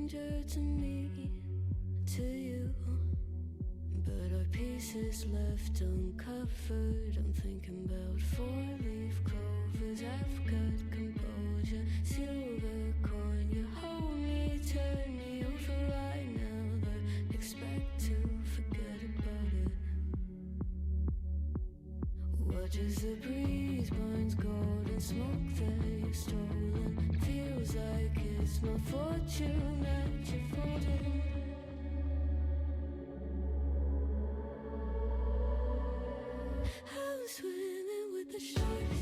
stranger to me, to you. But our pieces left uncovered. I'm thinking about four-leaf clovers. I've got composure, silver coin. You hold me, turn me over right now, but expect to forget about it. Watch as the breeze burns golden smoke that you've stolen. Feels like it's my fortune that you're folding. I'm swimming with the sharks.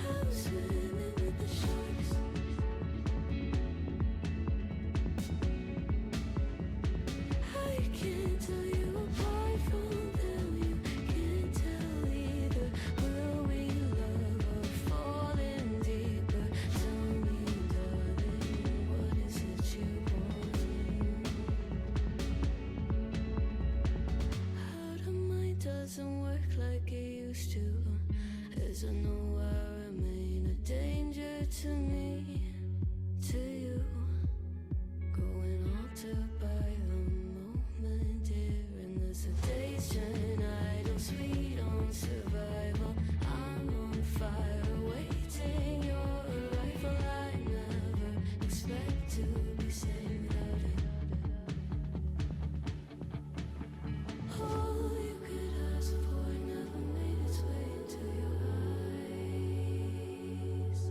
I'm swimming with the sharks. I can't tell you apart from them. You can't tell either. Will we love or fall in deeper? Tell me, darling, what is it you want? How the mind doesn't work like it used to. As I know I remain a danger to me, to you. Going altered by the moment, dear. And as the days turn idle, sweet on survival. I'm on fire, waiting your arrival. I never expect to be saved without it. All you could ask for never made its way into your eyes.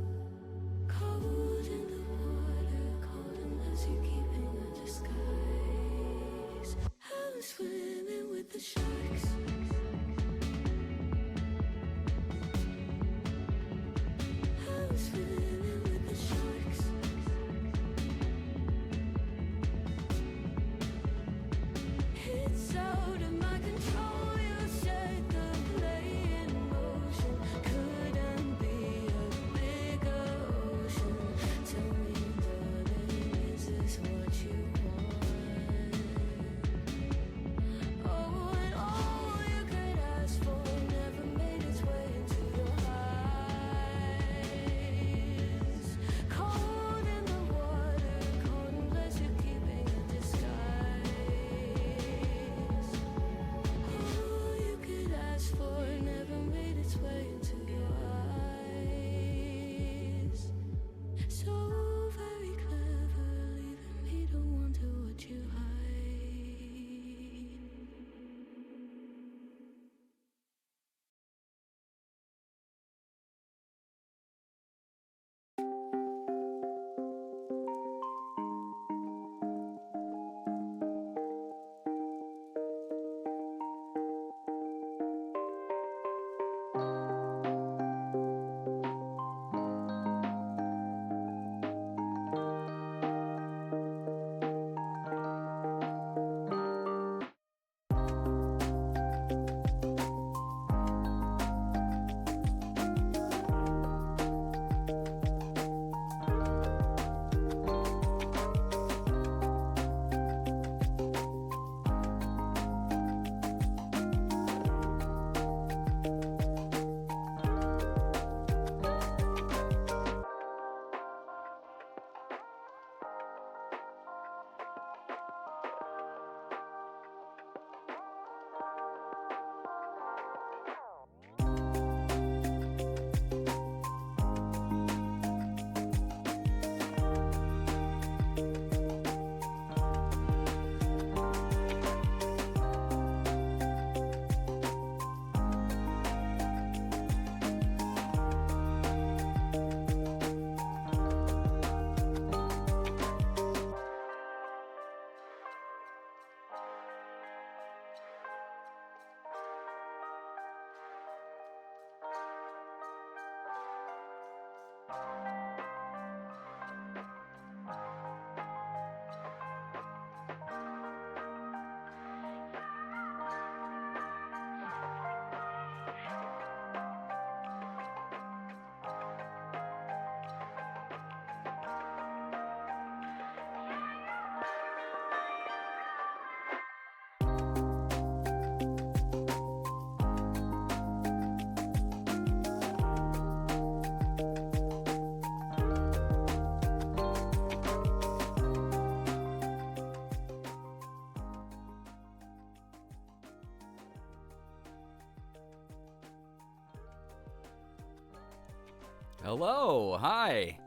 Hello, hi.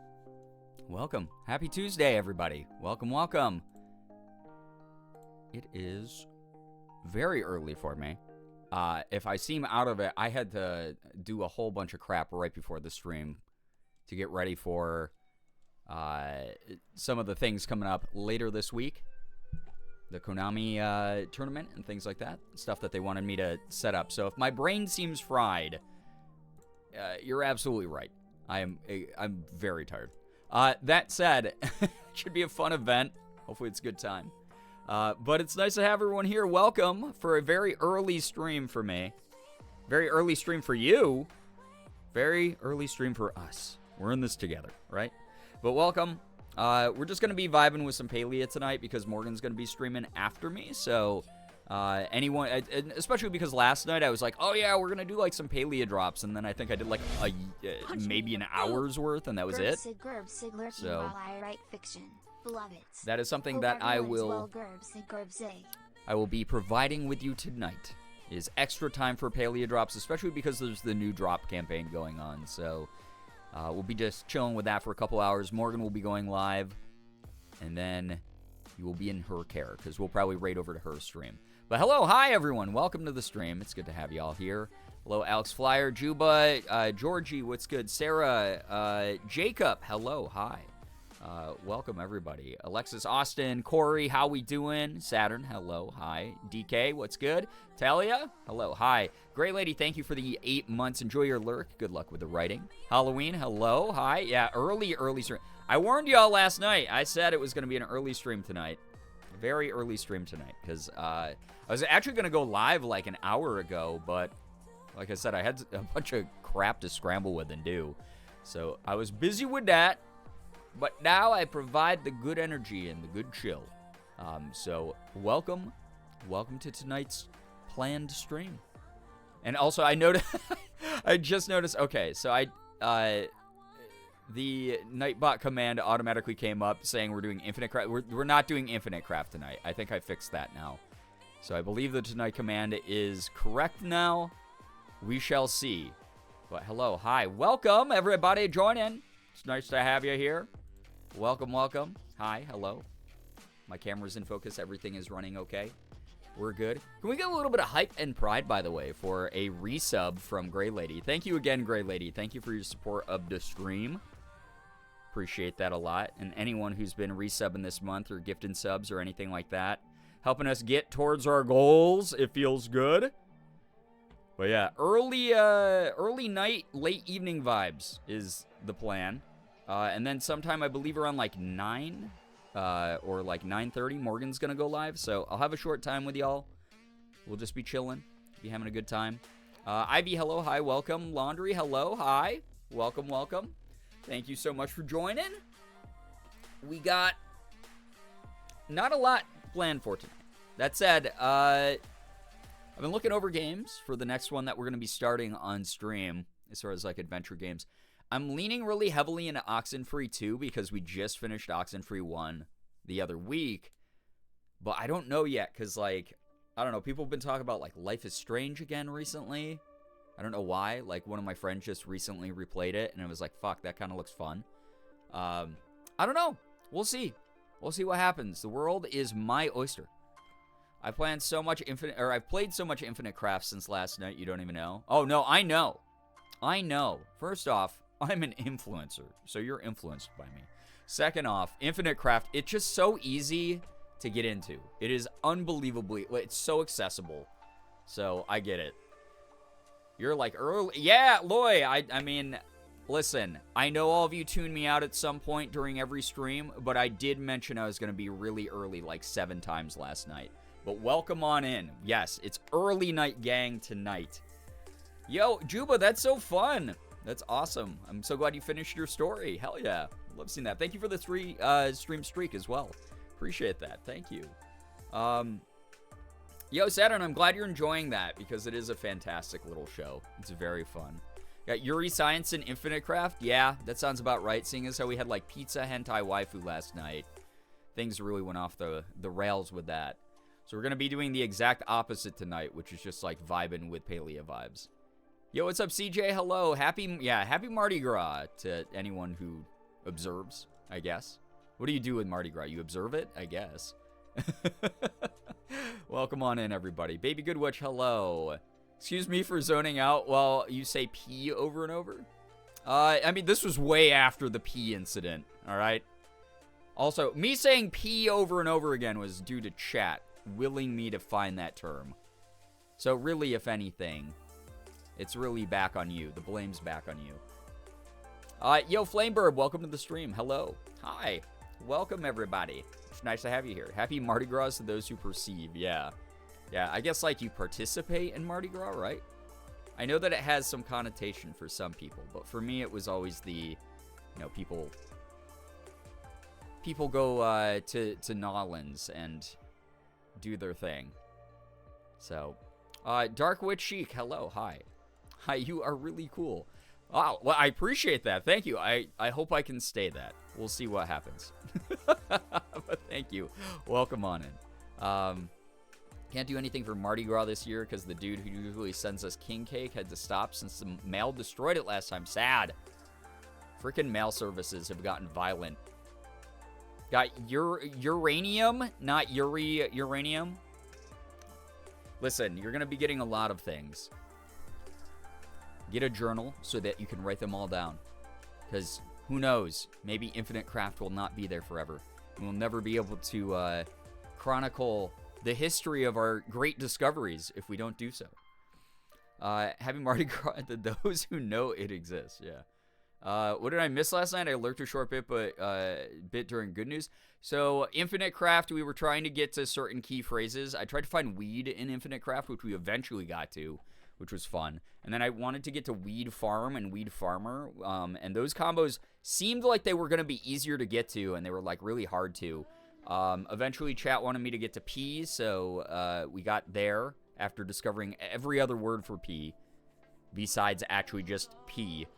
Welcome. Happy Tuesday, everybody. Welcome, welcome. It is very early for me. If I seem out of it, I had to do a whole bunch of crap right before the stream to get ready for some of the things coming up later this week. The Konami tournament and things like that. Stuff that they wanted me to set up. So if my brain seems fried, you're absolutely right. I'm very tired. That said, it should be a fun event. Hopefully it's a good time. But it's nice to have everyone here. Welcome for a very early stream for me. Very early stream for you. Very early stream for us. We're in this together, right? But welcome. We're just going to be vibing with some Palia tonight because Morgan's going to be streaming after me. So anyone, especially because last night I was like, oh yeah, we're going to do like some Palia drops. And then I think I did like maybe an hour's worth and that was it. So that is something that I will be providing with you tonight, is extra time for Palia drops, especially because there's the new drop campaign going on. So we'll be just chilling with that for a couple hours. Morgan will be going live, and then you will be in her care because we'll probably raid over to her stream. But hello, hi everyone, welcome to the stream. It's good to have you all here. Hello, Alex Flyer, Juba, Georgie, what's good? Sarah, Jacob, hello, hi. Welcome everybody. Alexis, Austin, Corey, how we doing? Saturn, hello, hi. DK, what's good? Talia, hello, hi. Great Lady, thank you for the 8 months. Enjoy your lurk. Good luck with the writing. Halloween, hello, hi. Yeah, early stream. I warned y'all last night. I said it was going to be an early stream tonight. Very early stream tonight because I was actually going to go live like an hour ago, but like I said, I had a bunch of crap to scramble with and do. So I was busy with that. But now I provide the good energy and the good chill. So welcome to tonight's planned stream. And also I noticed, I just noticed, okay, so the Nightbot command automatically came up saying we're doing Infinite Craft. We're not doing Infinite Craft tonight. I think I fixed that now. So I believe the tonight command is correct now. We shall see. But hello, hi, welcome everybody, join in. It's nice to have you here. Welcome, welcome. Hi, hello. My camera's in focus. Everything is running okay. We're good. Can we get a little bit of hype and pride, by the way, for a resub from Grey Lady? Thank you again, Grey Lady. Thank you for your support of the stream. Appreciate that a lot. And anyone who's been resubbing this month or gifting subs or anything like that, helping us get towards our goals. It feels good. But yeah, early night, late evening vibes is the plan. And then sometime, I believe around like 9 or like 9:30, Morgan's going to go live. So I'll have a short time with y'all. We'll just be chilling, be having a good time. Ivy, hello, hi, welcome. Laundry, hello, hi. Welcome, welcome. Thank you so much for joining. We got not a lot planned for tonight. That said, I've been looking over games for the next one that we're going to be starting on stream as far as like adventure games. I'm leaning really heavily into Oxenfree 2 because we just finished Oxenfree 1 the other week. But I don't know yet because, like, I don't know. People have been talking about, like, Life is Strange again recently. I don't know why. Like, one of my friends just recently replayed it, and it was like, fuck, that kind of looks fun. I don't know. We'll see. We'll see what happens. The world is my oyster. I've played so much Infinite Craft since last night, you don't even know. Oh, no, I know. First off, I'm an influencer, so you're influenced by me. Second off, Infinite Craft, it's just so easy to get into. It is unbelievably, it's so accessible. So, I get it. You're like, early, yeah, Loy, I mean, listen, I know all of you tune me out at some point during every stream, but I did mention I was going to be really early, like 7 times last night. But welcome on in. Yes, it's early night gang tonight. Yo, Juba, that's so fun. That's awesome. I'm so glad you finished your story. Hell yeah. Love seeing that. Thank you for the 3 stream streak as well. Appreciate that. Thank you. Yo, Saturn, I'm glad you're enjoying that because it is a fantastic little show. It's very fun. Got Yuri Science and Infinite Craft. Yeah, that sounds about right. Seeing as how we had like Pizza Hentai Waifu last night. Things really went off the rails with that. So we're going to be doing the exact opposite tonight, which is just like vibing with Palia vibes. Yo, what's up, CJ? Hello. Happy Mardi Gras to anyone who observes, I guess. What do you do with Mardi Gras? You observe it? I guess. Welcome on in, everybody. Baby Goodwitch, hello. Excuse me for zoning out while you say pee over and over. I mean, this was way after the pee incident, all right? Also, me saying pee over and over again was due to chat willing me to find that term. So really, if anything, it's really back on you. The blame's back on you. Yo, Flamebird, welcome to the stream. Hello. Hi. Welcome, everybody. It's nice to have you here. Happy Mardi Gras to those who perceive. Yeah. Yeah, I guess, like, you participate in Mardi Gras, right? I know that it has some connotation for some people, but for me, it was always the, you know, people go to Nolans and do their thing. So, Dark Witch Chic, hello, hi. Hi, you are really cool. Wow, well, I appreciate that. Thank you. I hope I can stay that. We'll see what happens. But thank you. Welcome on in. Can't do anything for Mardi Gras this year because the dude who usually sends us king cake had to stop since the mail destroyed it last time. Sad. Freaking mail services have gotten violent. Got uranium, not uranium. Listen, you're going to be getting a lot of things. Get a journal so that you can write them all down. Because who knows? Maybe Infinite Craft will not be there forever. We'll never be able to chronicle the history of our great discoveries if we don't do so. Happy Mardi Gras to those who know it exists. Yeah. What did I miss last night? I lurked a short bit, but bit during good news. So Infinite Craft, we were trying to get to certain key phrases. I tried to find weed in Infinite Craft, which we eventually got to, which was fun. And then I wanted to get to Weed Farm and Weed Farmer. And those combos seemed like they were going to be easier to get to, and they were like really hard to. Eventually, chat wanted me to get to P, so we got there after discovering every other word for P besides actually just P.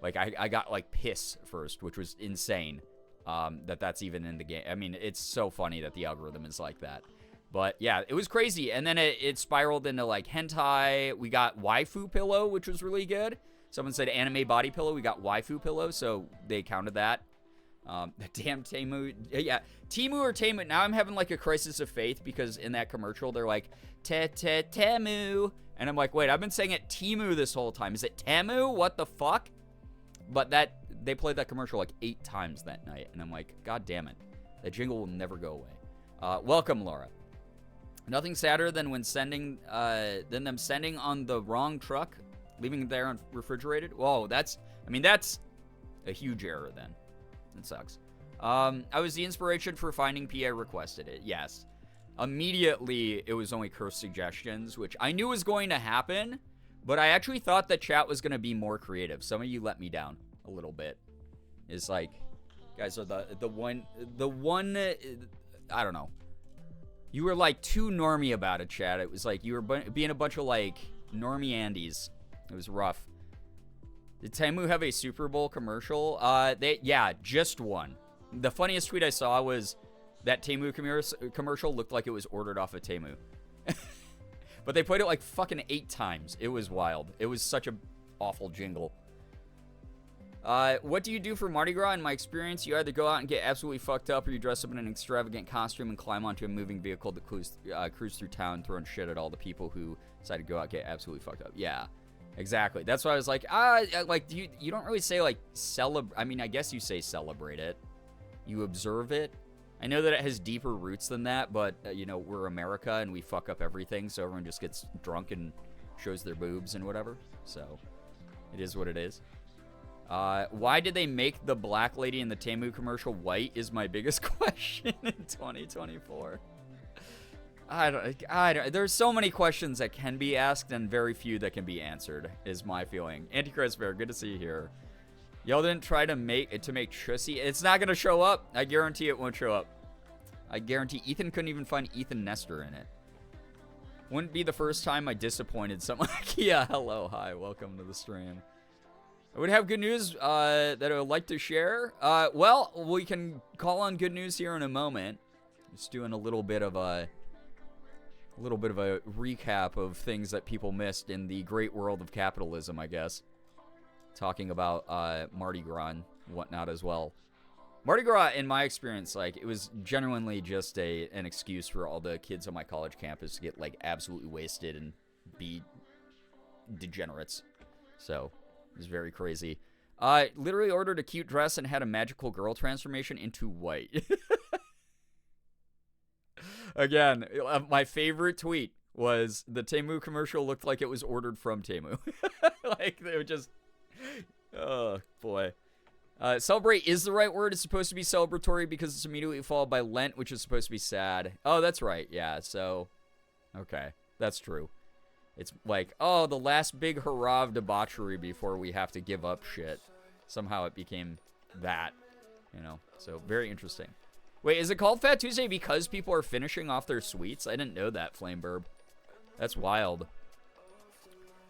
Like, I got, like, piss first, which was insane that's even in the game. I mean, it's so funny that the algorithm is like that. But, yeah, it was crazy. And then it spiraled into, like, hentai. We got waifu pillow, which was really good. Someone said anime body pillow. We got waifu pillow, so they counted that. The damn Temu. Yeah, Temu or Temu. Now I'm having, like, a crisis of faith because in that commercial, they're like, Temu. And I'm like, wait, I've been saying it Temu this whole time. Is it Temu? What the fuck? But they played that commercial like 8 times that night, and I'm like, God damn it, that jingle will never go away. Welcome, Laura. Nothing sadder than when them sending on the wrong truck, leaving it there refrigerated. Whoa, that's a huge error. Then it sucks. I was the inspiration for finding P. I requested it. Yes, immediately it was only curse suggestions, which I knew was going to happen. But I actually thought that chat was going to be more creative. Some of you let me down a little bit. It's like, guys, are the one, I don't know. You were like too normie about it, chat. It was like you were being a bunch of like normie Andes. It was rough. Did Temu have a Super Bowl commercial? Yeah, just one. The funniest tweet I saw was that Temu commercial looked like it was ordered off of Temu. But they played it like fucking 8 times. It was wild. It was such a awful jingle. What do you do for Mardi Gras? In my experience, you either go out and get absolutely fucked up, or you dress up in an extravagant costume and climb onto a moving vehicle to cruise through town, throwing shit at all the people who decide to go out and get absolutely fucked up. Yeah, exactly. That's why I was like, like you don't really say like celebrate. I mean, I guess you say celebrate it. You observe it. I know that it has deeper roots than that, but, you know, we're America and we fuck up everything, so everyone just gets drunk and shows their boobs and whatever. So, it is what it is. Why did they make the black lady in the Temu commercial white is my biggest question in 2024. I don't, there's so many questions that can be asked and very few that can be answered, is my feeling. Antichrist Bear, good to see you here. Y'all didn't try to make Chussy. It's not going to show up. I guarantee it won't show up. I guarantee Ethan couldn't even find Ethan Nestor in it. Wouldn't be the first time I disappointed someone. Yeah, hello, hi, welcome to the stream. I would have good news that I would like to share. Well, we can call on good news here in a moment. Just doing a little bit of A little bit of a recap of things that people missed in the great world of capitalism, I guess. Talking about Mardi Gras and whatnot as well. Mardi Gras, in my experience, like, it was genuinely just an excuse for all the kids on my college campus to get, like, absolutely wasted and be degenerates. So, it was very crazy. Literally ordered a cute dress and had a magical girl transformation into white. Again, my favorite tweet was the Temu commercial looked like it was ordered from Temu. Like, they were just... Oh, boy. Celebrate is the right word. It's supposed to be celebratory because it's immediately followed by Lent, which is supposed to be sad. Oh, that's right. Yeah, so... Okay, that's true. It's like, oh, the last big hurrah of debauchery before we have to give up shit. Somehow it became that, you know. So, very interesting. Wait, is it called Fat Tuesday because people are finishing off their sweets? I didn't know that, Flameburb. That's wild.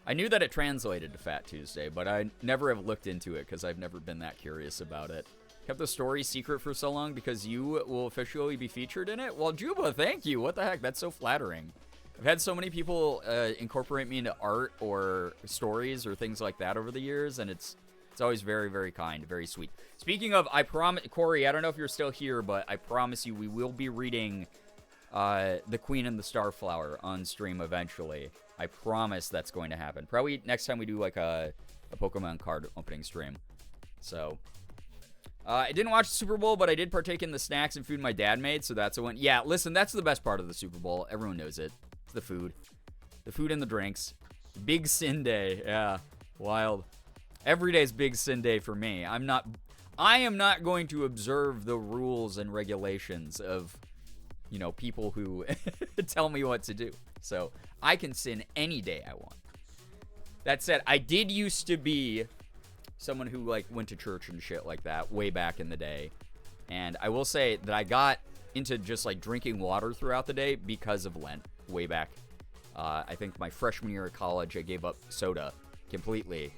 I knew that it translated to Fat Tuesday, but I never have looked into it because I've never been that curious about it. Kept the story secret for so long because you will officially be featured in it? Well, Juba, thank you. What the heck? That's so flattering. I've had so many people incorporate me into art or stories or things like that over the years, and it's always very, very kind, very sweet. Speaking of, I promise, Corey, I don't know if you're still here, but I promise you we will be reading The Queen and the Starflower on stream eventually. I promise that's going to happen. Probably next time we do like a Pokemon card opening stream. So, I didn't watch the Super Bowl, but I did partake in the snacks and food my dad made, so that's a win. Yeah, listen, that's the best part of the Super Bowl. Everyone knows it. It's the food. The food and the drinks. Big Sin Day. Yeah, wild. Every day's Big Sin Day for me. I am not going to observe the rules and regulations of, you know, people who tell me what to do. So, I can sin any day I want. That said, I did used to be someone who, like, went to church and shit like that way back in the day. And I will say that I got into just, like, drinking water throughout the day because of Lent way back. I think my freshman year of college, I gave up soda completely.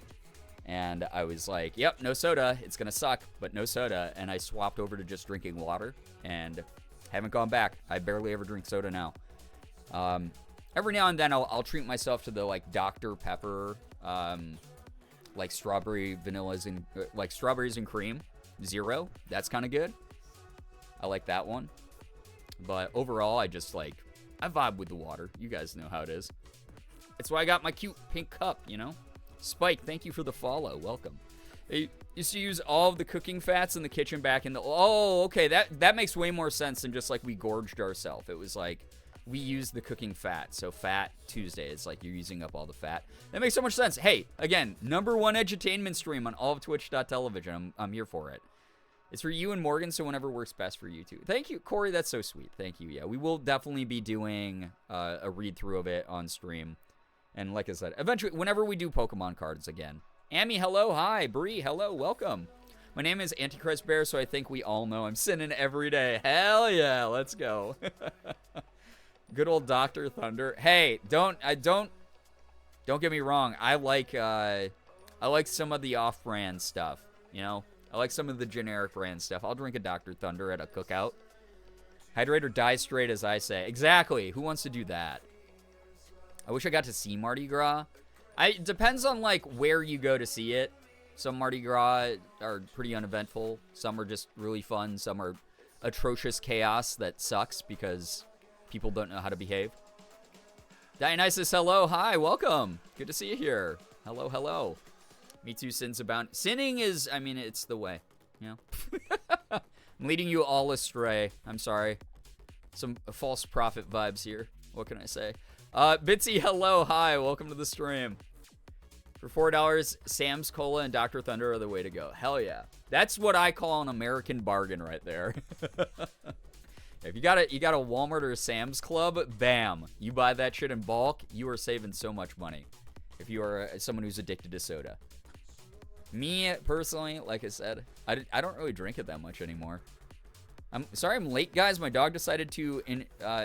And I was like, yep, no soda. It's going to suck, but no soda. And I swapped over to just drinking water and haven't gone back. I barely ever drink soda now. Every now and then I'll treat myself to the, like, Dr. Pepper, like strawberries and cream, zero. That's kind of good. I like that one. But overall, I just, like, I vibe with the water. You guys know how it is. That's why I got my cute pink cup, you know? Spike, thank you for the follow. Welcome. I used to use all of the cooking fats in the kitchen back in the... Oh, okay. That makes way more sense than just, like, we gorged ourselves. It was like, we used the cooking fat. So, Fat Tuesday. It's like you're using up all the fat. That makes so much sense. Hey, again, #1 edutainment stream on all of twitch.television. I'm here for it. It's for you and Morgan, so whenever works best for you two. Thank you, Corey. That's so sweet. Thank you. Yeah, we will definitely be doing a read-through of it on stream. And like I said, eventually, whenever we do Pokemon cards again. Amy, hello. Hi. Bree, hello. Welcome. My name is Antichrist Bear, so I think we all know I'm sinning every day. Hell yeah. Let's go. Good old Dr. Thunder. Hey, don't get me wrong. I like some of the off-brand stuff, you know? I like some of the generic brand stuff. I'll drink a Dr. Thunder at a cookout. Hydrate or die straight, as I say. Exactly. Who wants to do that? I wish I got to see Mardi Gras. It depends on, like, where you go to see it. Some Mardi Gras are pretty uneventful. Some are just really fun. Some are atrocious chaos that sucks because people don't know how to behave. Dionysus, hello. Hi, welcome. Good to see you here. Hello, hello. Me too, sins abound. Sinning is, I mean, it's the way, you know? I'm leading you all astray. I'm sorry. Some false prophet vibes here. What can I say? Bitsy, hello, hi, welcome to the stream. For $4, Sam's Cola and Dr. Thunder are the way to go. Hell yeah. That's what I call an American bargain right there. If you got a Walmart or a Sam's Club, bam. You buy that shit in bulk, you are saving so much money. If you are someone who's addicted to soda. Me, personally, like I said, I don't really drink it that much anymore. I'm sorry I'm late, guys. My dog decided to,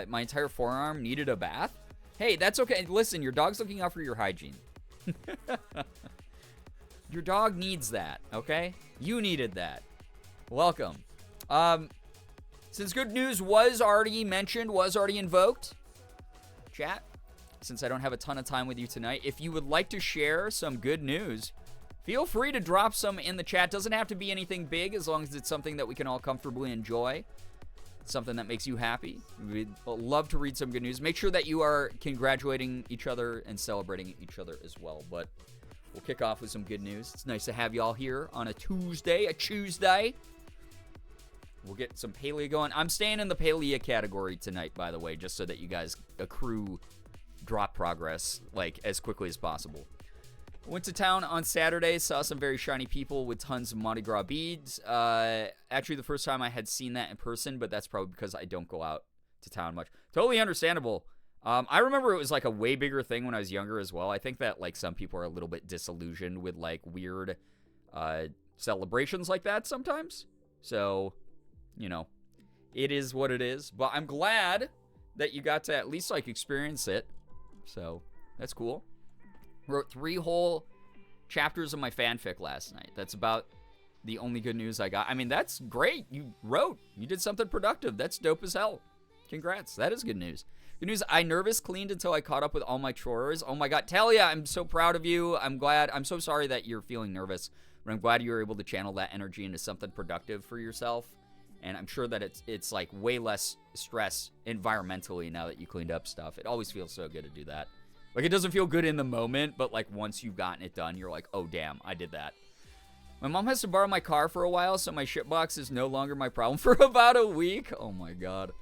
my entire forearm needed a bath. Hey, that's okay. Listen, your dog's looking out for your hygiene. Your dog needs that, okay? You needed that. Welcome. Since good news was already mentioned, was already invoked, chat, since I don't have a ton of time with you tonight. If you would like to share some good news, feel free to drop some in the chat. Doesn't have to be anything big, as long as it's something that we can all comfortably enjoy. Something that makes you happy. We'd love to read some good news. Make sure that you are congratulating each other and celebrating each other as well. But we'll kick off with some good news. It's nice to have you all here on a Tuesday. We'll get some palia going. I'm staying in the palia category tonight, by the way, just so that you guys accrue drop progress like as quickly as possible. Went to town on Saturday, saw some very shiny people with tons of Mardi Gras beads. Actually, the first time I had seen that in person, but that's probably because I don't go out to town much. Totally understandable. I remember it was like a way bigger thing when I was younger as well. I think that like some people are a little bit disillusioned with like weird celebrations like that sometimes. So, you know, it is what it is. But I'm glad that you got to at least like experience it. So that's cool. Wrote 3 whole chapters of my fanfic last night. That's about the only good news I got. I mean, that's great. You did something productive. That's dope as hell. Congrats. That is good news. Good news, I nervous cleaned until I caught up with all my chores. Oh my God. Talia, I'm so proud of you. I'm glad. I'm so sorry that you're feeling nervous, but I'm glad you were able to channel that energy into something productive for yourself. And I'm sure that it's like way less stress environmentally now that you cleaned up stuff. It always feels so good to do that. Like, it doesn't feel good in the moment, but, like, once you've gotten it done, you're like, oh, damn, I did that. My mom has to borrow my car for a while, so my shitbox is no longer my problem for about a week. Oh, my God.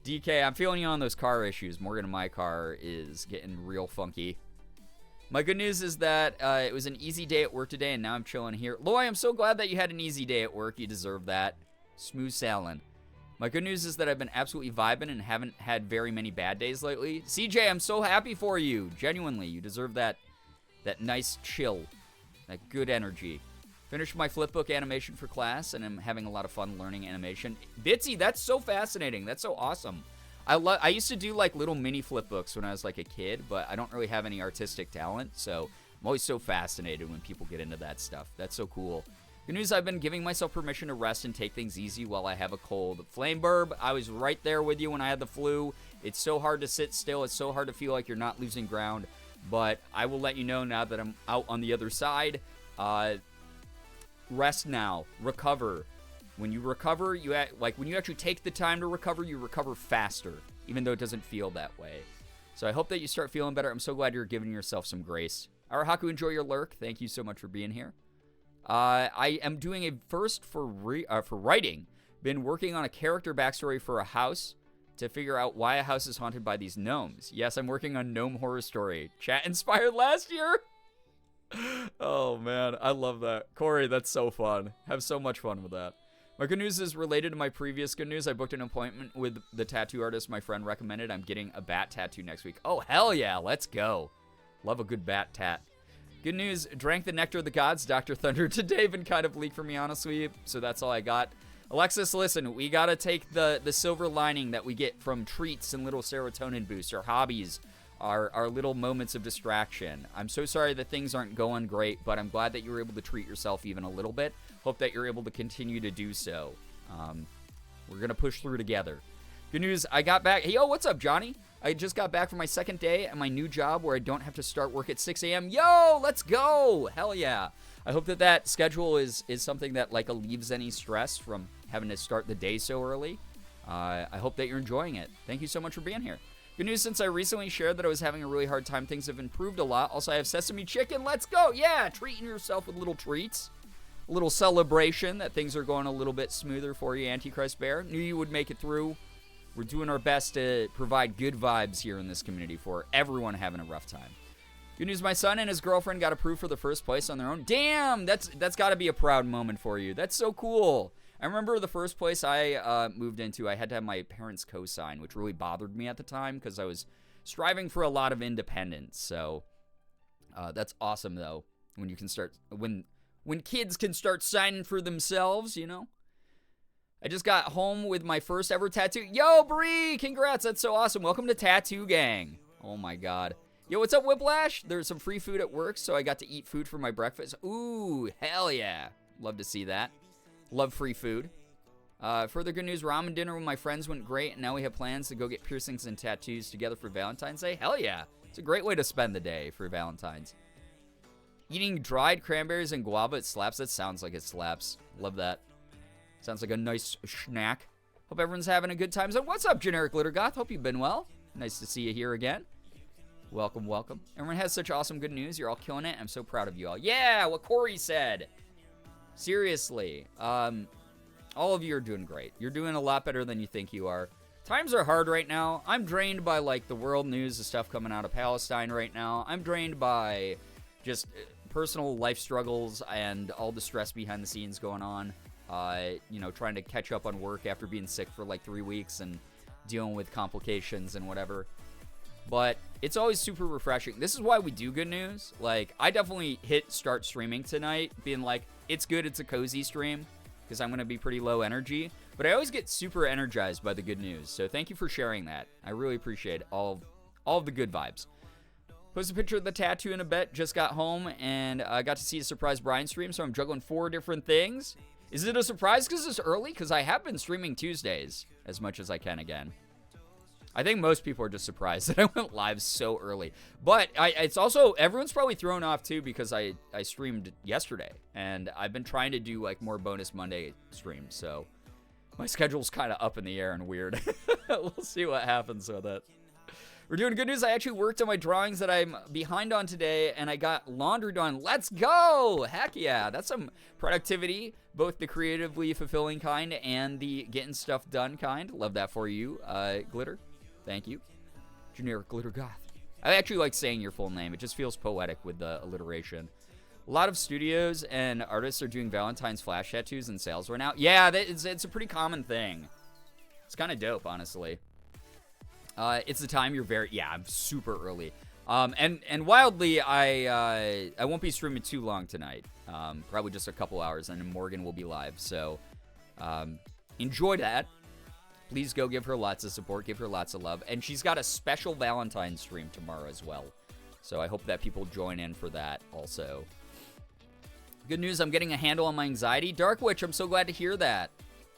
DK, I'm feeling you on those car issues. Morgan and my car is getting real funky. My good news is that it was an easy day at work today, and now I'm chilling here. Loy, I'm so glad that you had an easy day at work. You deserve that. Smooth sailing. My good news is that I've been absolutely vibing and haven't had very many bad days lately. CJ, I'm so happy for you. Genuinely, you deserve that nice chill, that good energy. Finished my flipbook animation for class, and I'm having a lot of fun learning animation. Bitsy, that's so fascinating. That's so awesome. I used to do like little mini flipbooks when I was like a kid, but I don't really have any artistic talent, so I'm always so fascinated when people get into that stuff. That's so cool. Good news, I've been giving myself permission to rest and take things easy while I have a cold. Flame Burb, I was right there with you when I had the flu. It's so hard to sit still. It's so hard to feel like you're not losing ground. But I will let you know now that I'm out on the other side. Rest now. Recover. When you recover, when you actually take the time to recover, you recover faster, even though it doesn't feel that way. So I hope that you start feeling better. I'm so glad you're giving yourself some grace. Arahaku, enjoy your lurk. Thank you so much for being here. I am doing a first for writing. Been working on a character backstory for a house to figure out why a house is haunted by these gnomes. Yes, I'm working on Gnome Horror Story. Chat inspired last year. Oh, man. I love that. Corey, that's so fun. Have so much fun with that. My good news is related to my previous good news. I booked an appointment with the tattoo artist my friend recommended. I'm getting a bat tattoo next week. Oh, hell yeah. Let's go. Love a good bat tat. Good news, drank the nectar of the gods, Dr. Thunder, today. Been kind of bleak for me, honestly, so that's all I got. Alexis, listen, we gotta take the silver lining that we get from treats and little serotonin boosts, our hobbies, our little moments of distraction. I'm so sorry that things aren't going great, but I'm glad that you were able to treat yourself even a little bit. Hope that you're able to continue to do so. We're gonna push through together. Good news, I got back. Hey, yo, what's up, Johnny? I just got back from my second day at my new job where I don't have to start work at 6 a.m. Yo, let's go. Hell yeah. I hope that schedule is something that like alleviates any stress from having to start the day so early. I hope that you're enjoying it. Thank you so much for being here. Good news, since I recently shared that I was having a really hard time, things have improved a lot. Also, I have sesame chicken. Let's go. Yeah, treating yourself with little treats. A little celebration that things are going a little bit smoother for you, Antichrist Bear. Knew you would make it through. We're doing our best to provide good vibes here in this community for everyone having a rough time. Good news, my son and his girlfriend got approved for the first place on their own. Damn, that's got to be a proud moment for you. That's so cool. I remember the first place I moved into, I had to have my parents co-sign, which really bothered me at the time because I was striving for a lot of independence. So that's awesome, though, when you can start, when kids can start signing for themselves, you know? I just got home with my first ever tattoo. Yo, Bree, congrats. That's so awesome. Welcome to Tattoo Gang. Oh, my God. Yo, what's up, Whiplash? There's some free food at work, so I got to eat food for my breakfast. Ooh, hell yeah. Love to see that. Love free food. Further good news, ramen dinner with my friends went great, and now we have plans to go get piercings and tattoos together for Valentine's Day. Hell yeah. It's a great way to spend the day for Valentine's. Eating dried cranberries and guava, it slaps. That sounds like it slaps. Love that. Sounds like a nice snack. Hope everyone's having a good time. So what's up, Generic Glitter Goth? Hope you've been well. Nice to see you here again. Welcome, welcome. Everyone has such awesome good news. You're all killing it. I'm so proud of you all. Yeah, what Corey said. Seriously. All of you are doing great. You're doing a lot better than you think you are. Times are hard right now. I'm drained by, like, the world news, the stuff coming out of Palestine right now. I'm drained by just personal life struggles and all the stress behind the scenes going on. You know, trying to catch up on work after being sick for, like, 3 weeks and dealing with complications and whatever. But it's always super refreshing. This is why we do good news. Like, I definitely hit start streaming tonight, being like, it's good, it's a cozy stream, because I'm going to be pretty low energy. But I always get super energized by the good news. So thank you for sharing that. I really appreciate all of the good vibes. Post a picture of the tattoo in a bit. Just got home and I got to see a surprise Brian stream. So I'm juggling 4 different things. Is it a surprise because it's early? Because I have been streaming Tuesdays as much as I can again. I think most people are just surprised that I went live so early. But it's also, everyone's probably thrown off too because I streamed yesterday. And I've been trying to do like more bonus Monday streams. So my schedule's kind of up in the air and weird. We'll see what happens with it. We're doing good news. I actually worked on my drawings that I'm behind on today. And I got laundry done. Let's go! Heck yeah. That's some productivity. Both the creatively fulfilling kind and the getting stuff done kind. Love that for you, Glitter. Thank you. Generic Glitter Goth. I actually like saying your full name. It just feels poetic with the alliteration. A lot of studios and artists are doing Valentine's flash tattoos and sales right now. Yeah, it's a pretty common thing. It's kind of dope, honestly. It's the time you're very... Yeah, I'm super early. And wildly, I won't be streaming too long tonight. Probably just a couple hours, and then Morgan will be live. So, enjoy that. Please go give her lots of support, give her lots of love. And she's got a special Valentine's stream tomorrow as well. So I hope that people join in for that also. Good news, I'm getting a handle on my anxiety. Dark Witch, I'm so glad to hear that.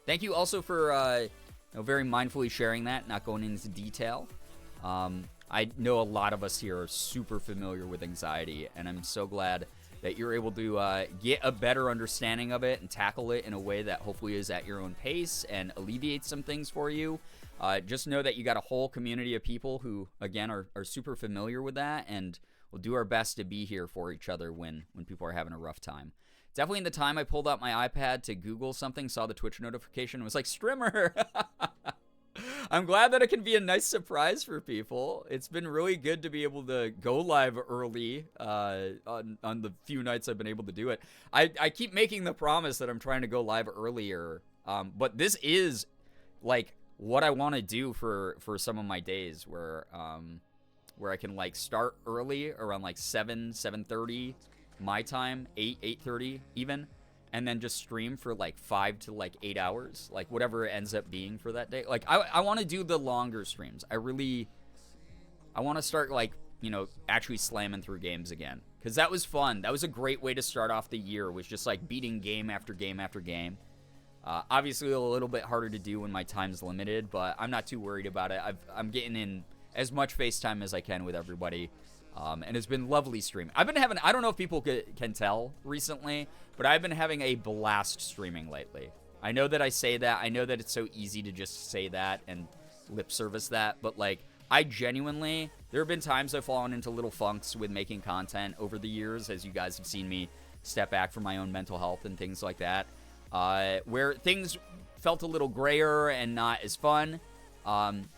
Thank you also for very mindfully sharing that, not going into detail. I know a lot of us here are super familiar with anxiety, and I'm so glad that you're able to get a better understanding of it and tackle it in a way that hopefully is at your own pace and alleviates some things for you. Just know that you got a whole community of people who, again, are super familiar with that, and we'll do our best to be here for each other when people are having a rough time. Definitely in the time I pulled out my iPad to Google something, saw the Twitch notification, and was like, Strimmer! I'm glad that it can be a nice surprise for people. It's been really good to be able to go live early on the few nights I've been able to do it. I keep making the promise that I'm trying to go live earlier, but this is like what I want to do for some of my days where I can like start early around like 7:30 my time, 8:30 even. And then just stream for like 5 to like 8 hours, like whatever it ends up being for that day. Like I want to do the longer streams. I want to start like, actually slamming through games again, because that was fun. That was a great way to start off the year, was just like beating game after game after game. Obviously a little bit harder to do when my time's limited, but I'm not too worried about it. I'm getting in as much FaceTime as I can with everybody. And it's been lovely streaming. I've been having, I don't know if people can tell recently, but I've been having a blast streaming lately. I know that I say that. I know that it's so easy to just say that and lip service that. But, like, I genuinely, there have been times I've fallen into little funks with making content over the years, as you guys have seen me step back from my own mental health and things like that, where things felt a little grayer and not as fun.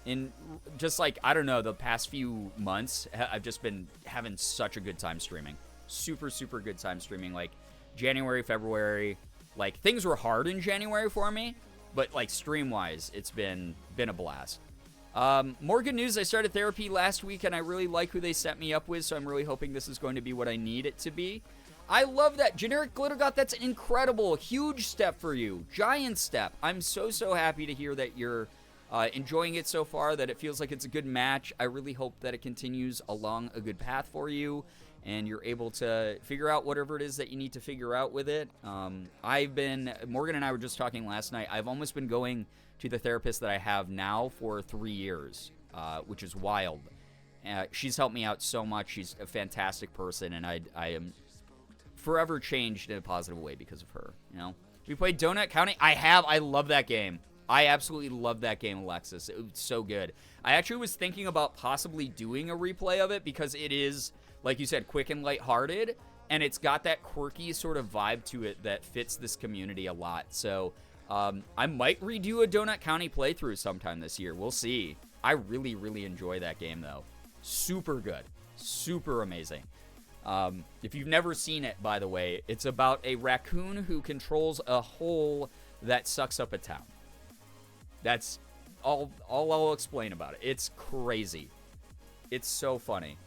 In just like, I don't know, the past few months, I've just been having such a good time streaming. Super, super good time streaming. Like, January, February, like, things were hard in January for me, but, like, stream-wise, it's been a blast. More good news, I started therapy last week, and I really like who they set me up with, so I'm really hoping this is going to be what I need it to be. I love that. Generic Glitter Goth, that's incredible. Huge step for you. Giant step. I'm so, so happy to hear that you're enjoying it so far, that it feels like it's a good match. I really hope that it continues along a good path for you, and you're able to figure out whatever it is that you need to figure out with it. Morgan and I were just talking last night, I've almost been going to the therapist that I have now for 3 years, which is wild. She's helped me out so much. She's a fantastic person, and I am forever changed in a positive way because of her, you know? We played Donut County. I love that game. I absolutely love that game, Alexis. It was so good. I actually was thinking about possibly doing a replay of it because it is, like you said, quick and lighthearted, and it's got that quirky sort of vibe to it that fits this community a lot. So I might redo a Donut County playthrough sometime this year. We'll see. I really, really enjoy that game, though. Super good. Super amazing. If you've never seen it, by the way, it's about a raccoon who controls a hole that sucks up a town. That's all I'll explain about it. It's crazy. It's so funny.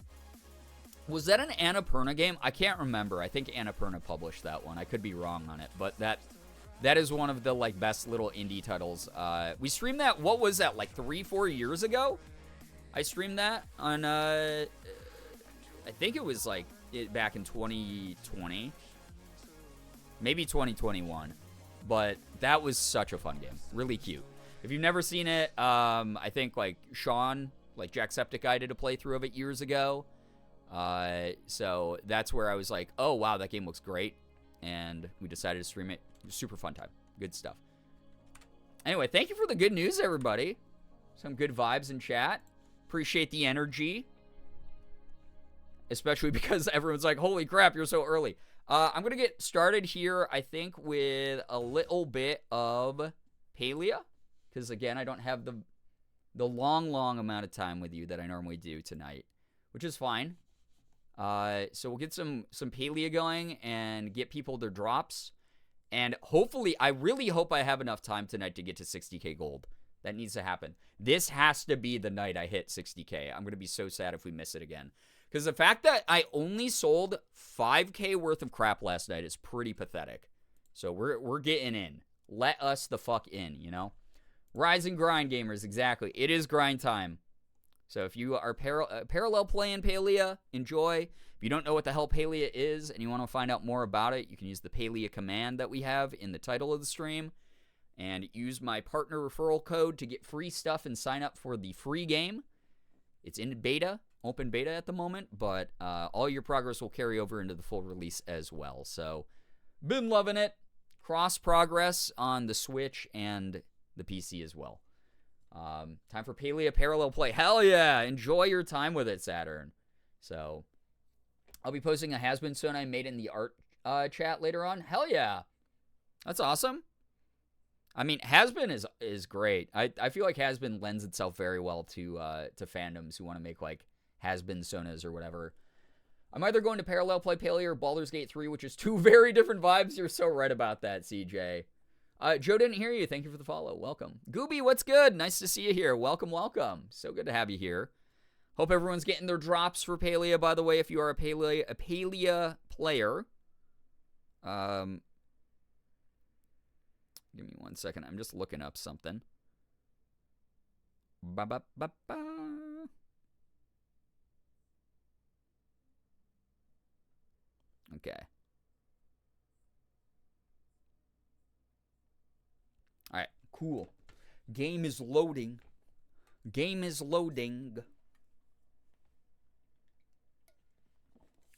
Was that an Annapurna game? I can't remember. I think Annapurna published that one. I could be wrong on it, but that is one of the like best little indie titles. We streamed that, what was that, like 3-4 years ago? I streamed that on I think it was like back in 2020. Maybe 2021. But that was such a fun game. Really cute. If you've never seen it, I think like Sean, like Jacksepticeye, did a playthrough of it years ago. So that's where I was like, oh wow, that game looks great. And we decided to stream it. It was super fun time. Good stuff. Anyway, thank you for the good news, everybody. Some good vibes in chat. Appreciate the energy. Especially because everyone's like, holy crap, you're so early. I'm going to get started here, I think, with a little bit of Palia. Because, again, I don't have the long amount of time with you that I normally do tonight. Which is fine. So we'll get some Palia going and get people their drops. And hopefully, I really hope I have enough time tonight to get to 60k gold. That needs to happen. This has to be the night I hit 60k. I'm going to be so sad if we miss it again. Because the fact that I only sold 5k worth of crap last night is pretty pathetic. So we're getting in. Let us the fuck in, you know? Rise and grind, gamers. Exactly. It is grind time. So if you are parallel playing Palia, enjoy. If you don't know what the hell Palia is and you want to find out more about it, you can use the Palia command that we have in the title of the stream. And use my partner referral code to get free stuff and sign up for the free game. It's in beta, open beta at the moment, but all your progress will carry over into the full release as well. So, been loving it. Cross progress on the Switch and the PC as well. Time for Palia parallel play. Hell yeah! Enjoy your time with it, Saturn. So, I'll be posting a has-been son I made in the art chat later on. Hell yeah! That's awesome. I mean, has-been is great. I feel like has-been lends itself very well to fandoms who want to make, like, has-been sonas or whatever. I'm either going to parallel play Palia or Baldur's Gate 3, which is two very different vibes. You're so right about that, CJ. Joe didn't hear you. Thank you for the follow. Welcome. Gooby, what's good? Nice to see you here. Welcome, welcome. So good to have you here. Hope everyone's getting their drops for Palia, by the way, if you are a Palia player. Give me 1 second. I'm just looking up something. Ba-ba-ba-ba. Okay. All right, cool. Game is loading. Game is loading.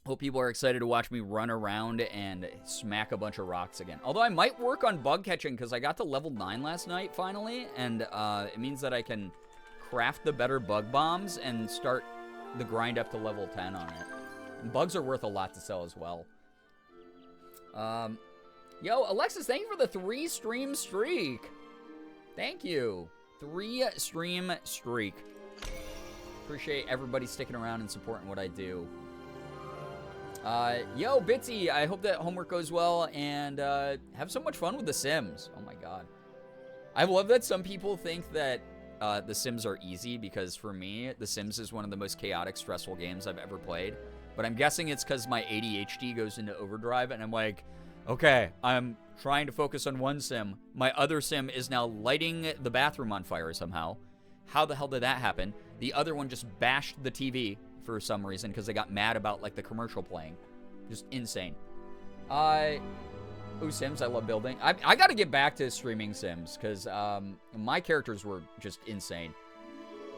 Hope people are excited to watch me run around and smack a bunch of rocks again. Although I might work on bug catching because I got to level 9 last night finally. And it means that I can craft the better bug bombs and start the grind up to level 10 on it. And bugs are worth a lot to sell as well. Yo, Alexis, thank you for the 3-stream streak. Thank you. 3-stream streak. Appreciate everybody sticking around and supporting what I do. Yo, Bitsy, I hope that homework goes well and have so much fun with The Sims. Oh my god. I love that some people think that The Sims are easy because for me, The Sims is one of the most chaotic, stressful games I've ever played. But I'm guessing it's because my ADHD goes into overdrive and I'm like, okay, I'm trying to focus on one sim. My other sim is now lighting the bathroom on fire somehow. How the hell did that happen? The other one just bashed the TV for some reason because they got mad about like the commercial playing. Just insane. Sims, I love building. I got to get back to streaming Sims because my characters were just insane.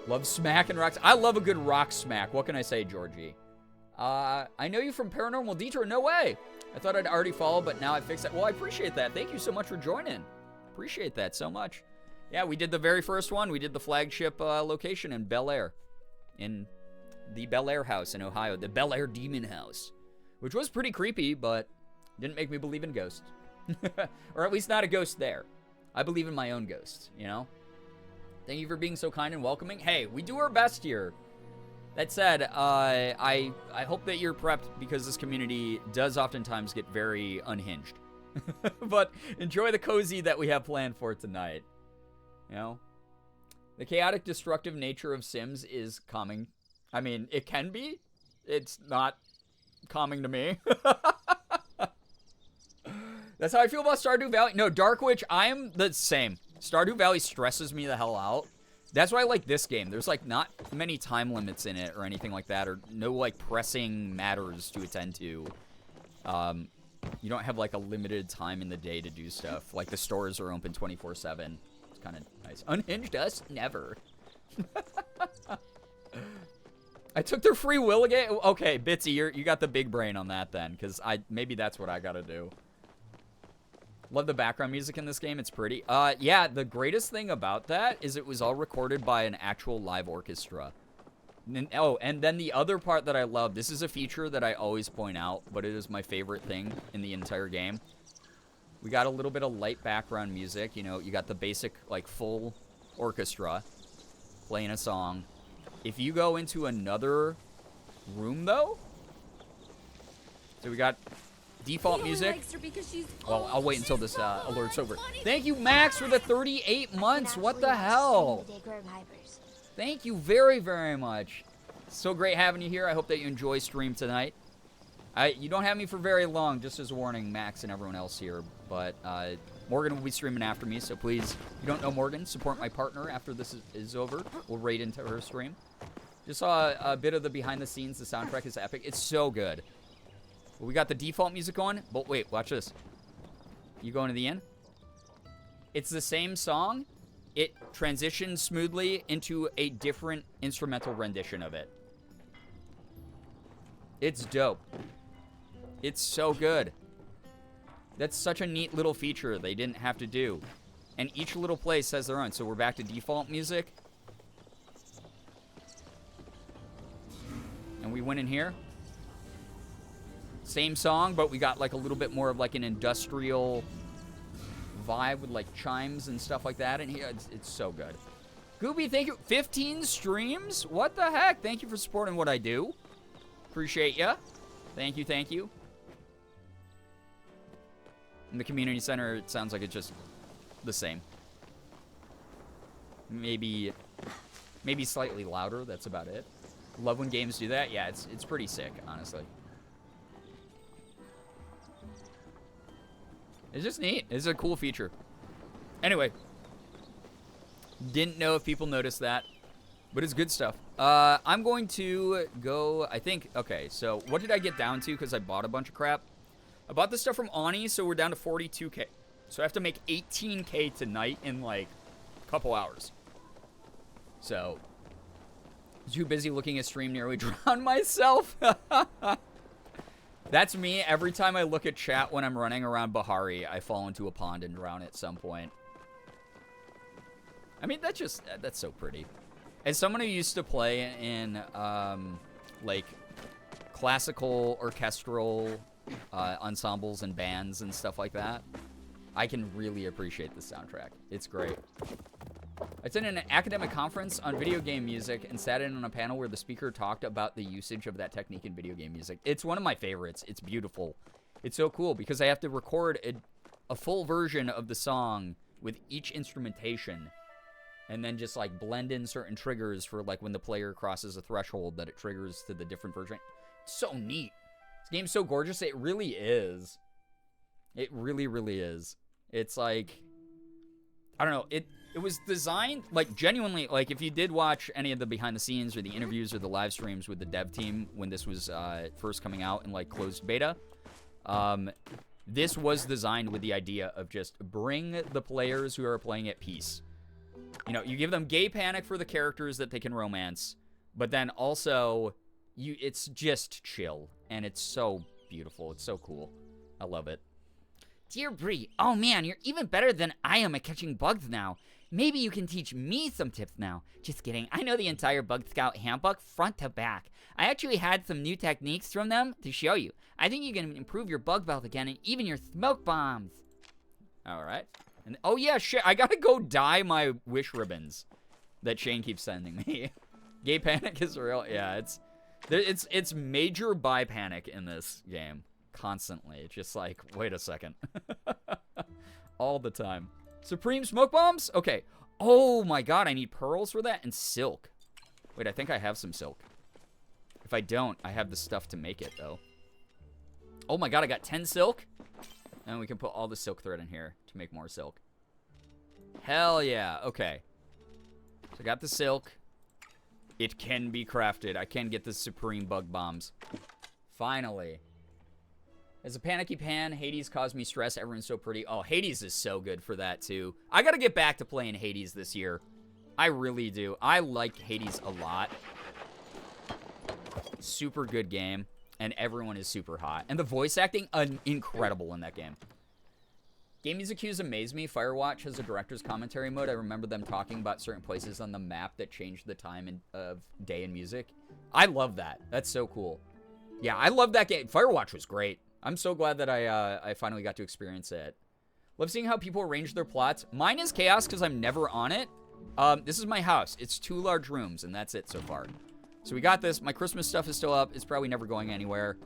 Love smack and rocks. I love a good rock smack. What can I say, Georgie? I know you from Paranormal Detour. No way. I thought I'd already follow, but now I fixed it. Well, I appreciate that. Thank you so much for joining. Appreciate that so much. Yeah, we did the very first one. We did the flagship location in Bel Air. In the Bel Air house in Ohio. The Bel Air Demon House. Which was pretty creepy, but didn't make me believe in ghosts. Or at least not a ghost there. I believe in my own ghosts, you know? Thank you for being so kind and welcoming. Hey, we do our best here. That said, I hope that you're prepped because this community does oftentimes get very unhinged. But enjoy the cozy that we have planned for tonight. You know? The chaotic, destructive nature of Sims is calming. I mean, it can be. It's not calming to me. That's how I feel about Stardew Valley. No, Dark Witch, I am the same. Stardew Valley stresses me the hell out. That's why I like this game. There's, like, not many time limits in it or anything like that, or no, like, pressing matters to attend to. You don't have, like, a limited time in the day to do stuff. Like, the stores are open 24/7. It's kind of nice. Unhinged us? Never. I took their free will again? Okay, Bitsy, you got the big brain on that then, because maybe that's what I gotta do. Love the background music in this game. It's pretty. Yeah, the greatest thing about that is it was all recorded by an actual live orchestra. And then the other part that I love, this is a feature that I always point out, but it is my favorite thing in the entire game. We got a little bit of light background music. You know, you got the basic, like, full orchestra playing a song. If you go into another room, though, so we got default music. Well, I'll wait until this alert's over. Thank you, Max, for the 38 months. What the hell? Thank you very, very much. So great having you here. I hope that you enjoy stream tonight. You don't have me for very long, just as a warning, Max and everyone else here. But Morgan will be streaming after me, so please, if you don't know Morgan, support my partner after this is over. We'll raid into her stream. Just saw a bit of the behind the scenes. The soundtrack is epic. It's so good. We got the default music on, but wait, watch this. You go into the end. It's the same song. It transitions smoothly into a different instrumental rendition of it. It's dope. It's so good. That's such a neat little feature they didn't have to do. And each little place has their own. So we're back to default music. And we went in here. Same song, but we got like a little bit more of like an industrial vibe with like chimes and stuff like that in here. It's so good. Gooby, thank you. 15 streams? What the heck? Thank you for supporting what I do. Appreciate ya. Thank you, thank you. In the community center, it sounds like it's just the same. Maybe slightly louder. That's about it. Love when games do that. Yeah, it's pretty sick, honestly. It's just neat. It's a cool feature. Anyway. Didn't know if people noticed that. But it's good stuff. I'm going to go, I think, okay, so what did I get down to? Because I bought a bunch of crap. I bought this stuff from Ani, so we're down to 42K. So I have to make 18K tonight in, like, a couple hours. So, too busy looking at stream, nearly drowned myself. That's me. Every time I look at chat when I'm running around Bahari, I fall into a pond and drown at some point. I mean, that's so pretty. As someone who used to play in, like, classical orchestral ensembles and bands and stuff like that, I can really appreciate the soundtrack. It's great. I attended an academic conference on video game music and sat in on a panel where the speaker talked about the usage of that technique in video game music. It's one of my favorites. It's beautiful. It's so cool because I have to record a full version of the song with each instrumentation and then just, like, blend in certain triggers for, like, when the player crosses a threshold that it triggers to the different version. It's so neat. This game's so gorgeous. It really is. It really, really is. It's like, I don't know. It was designed, like, genuinely, like, if you did watch any of the behind the scenes or the interviews or the live streams with the dev team when this was first coming out in, like, closed beta, this was designed with the idea of just bring the players who are playing at peace. You know, you give them gay panic for the characters that they can romance, but then also, it's just chill, and it's so beautiful. It's so cool. I love it. Dear Bree, oh man, you're even better than I am at catching bugs now. Maybe you can teach me some tips now. Just kidding. I know the entire Bug Scout handbook front to back. I actually had some new techniques from them to show you. I think you can improve your bug belt again and even your smoke bombs. All right. And oh yeah, shit. I gotta go dye my wish ribbons that Shane keeps sending me. Gay panic is real. Yeah, it's major bi panic in this game. Constantly. It's just like, wait a second. All the time. Supreme smoke bombs? Okay. Oh my god, I need pearls for that and silk. Wait, I think I have some silk. If I don't, I have the stuff to make it, though. Oh my god, I got 10 silk. And we can put all the silk thread in here to make more silk. Hell yeah. Okay. So I got the silk. It can be crafted. I can get the supreme bug bombs. Finally. As a panicky pan, Hades caused me stress. Everyone's so pretty. Oh, Hades is so good for that, too. I gotta get back to playing Hades this year. I really do. I like Hades a lot. Super good game. And everyone is super hot. And the voice acting, incredible in that game. Game music cues amaze me. Firewatch has a director's commentary mode. I remember them talking about certain places on the map that changed the time of day in music. I love that. That's so cool. Yeah, I love that game. Firewatch was great. I'm so glad that I finally got to experience it. Love seeing how people arrange their plots. Mine is chaos because I'm never on it. This is my house. It's 2 large rooms, and that's it so far. So we got this. My Christmas stuff is still up. It's probably never going anywhere.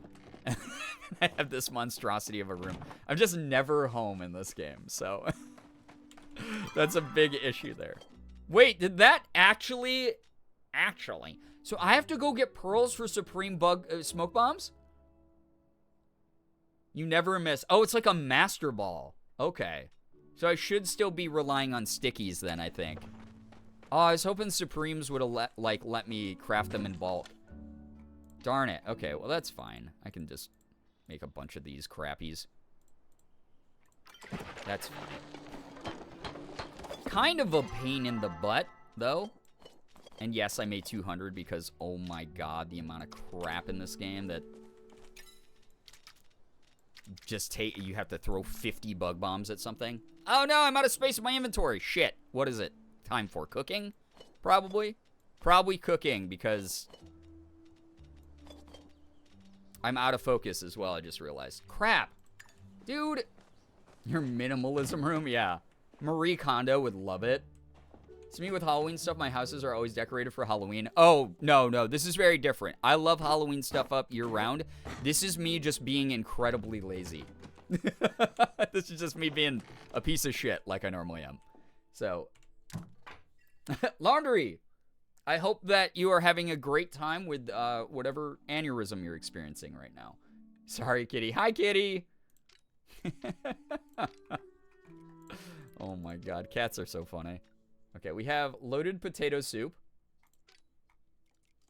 I have this monstrosity of a room. I'm just never home in this game, so that's a big issue there. Wait, did that actually... So I have to go get pearls for Supreme Bug Smoke Bombs? You never miss. Oh, it's like a Master Ball. Okay. So I should still be relying on stickies then, I think. Oh, I was hoping Supremes would have let me craft them in bulk. Darn it. Okay, well, that's fine. I can just make a bunch of these crappies. That's fine. Kind of a pain in the butt, though. And yes, I made 200 because, oh my god, the amount of crap in this game that... Just you have to throw 50 bug bombs at something. Oh no, I'm out of space in my inventory. Shit. What is it? Time for cooking? Probably. Probably cooking because I'm out of focus as well, I just realized. Crap. Dude. Your minimalism room? Yeah. Marie Kondo would love it. It's me with Halloween stuff. My houses are always decorated for Halloween. Oh, no. This is very different. I love Halloween stuff up year-round. This is me just being incredibly lazy. This is just me being a piece of shit like I normally am. So, laundry. I hope that you are having a great time with whatever aneurysm you're experiencing right now. Sorry, kitty. Hi, kitty. Oh, my God. Cats are so funny. Okay, we have loaded potato soup.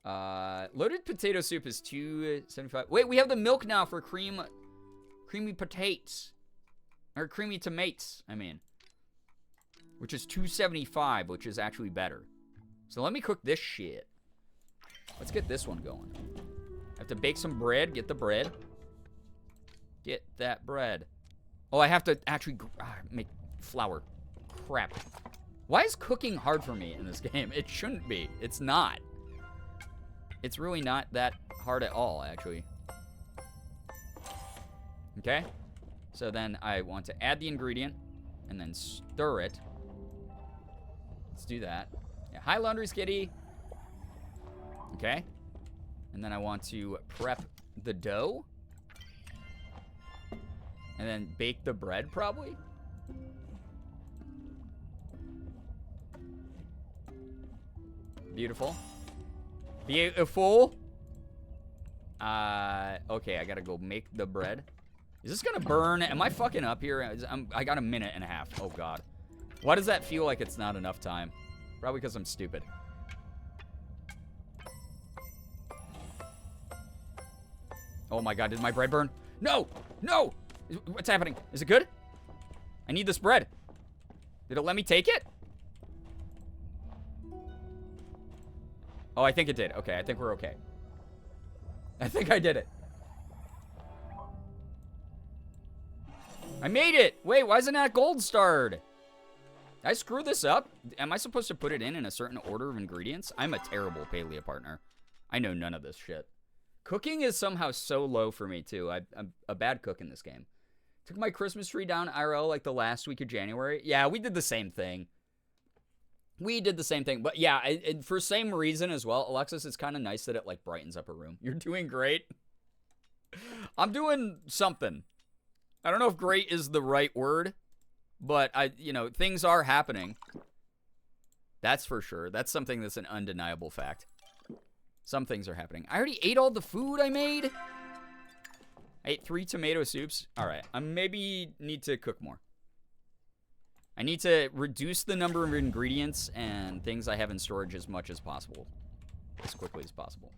Loaded potato soup is $2.75. Wait, we have the milk now for creamy potatoes. Or creamy tomatoes, I mean. Which is $2.75, which is actually better. So let me cook this shit. Let's get this one going. I have to bake some bread. Get the bread. Get that bread. Oh, I have to actually make flour. Crap. Why is cooking hard for me in this game? It shouldn't be. It's not. It's really not that hard at all, actually. Okay. So then I want to add the ingredient and then stir it. Let's do that. Yeah, hi, laundry skitty. Okay. And then I want to prep the dough. And then bake the bread, probably. Beautiful. Beautiful. Okay, I gotta go make the bread. Is this gonna burn? Am I fucking up here? I got a minute and a half. Oh, God. Why does that feel like it's not enough time? Probably because I'm stupid. Oh my god, did my bread burn? No! No! What's happening? Is it good? I need this bread. Did it let me take it? Oh, I think it did. Okay, I think we're okay. I think I did it. I made it! Wait, why isn't that gold starred? Did I screw this up? Am I supposed to put it in a certain order of ingredients? I'm a terrible palia partner. I know none of this shit. Cooking is somehow so low for me, too. I'm a bad cook in this game. Took my Christmas tree down IRL like the last week of January. Yeah, we did the same thing. But yeah, for same reason as well, Alexis, it's kind of nice that it like brightens up a room. You're doing great. I'm doing something. I don't know if great is the right word, but things are happening. That's for sure. That's something that's an undeniable fact. Some things are happening. I already ate all the food I made. I ate 3 tomato soups. All right, I maybe need to cook more. I need to reduce the number of ingredients and things I have in storage as much as possible. As quickly as possible.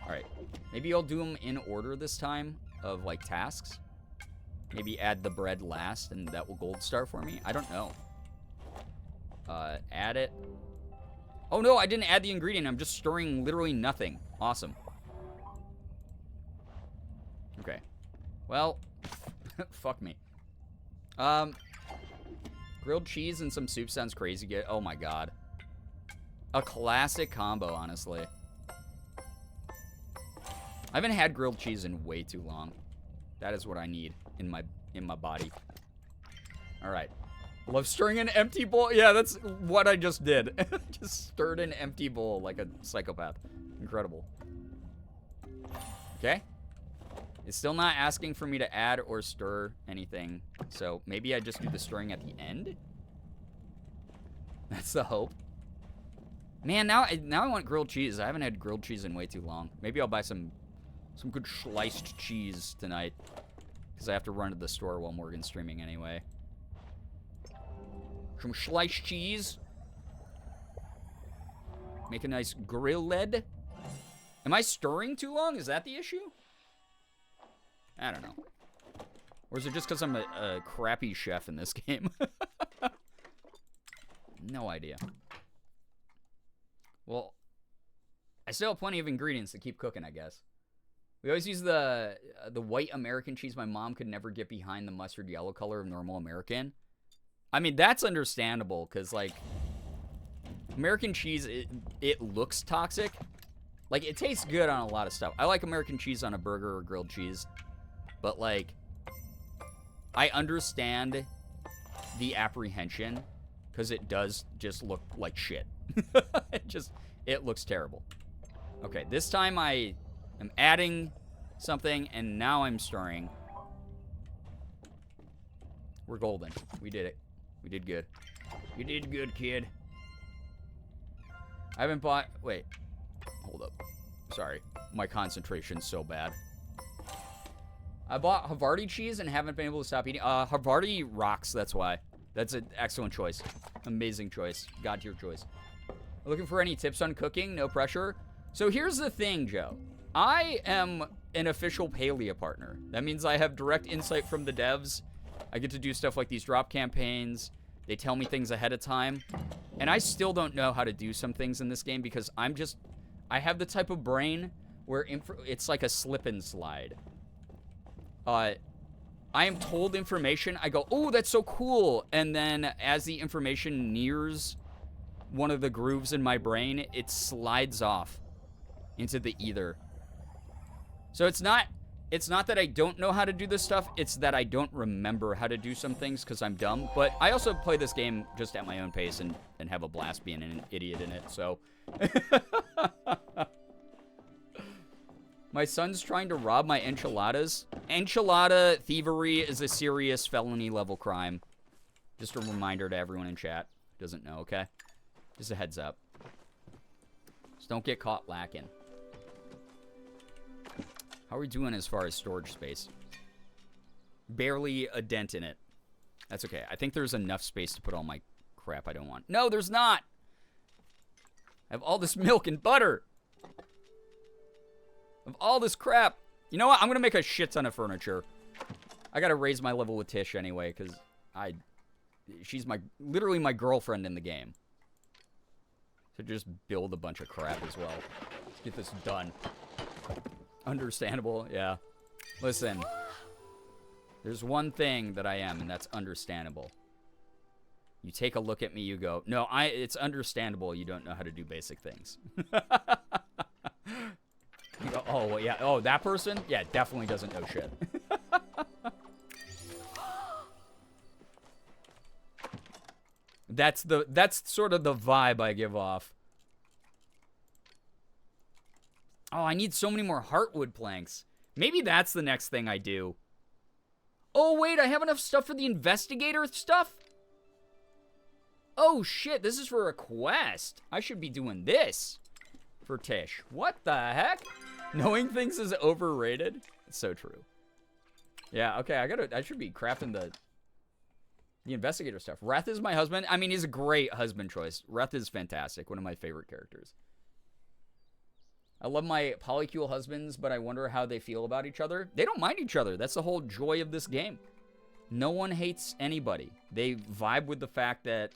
All right, maybe I'll do them in order this time of like tasks. Maybe add the bread last and that will gold star for me. I don't know. Add it. Oh no, I didn't add the ingredient. I'm just stirring literally nothing. Awesome. Okay. Well, fuck me. Grilled cheese and some soup sounds crazy good. Oh my god. A classic combo, honestly. I haven't had grilled cheese in way too long. That is what I need in my body. All right. Love stirring an empty bowl. Yeah, that's what I just did. Just stirred an empty bowl like a psychopath. Incredible. Okay. It's still not asking for me to add or stir anything. So maybe I just do the stirring at the end? That's the hope. Man, now I want grilled cheese. I haven't had grilled cheese in way too long. Maybe I'll buy some good sliced cheese tonight. Because I have to run to the store while Morgan's streaming anyway. Some sliced cheese. Make a nice grilled. Am I stirring too long? Is that the issue? I don't know. Or is it just because I'm a crappy chef in this game? No idea. Well, I still have plenty of ingredients to keep cooking, I guess. We always use the white American cheese. My mom could never get behind the mustard yellow color of normal American. I mean, that's understandable, because, like, American cheese, it looks toxic. Like, it tastes good on a lot of stuff. I like American cheese on a burger or grilled cheese. But, like, I understand the apprehension, because it does just look like shit. It looks terrible. Okay, this time I am adding something, and now I'm stirring. We're golden. We did it. We did good. You did good, kid. I haven't bought... Wait. Hold up. Sorry. My concentration's so bad. I bought Havarti cheese and haven't been able to stop eating. Havarti rocks, that's why. That's an excellent choice. Amazing choice. God tier choice. Looking for any tips on cooking? No pressure. So here's the thing, Joe. I am an official Palia partner. That means I have direct insight from the devs. I get to do stuff like these drop campaigns. They tell me things ahead of time. And I still don't know how to do some things in this game because I have the type of brain where it's like a slip and slide. I am told information. I go, oh, that's so cool. And then as the information nears one of the grooves in my brain, it slides off into the ether. So it's not that I don't know how to do this stuff. It's that I don't remember how to do some things because I'm dumb. But I also play this game just at my own pace and have a blast being an idiot in it. So my son's trying to rob my enchiladas. Enchilada thievery is a serious felony level crime. Just a reminder to everyone in chat. Doesn't know, okay? Just a heads up. Just don't get caught lacking. How are we doing as far as storage space? Barely a dent in it. That's okay. I think there's enough space to put all my crap I don't want. No, there's not. I have all this milk and butter. I have all this crap. You know what? I'm going to make a shit ton of furniture. I got to raise my level with Tish anyway, because she's literally my girlfriend in the game. So just build a bunch of crap as well. Let's get this done. Understandable, yeah. Listen, there's one thing that I am, and that's understandable. You take a look at me, you go, no, it's understandable you don't know how to do basic things. You go, oh, well, yeah, oh, that person? Yeah, definitely doesn't know shit. That's sort of the vibe I give off. Oh, I need so many more heartwood planks. Maybe that's the next thing I do. Oh, wait, I have enough stuff for the investigator stuff? Oh, shit, this is for a quest. I should be doing this for Tish. What the heck? Knowing things is overrated? It's so true. Yeah, okay, I should be crafting the investigator stuff. Reth is my husband. I mean, he's a great husband choice. Reth is fantastic. One of my favorite characters. I love my polycule husbands, but I wonder how they feel about each other. They don't mind each other. That's the whole joy of this game. No one hates anybody. They vibe with the fact that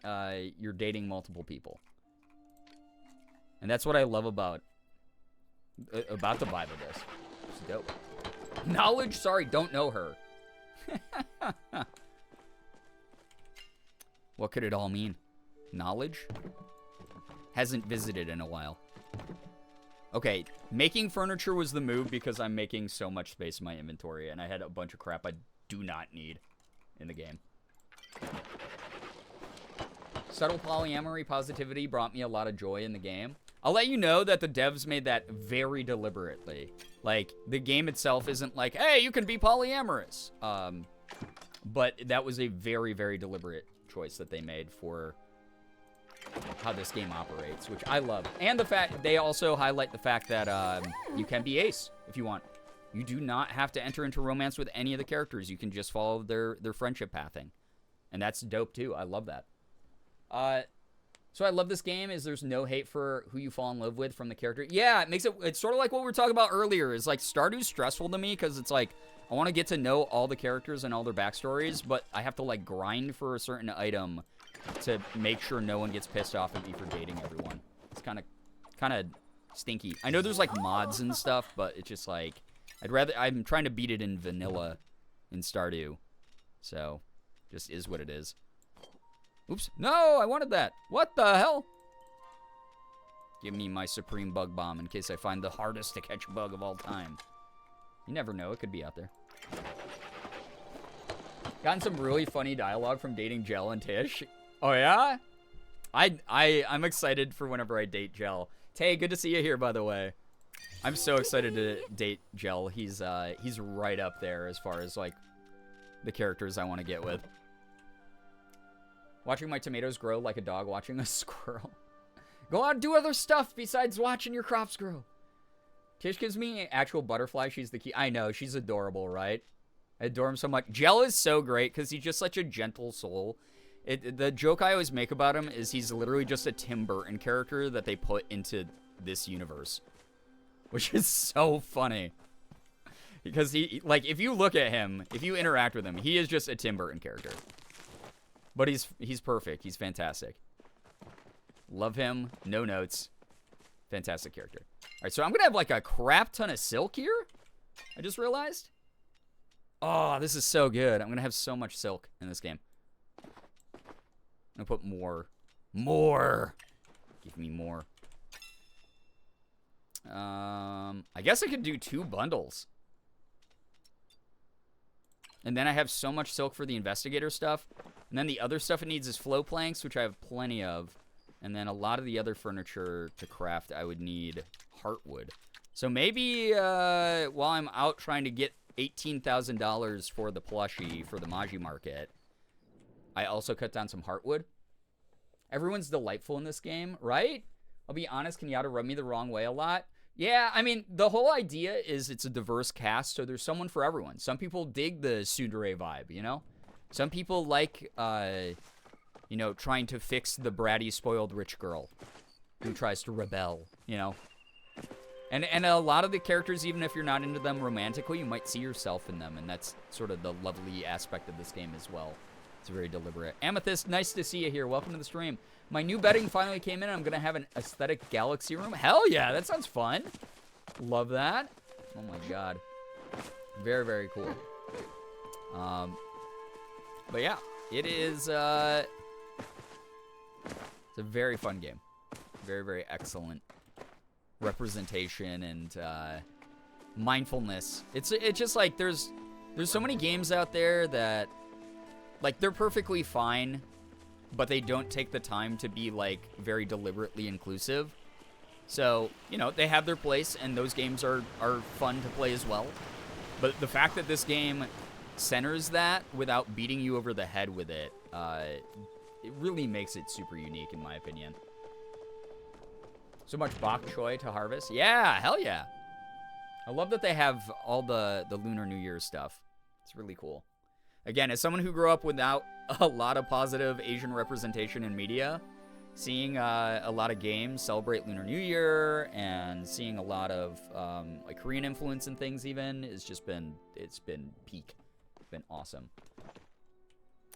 you're dating multiple people. And that's what I love about the vibe of this. It's dope. Knowledge? Sorry, don't know her. What could it all mean? Knowledge? Hasn't visited in a while. Okay, making furniture was the move because I'm making so much space in my inventory, and I had a bunch of crap I do not need in the game. Subtle polyamory positivity brought me a lot of joy in the game. I'll let you know that the devs made that very deliberately. Like, the game itself isn't like, hey, you can be polyamorous. But that was a very, very deliberate choice that they made for how this game operates, which I love. And the fact they also highlight the fact that you can be ace if you want. You do not have to enter into romance with any of the characters. You can just follow their friendship pathing. And that's dope too. I love that. So I love this game is there's no hate for who you fall in love with from the character. Yeah, it's sort of like what we were talking about earlier. Is like Stardew's stressful to me because it's like I want to get to know all the characters and all their backstories, but I have to like grind for a certain item to make sure no one gets pissed off at me for dating everyone. It's kind of stinky. I know there's like mods and stuff, but it's just like I'm trying to beat it in vanilla in Stardew. So, just is what it is. Oops. No, I wanted that. What the hell? Give me my supreme bug bomb in case I find the hardest to catch bug of all time. You never know. It could be out there. Gotten some really funny dialogue from dating Jell and Tish. Oh, yeah? I'm excited for whenever I date Jell. Tay, good to see you here, by the way. I'm so excited to date Jell. He's right up there as far as, like, the characters I want to get with. Watching my tomatoes grow like a dog watching a squirrel. Go out and do other stuff besides watching your crops grow. Tish gives me actual butterfly. She's the key. I know. She's adorable, right? I adore him so much. Jell is so great because he's just such a gentle soul. The joke I always make about him is he's literally just a Tim Burton character that they put into this universe. Which is so funny. Because he, like, if you look at him, if you interact with him, he is just a Tim Burton character. But he's perfect. He's fantastic. Love him. No notes. Fantastic character. All right, so I'm going to have like a crap ton of silk here. I just realized. Oh, this is so good. I'm going to have so much silk in this game. I'm going to put more. More. Give me more. I guess I could do 2 bundles. And then I have so much silk for the investigator stuff. And then the other stuff it needs is flow planks, which I have plenty of. And then a lot of the other furniture to craft, I would need heartwood. So maybe while I'm out trying to get $18,000 for the plushie for the Maji market, I also cut down some heartwood. Everyone's delightful in this game, right? I'll be honest, Kenyatta rubbed me the wrong way a lot. Yeah, I mean, the whole idea is it's a diverse cast, so there's someone for everyone. Some people dig the tsundere vibe, you know? Some people like you know, trying to fix the bratty, spoiled rich girl who tries to rebel, you know. And a lot of the characters, even if you're not into them romantically, you might see yourself in them, and that's sort of the lovely aspect of this game as well. It's very deliberate. Amethyst, nice to see you here. Welcome to the stream. My new bedding finally came in. I'm going to have an aesthetic galaxy room. Hell yeah, that sounds fun. Love that. Oh my god. Very, very cool. But yeah, it is, it's a very fun game. Very, very excellent representation and mindfulness. It's just like there's so many games out there that like they're perfectly fine, but they don't take the time to be like very deliberately inclusive. So, you know, they have their place and those games are fun to play as well. But the fact that this game centers that without beating you over the head with it, it really makes it super unique in my opinion. So much bok choy to harvest. Yeah, hell yeah. I love that they have all the Lunar New Year stuff. It's really cool. Again, as someone who grew up without a lot of positive Asian representation in media, seeing a lot of games celebrate Lunar New Year and seeing a lot of like Korean influence and things even it's been peak. It's been awesome.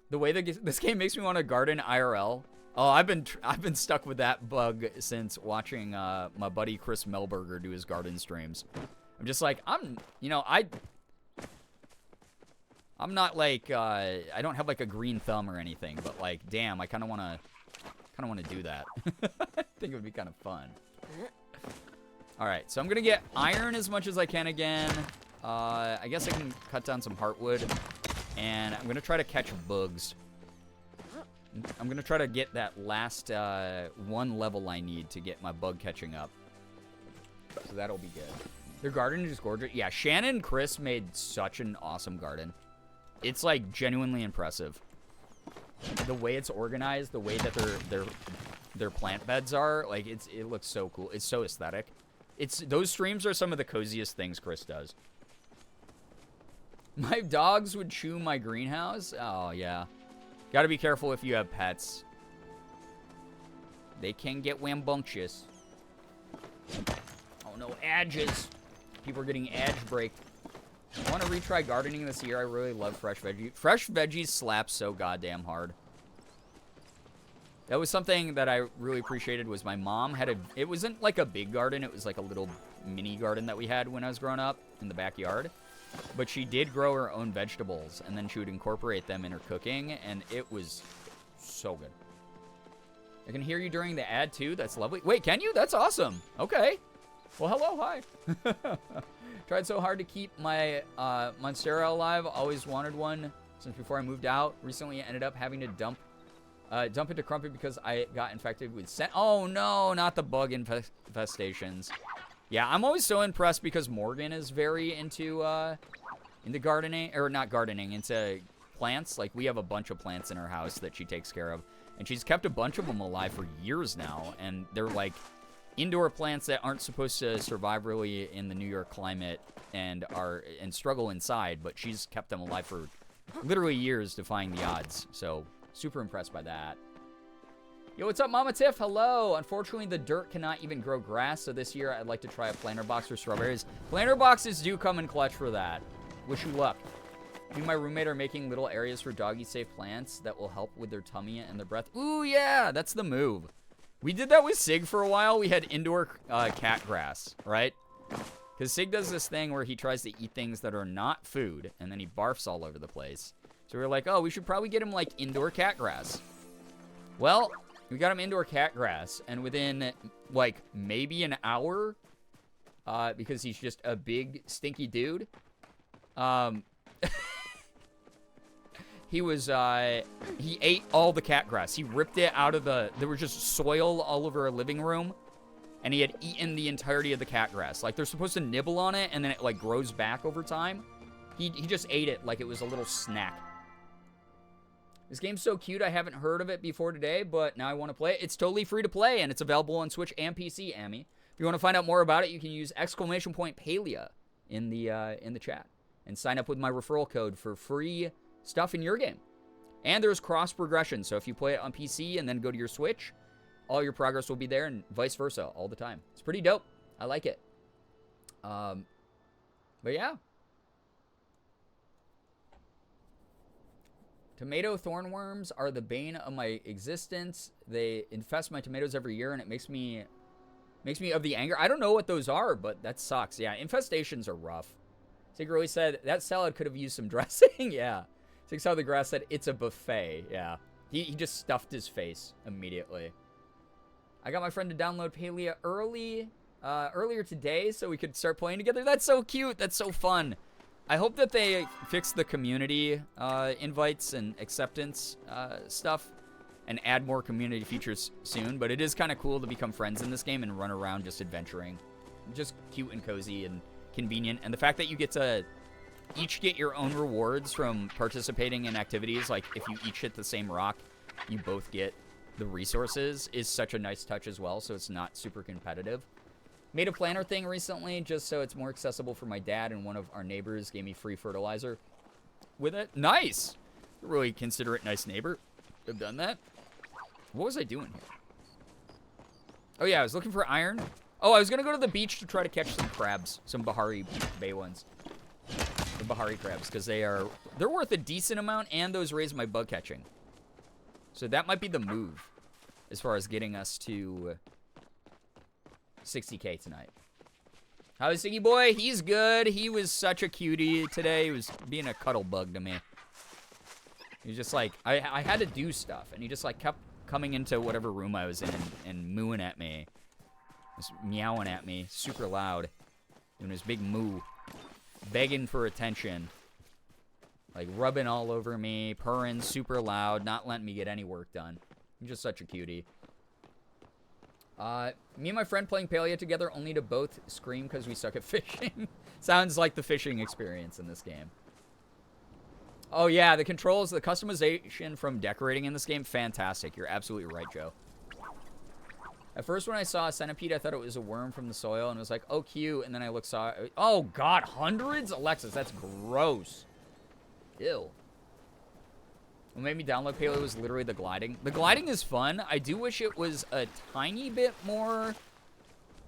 The way that this game makes me want to garden IRL. Oh, I've been stuck with that bug since watching my buddy Chris Melberger do his garden streams. I'm just like, I'm not like I don't have like a green thumb or anything, but like, damn, I kind of want to do that. I think it would be kind of fun. All right, so I'm gonna get iron as much as I can again. I guess I can cut down some heartwood, and I'm gonna try to catch bugs. I'm going to try to get that last one level I need to get my bug catching up. So that'll be good. Their garden is gorgeous. Yeah, Shannon and Chris made such an awesome garden. It's, like, genuinely impressive. The way it's organized, the way that their plant beds are, like, it looks so cool. It's so aesthetic. Those streams are some of the coziest things Chris does. My dogs would chew my greenhouse? Oh, yeah. Gotta be careful if you have pets. They can get rambunctious. Oh no, edges. People are getting edge break. I want to retry gardening this year. I really love fresh veggies. Fresh veggies slap so goddamn hard. That was something that I really appreciated was my mom had it wasn't like a big garden. It was like a little mini garden that we had when I was growing up in the backyard. But she did grow her own vegetables, and then she would incorporate them in her cooking, and it was so good. I can hear you during the ad, too. That's lovely. Wait, can you? That's awesome. Okay. Well, hello. Hi. Tried so hard to keep my Monstera alive. Always wanted one since before I moved out. Recently, I ended up having to dump into Crumpet because I got infected with Oh, no, not the bug infestations. Yeah, I'm always so impressed because Morgan is very into gardening, or not gardening, into plants. Like, we have a bunch of plants in our house that she takes care of. And she's kept a bunch of them alive for years now. And they're, like, indoor plants that aren't supposed to survive really in the New York climate and struggle inside. But she's kept them alive for literally years, defying the odds. So, super impressed by that. Yo, what's up, Mama Tiff? Hello. Unfortunately, the dirt cannot even grow grass, so this year I'd like to try a planter box for strawberries. Planter boxes do come in clutch for that. Wish you luck. Me and my roommate are making little areas for doggy-safe plants that will help with their tummy and their breath. Ooh, yeah, that's the move. We did that with Sig for a while. We had indoor cat grass, right? Because Sig does this thing where he tries to eat things that are not food, and then he barfs all over the place. So we were like, oh, we should probably get him, like, indoor cat grass. Well, we got him indoor cat grass, and within, like, maybe an hour, because he's just a big, stinky dude, he ate all the cat grass. He ripped it out of there was just soil all over our living room, and he had eaten the entirety of the cat grass. Like, they're supposed to nibble on it, and then it, like, grows back over time. He just ate it like it was a little snack. This game's so cute, I haven't heard of it before today, but now I want to play it. It's totally free to play, and it's available on Switch and PC, Amy. If you want to find out more about it, you can use !palia in the chat. And sign up with my referral code for free stuff in your game. And there's cross progression. So if you play it on PC and then go to your Switch, all your progress will be there and vice versa all the time. It's pretty dope. I like it. But yeah. Tomato thornworms are the bane of my existence. They infest my tomatoes every year, and it makes me of the anger. I don't know what those are, but that sucks. Yeah, infestations are rough. Sigurd said, that salad could have used some dressing. Yeah. Six Out of the Grass said, it's a buffet. Yeah. He just stuffed his face immediately. I got my friend to download Palia earlier today so we could start playing together. That's so cute. That's so fun. I hope that they fix the community invites and acceptance stuff and add more community features soon. But it is kind of cool to become friends in this game and run around just adventuring. Just cute and cozy and convenient. And the fact that you get to each get your own rewards from participating in activities, like if you each hit the same rock, you both get the resources, is such a nice touch as well, so it's not super competitive. Made a planter thing recently just so it's more accessible for my dad, and one of our neighbors gave me free fertilizer with it. Nice! Really considerate, nice neighbor. I've done that. What was I doing here? Oh yeah, I was looking for iron. Oh, I was gonna go to the beach to try to catch some crabs, some Bahari Bay ones. The Bahari crabs, because they're worth a decent amount, and those raise my bug catching. So that might be the move as far as getting us to 60K tonight. How's Siggy boy? He's good. He was such a cutie today. He was being a cuddle bug to me. He was just like, I had to do stuff, and he just like kept coming into whatever room I was in and mooing at me. Just meowing at me super loud. Doing his big moo. Begging for attention. Like rubbing all over me, purring super loud, not letting me get any work done. I'm just such a cutie. Me and my friend playing Palia together only to both scream because we suck at fishing. Sounds like the fishing experience in this game. Oh yeah, the controls, the customization from decorating in this game, fantastic. You're absolutely right, Joe. At first when I saw a centipede, I thought it was a worm from the soil and was like, oh cute, and then I saw, oh god, hundreds? Alexis, that's gross. Ew. What made me download Palia was literally the gliding. The gliding is fun. I do wish it was a tiny bit more,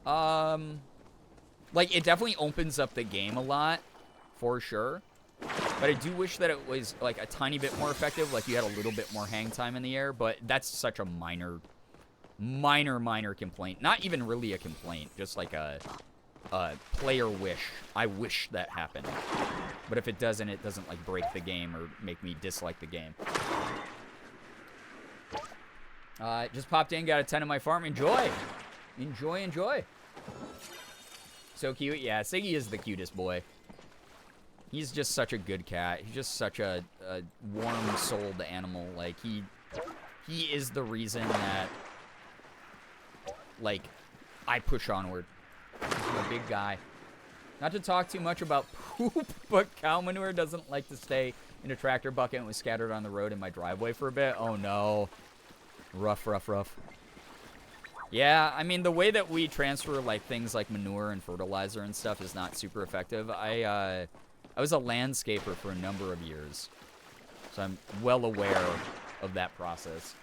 like, it definitely opens up the game a lot, for sure. But I do wish that it was, like, a tiny bit more effective, like you had a little bit more hang time in the air, but that's such a minor complaint. Not even really a complaint, just like a player wish. I wish that happened. But if it doesn't, like break the game or make me dislike the game. Just popped in, got a 10 on my farm. Enjoy. Enjoy. So cute. Yeah, Siggy is the cutest boy. He's just such a good cat. He's just such a warm-souled animal. Like, he is the reason that, like, I push onward. He's a big guy. Not to talk too much about poop, but cow manure doesn't like to stay in a tractor bucket and was scattered on the road in my driveway for a bit. Oh, no. Rough. Yeah, I mean, the way that we transfer, like, things like manure and fertilizer and stuff is not super effective. I was a landscaper for a number of years, so I'm well aware of that process.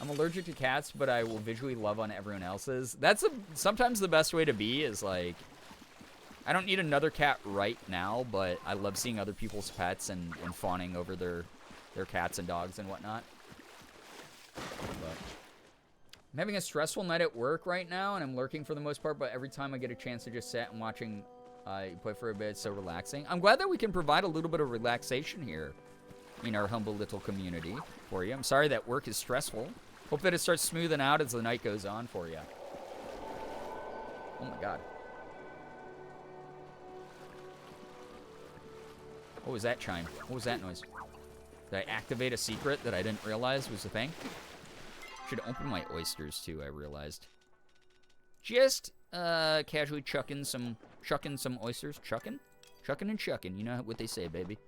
I'm allergic to cats, but I will visually love on everyone else's. That's sometimes the best way to be is, like, I don't need another cat right now, but I love seeing other people's pets and fawning over their cats and dogs and whatnot. But I'm having a stressful night at work right now, and I'm lurking for the most part, but every time I get a chance to just sit and watching play for a bit, it's so relaxing. I'm glad that we can provide a little bit of relaxation here in our humble little community for you. I'm sorry that work is stressful. Hope that it starts smoothing out as the night goes on for you. Oh my god. What was that chime? What was that noise? Did I activate a secret that I didn't realize was a thing? Should open my oysters too, I realized. Just casually chucking some oysters. Chucking and chucking. You know what they say, baby.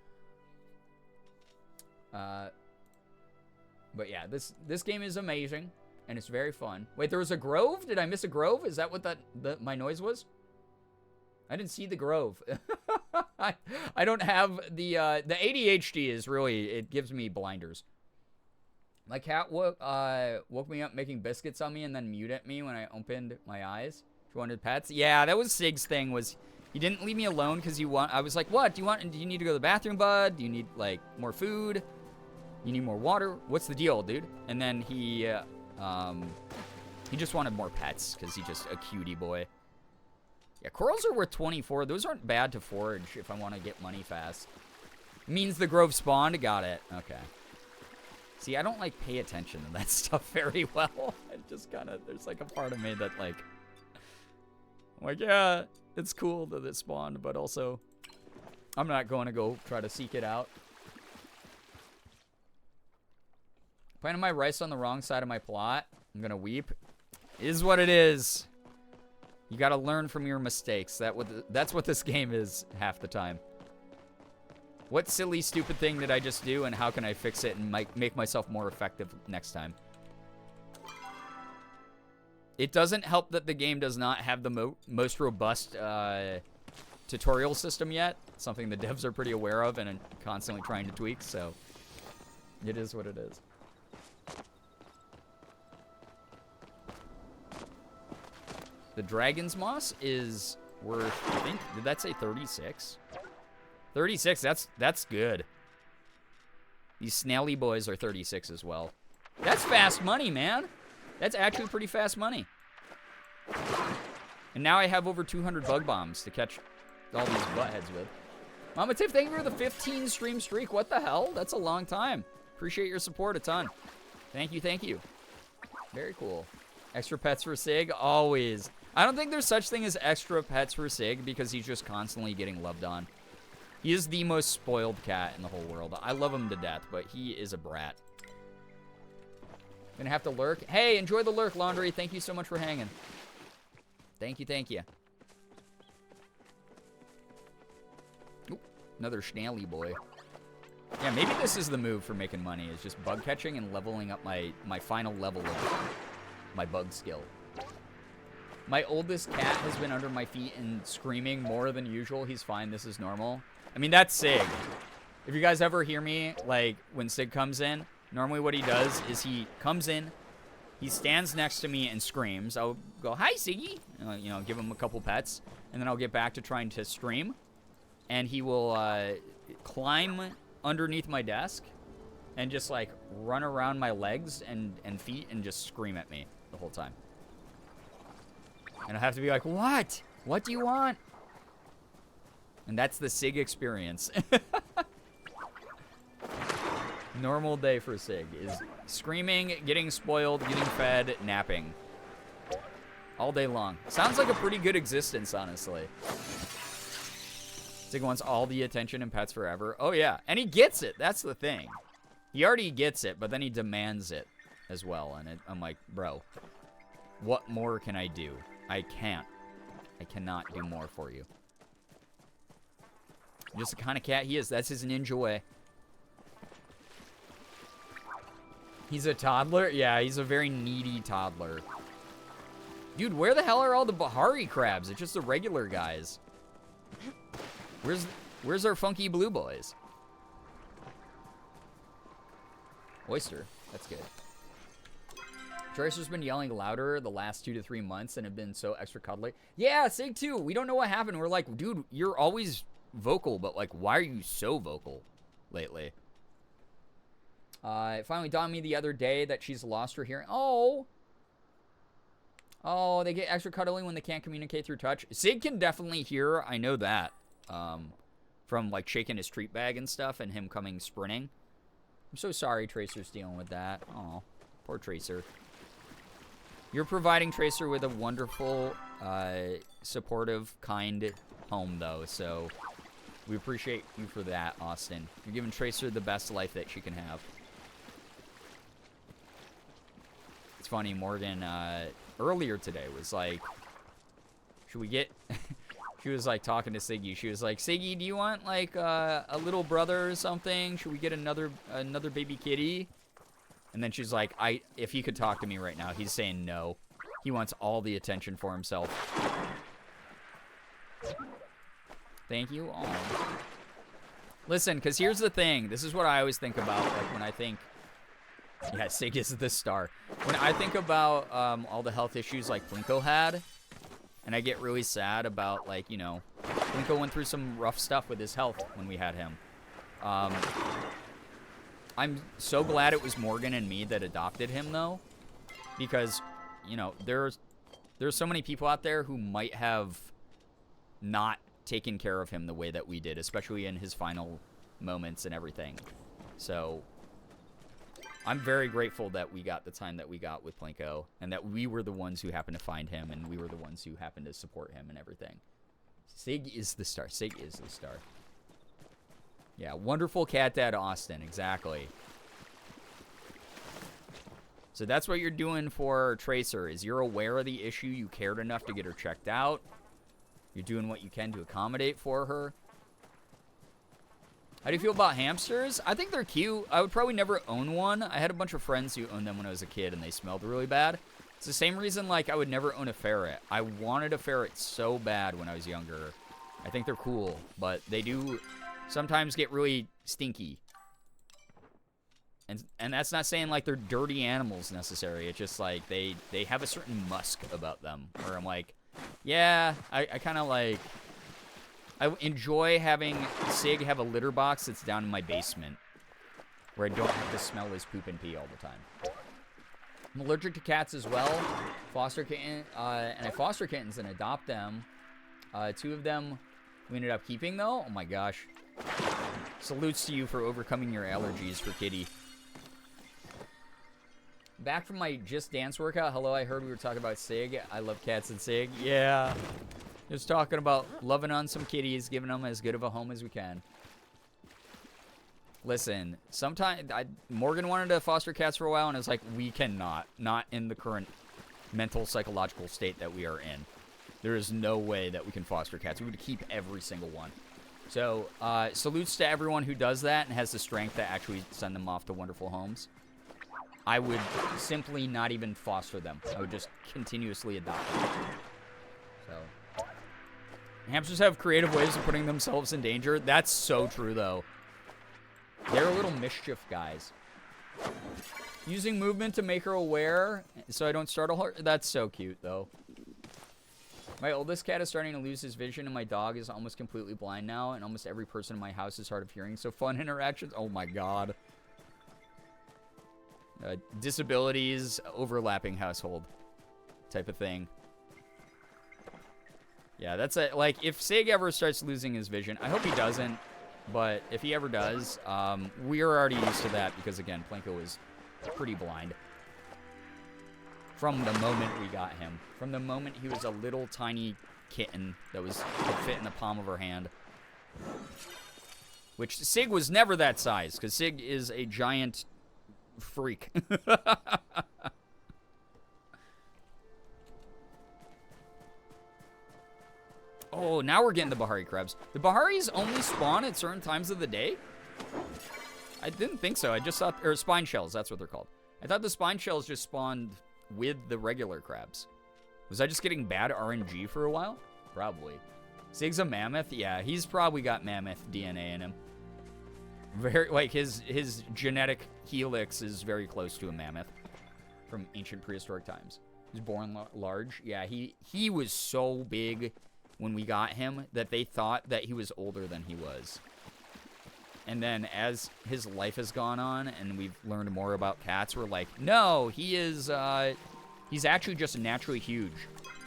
But yeah, this game is amazing, and it's very fun. Wait, there was a grove? Did I miss a grove? Is that what my noise was? I didn't see the grove. I don't have the ADHD is really, it gives me blinders. My cat woke me up making biscuits on me and then mewed at me when I opened my eyes. She wanted pets. Yeah, that was Sig's thing. Was he didn't leave me alone because I was like, what? Do you need to go to the bathroom, bud? Do you need like more food? You need more water? What's the deal, dude? And then he just wanted more pets because he's just a cutie boy. Yeah, corals are worth 24. Those aren't bad to forage if I want to get money fast. Means the grove spawned. Got it. Okay. See, I don't, like, pay attention to that stuff very well. It just kind of, there's, like, a part of me that, like, I'm like, yeah, it's cool that it spawned, but also, I'm not going to go try to seek it out. Planting my rice on the wrong side of my plot. I'm going to weep. Is what it is. You got to learn from your mistakes. That's what this game is half the time. What silly, stupid thing did I just do, and how can I fix it and make myself more effective next time? It doesn't help that the game does not have the most robust tutorial system yet. Something the devs are pretty aware of and are constantly trying to tweak, so it is what it is. The dragon's moss is worth, I think, did that say 36? 36, that's good. These snaily boys are 36 as well. That's fast money, man. That's actually pretty fast money. And now I have over 200 bug bombs to catch all these buttheads with. Mama Tiff, thank you for the 15 stream streak. What the hell? That's a long time. Appreciate your support a ton. Thank you, thank you. Very cool. Extra pets for Sig? Always. I don't think there's such thing as extra pets for Sig because he's just constantly getting loved on. He is the most spoiled cat in the whole world. I love him to death, but he is a brat. Gonna have to lurk. Hey, enjoy the lurk, Laundry. Thank you so much for hanging. Thank you, thank you. Ooh, another Schnally boy. Yeah, maybe this is the move for making money, is just bug catching and leveling up my final level of my bug skill. My oldest cat has been under my feet and screaming more than usual. He's fine. This is normal. I mean, that's Sig. If you guys ever hear me, like, when Sig comes in, normally what he does is he comes in, he stands next to me and screams. I'll go, hi, Siggy. You know, give him a couple pets. And then I'll get back to trying to stream. And he will climb underneath my desk and just, like, run around my legs and feet and just scream at me the whole time. And I have to be like, what? What do you want? And that's the Sig experience. Normal day for Sig is screaming, getting spoiled, getting fed, napping. All day long. Sounds like a pretty good existence, honestly. Sig wants all the attention and pets forever. Oh, yeah. And he gets it. That's the thing. He already gets it, but then he demands it as well. And I'm like, bro, what more can I do? I can't. I cannot do more for you. Just the kind of cat he is. That's his ninja way. He's a toddler? Yeah, he's a very needy toddler. Dude, where the hell are all the Bahari crabs? It's just the regular guys. Where's our funky blue boys? Oyster. That's good. Tracer's been yelling louder the last 2 to 3 months and have been so extra cuddly. Yeah, Sig too. We don't know what happened. We're like, dude, you're always vocal, but like, why are you so vocal lately? It finally dawned on me the other day that she's lost her hearing. Oh, they get extra cuddly when they can't communicate through touch. Sig can definitely hear. I know that. From like shaking his treat bag and stuff and him coming sprinting. I'm so sorry Tracer's dealing with that. Oh, poor Tracer. You're providing Tracer with a wonderful, supportive, kind home, though, so we appreciate you for that, Austin. You're giving Tracer the best life that she can have. It's funny, Morgan, earlier today was like, should we get... She was, like, talking to Siggy. She was like, Siggy, do you want, like, a little brother or something? Should we get another baby kitty? And then she's like, if he could talk to me right now, he's saying no. He wants all the attention for himself. Thank you. Oh. Listen, because here's the thing. This is what I always think about, like, when I think... Yeah, Sig is the star. When I think about all the health issues, like, Plinko had, and I get really sad about, like, you know... Plinko went through some rough stuff with his health when we had him. I'm so glad it was Morgan and me that adopted him, though. Because, you know, there's so many people out there who might have not taken care of him the way that we did, especially in his final moments and everything. So, I'm very grateful that we got the time that we got with Plinko, and that we were the ones who happened to find him, and we were the ones who happened to support him and everything. Sig is the star. Sig is the star. Yeah, wonderful cat dad Austin, exactly. So that's what you're doing for Tracer, is you're aware of the issue, you cared enough to get her checked out. You're doing what you can to accommodate for her. How do you feel about hamsters? I think they're cute. I would probably never own one. I had a bunch of friends who owned them when I was a kid, and they smelled really bad. It's the same reason, like, I would never own a ferret. I wanted a ferret so bad when I was younger. I think they're cool, but they do sometimes get really stinky. And that's not saying, like, they're dirty animals necessarily. It's just, like, they have a certain musk about them. Where I'm like, yeah, I kind of, like... I enjoy having Sig have a litter box that's down in my basement. Where I don't have to smell his poop and pee all the time. I'm allergic to cats as well. Foster kitten, and I foster kittens and adopt them. 2 of them we ended up keeping, though. Oh, my gosh. Salutes to you for overcoming your allergies for Kitty. Back from my Just Dance workout. Hello, I heard we were talking about Sig. I love cats and Sig. Yeah. Just talking about loving on some kitties, giving them as good of a home as we can. Listen, sometimes Morgan wanted to foster cats for a while, and I was like, we cannot. Not in the current mental, psychological state that we are in. There is no way that we can foster cats. We would keep every single one. So, salutes to everyone who does that and has the strength to actually send them off to wonderful homes. I would simply not even foster them. I would just continuously adopt them. So, hamsters have creative ways of putting themselves in danger. That's so true, though. They're little mischief guys. Using movement to make her aware so I don't startle her. That's so cute, though. My oldest cat is starting to lose his vision, and my dog is almost completely blind now, and almost every person in my house is hard of hearing. So fun interactions. Oh, my God. Disabilities, overlapping household type of thing. Yeah, that's it. Like, if Sig ever starts losing his vision, I hope he doesn't, but if he ever does, we're already used to that because, again, Plinko is pretty blind. From the moment we got him. From the moment he was a little tiny kitten that could fit in the palm of her hand. Which Sig was never that size, because Sig is a giant freak. Oh, now we're getting the Bahari crabs. The Baharis only spawn at certain times of the day? I didn't think so. I just thought... Or spine shells, that's what they're called. I thought the spine shells just spawned with the regular crabs. Was I just getting bad RNG for a while? Probably. Sig's a mammoth? Yeah, he's probably got mammoth DNA in him. Very, like, his genetic helix is very close to a mammoth from ancient prehistoric times. He was born large. Yeah, he was so big when we got him that they thought that he was older than he was. And then as his life has gone on and we've learned more about cats, we're like, no, he is, he's actually just naturally huge.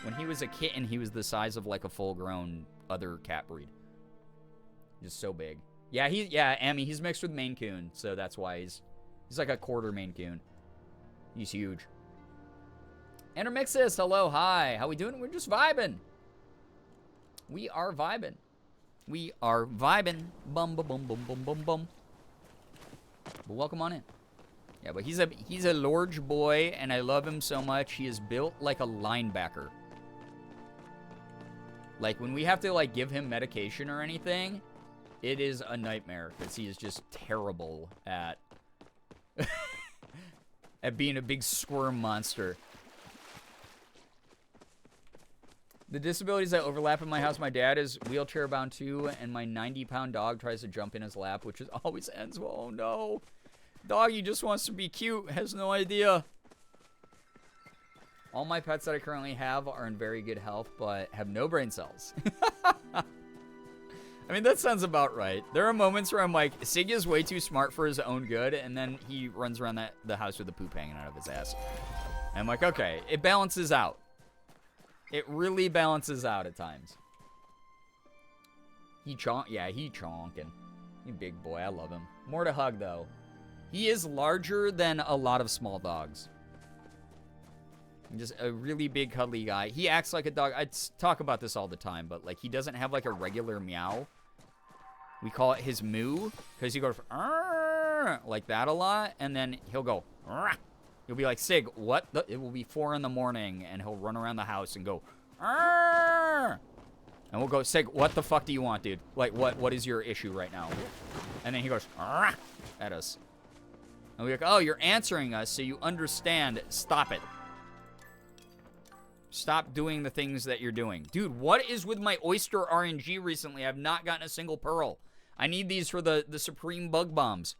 When he was a kitten, he was the size of like a full-grown other cat breed. Just so big. Yeah, Amy, he's mixed with Maine Coon, so that's why he's like a quarter Maine Coon. He's huge. Intermixus, hello, hi. How we doing? We're just vibing. We are vibing. We are vibing. Bum, bum, bum, bum, bum, bum, bum. But welcome on in. Yeah, but he's a large boy, and I love him so much. He is built like a linebacker. Like, when we have to, like, give him medication or anything, it is a nightmare, because he is just terrible at at being a big squirm monster. The disabilities that overlap in my house, my dad is wheelchair bound too, and my 90-pound dog tries to jump in his lap, which is always ends well. Oh no. Doggy just wants to be cute, has no idea. All my pets that I currently have are in very good health, but have no brain cells. I mean, that sounds about right. There are moments where I'm like, Sig is way too smart for his own good, and then he runs around the house with the poop hanging out of his ass. And I'm like, okay, it balances out. It really balances out at times. He chonking. He big boy, I love him. More to hug, though. He is larger than a lot of small dogs. Just a really big, cuddly guy. He acts like a dog. I talk about this all the time, but, like, he doesn't have, like, a regular meow. We call it his moo, because he goes, like that a lot, and then he'll go, he'll be like, Sig, what? It will be 4 in the morning, and he'll run around the house and go, and we'll go, Sig, what the fuck do you want, dude? Like, what is your issue right now? And then he goes, at us. And we're like, oh, you're answering us, so you understand. Stop it. Stop doing the things that you're doing. Dude, what is with my oyster RNG recently? I've not gotten a single pearl. I need these for the supreme bug bombs.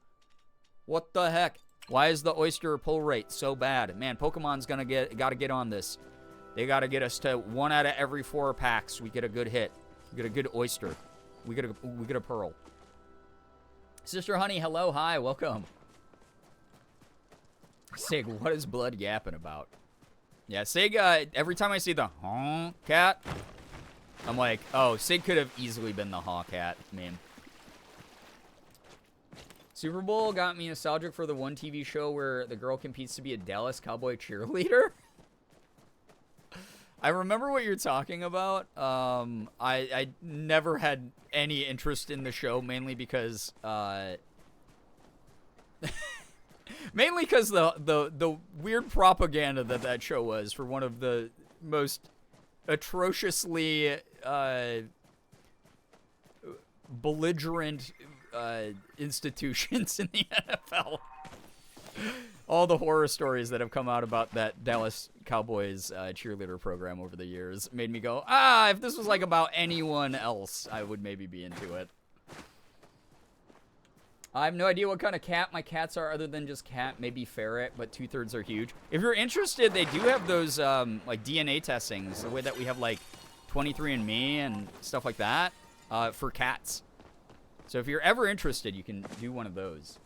What the heck? Why is the oyster pull rate so bad? Man, Pokemon's gotta get on this. They gotta get us to 1 out of every 4 packs. We get a good hit. We get a good oyster. We get a pearl. Sister Honey, hello, hi, welcome. Sig, what is blood yapping about? Yeah, Sig, every time I see the honk cat, I'm like, oh, Sig could have easily been the honk cat meme. Super Bowl got me nostalgic for the one TV show where the girl competes to be a Dallas Cowboy cheerleader. I remember what you're talking about. I never had any interest in the show, mainly because the weird propaganda that show was for one of the most atrociously belligerent institutions in the NFL. All the horror stories that have come out about that Dallas Cowboys cheerleader program over the years made me go, if this was like about anyone else, I would maybe be into it. I have no idea what kind of cat my cats are other than just cat, maybe ferret, but 2/3 are huge. If you're interested, they do have those like DNA testings, the way that we have like 23andMe and stuff like that for cats. So if you're ever interested, you can do one of those.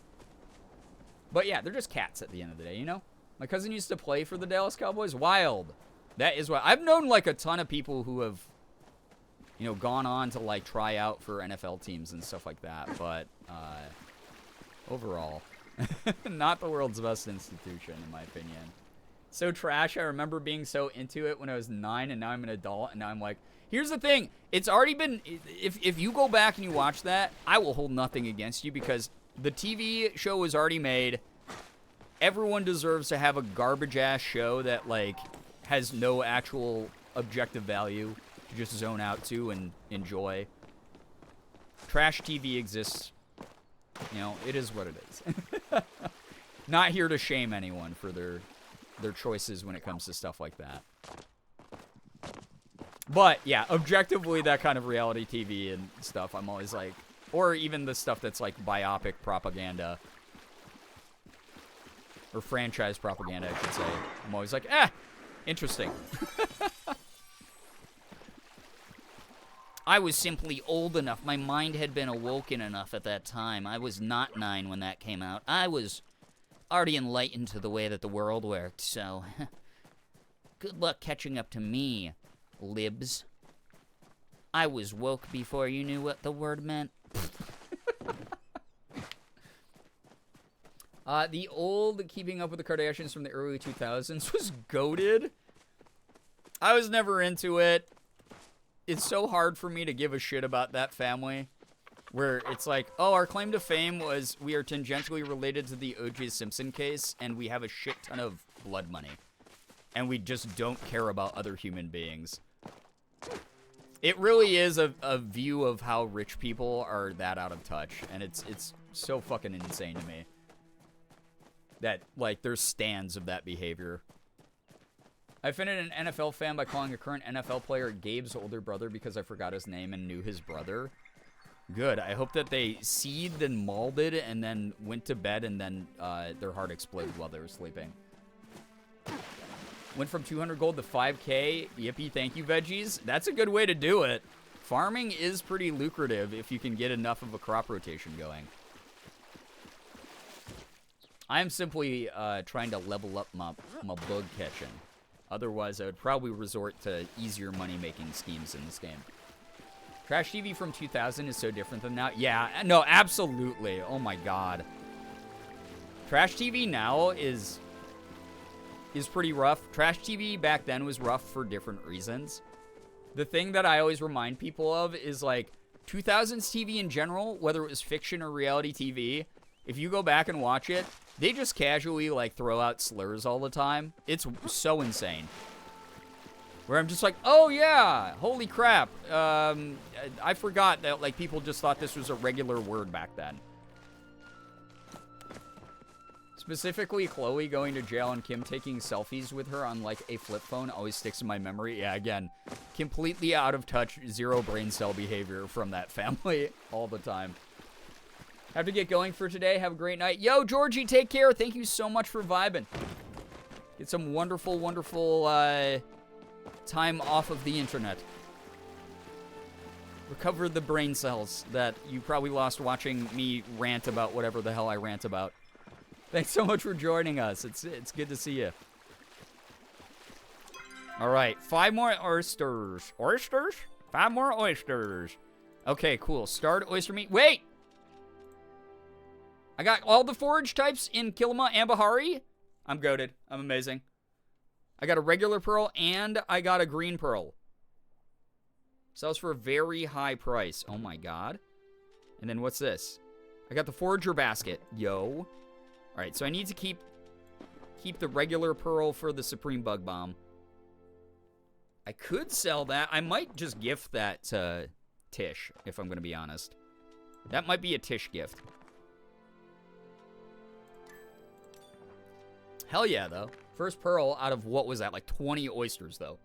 But yeah, they're just cats at the end of the day, you know? My cousin used to play for the Dallas Cowboys. Wild. That is what I've known, like a ton of people who have, you know, gone on to like try out for NFL teams and stuff like that. But overall, not the world's best institution, in my opinion. So trash. I remember being so into it when I was 9, and now I'm an adult, and now I'm like, here's the thing. It's already been, if you go back and you watch that, I will hold nothing against you because the TV show was already made. Everyone deserves to have a garbage-ass show that, like, has no actual objective value to just zone out to and enjoy. Trash TV exists. You know, it is what it is. Not here to shame anyone for their choices when it comes to stuff like that. But, yeah, objectively, that kind of reality TV and stuff, I'm always like, or even the stuff that's like biopic propaganda, or franchise propaganda, I should say. I'm always like, interesting. I was simply old enough. My mind had been awoken enough at that time. I was not 9 when that came out. I was already enlightened to the way that the world worked, so good luck catching up to me, libs. I was woke before you knew what the word meant. The old Keeping Up with the Kardashians from the early 2000s was goated. I was never into it. It's so hard for me to give a shit about that family. Where it's like, oh, our claim to fame was we are tangentially related to the O.J. Simpson case, and we have a shit ton of blood money. And we just don't care about other human beings. It really is a view of how rich people are that out of touch. And it's so fucking insane to me. That, like, there's stands of that behavior. I offended an NFL fan by calling a current NFL player Gabe's older brother because I forgot his name and knew his brother. Good. I hope that they seethed and malded and then went to bed and then their heart exploded while they were sleeping. Went from 200 gold to 5K. Yippee, thank you, veggies. That's a good way to do it. Farming is pretty lucrative if you can get enough of a crop rotation going. I'm simply trying to level up my bug catching. Otherwise, I would probably resort to easier money-making schemes in this game. Trash TV from 2000 is so different than now. Yeah, no, absolutely. Oh my god. Trash TV now is pretty rough. Trash TV back then was rough for different reasons. The thing that I always remind people of is like 2000s TV in general, whether it was fiction or reality TV, if you go back and watch it, they just casually like throw out slurs all the time. It's so insane. Where I'm just like, oh yeah, holy crap. I forgot that like people just thought this was a regular word back then. Specifically, Chloe going to jail and Kim taking selfies with her on like a flip phone always sticks in my memory. Yeah, again, completely out of touch, zero brain cell behavior from that family all the time. Have to get going for today. Have a great night. Yo, Georgie, take care. Thank you so much for vibing. Get some wonderful, wonderful time off of the internet. Recover the brain cells that you probably lost watching me rant about whatever the hell I rant about. Thanks so much for joining us. It's good to see you. All right, 5 more oysters. Oysters? 5 more oysters. Okay, cool. Starred oyster meat. Wait! I got all the forage types in Kilima and Bahari. I'm goated. I'm amazing. I got a regular pearl and I got a green pearl. Sells for a very high price. Oh my god. And then what's this? I got the forager basket. Yo. Alright, so I need to keep the regular pearl for the supreme bug bomb. I could sell that. I might just gift that to Tish, if I'm going to be honest. That might be a Tish gift. Hell yeah, though. First pearl out of, what was that, like 20 oysters, though.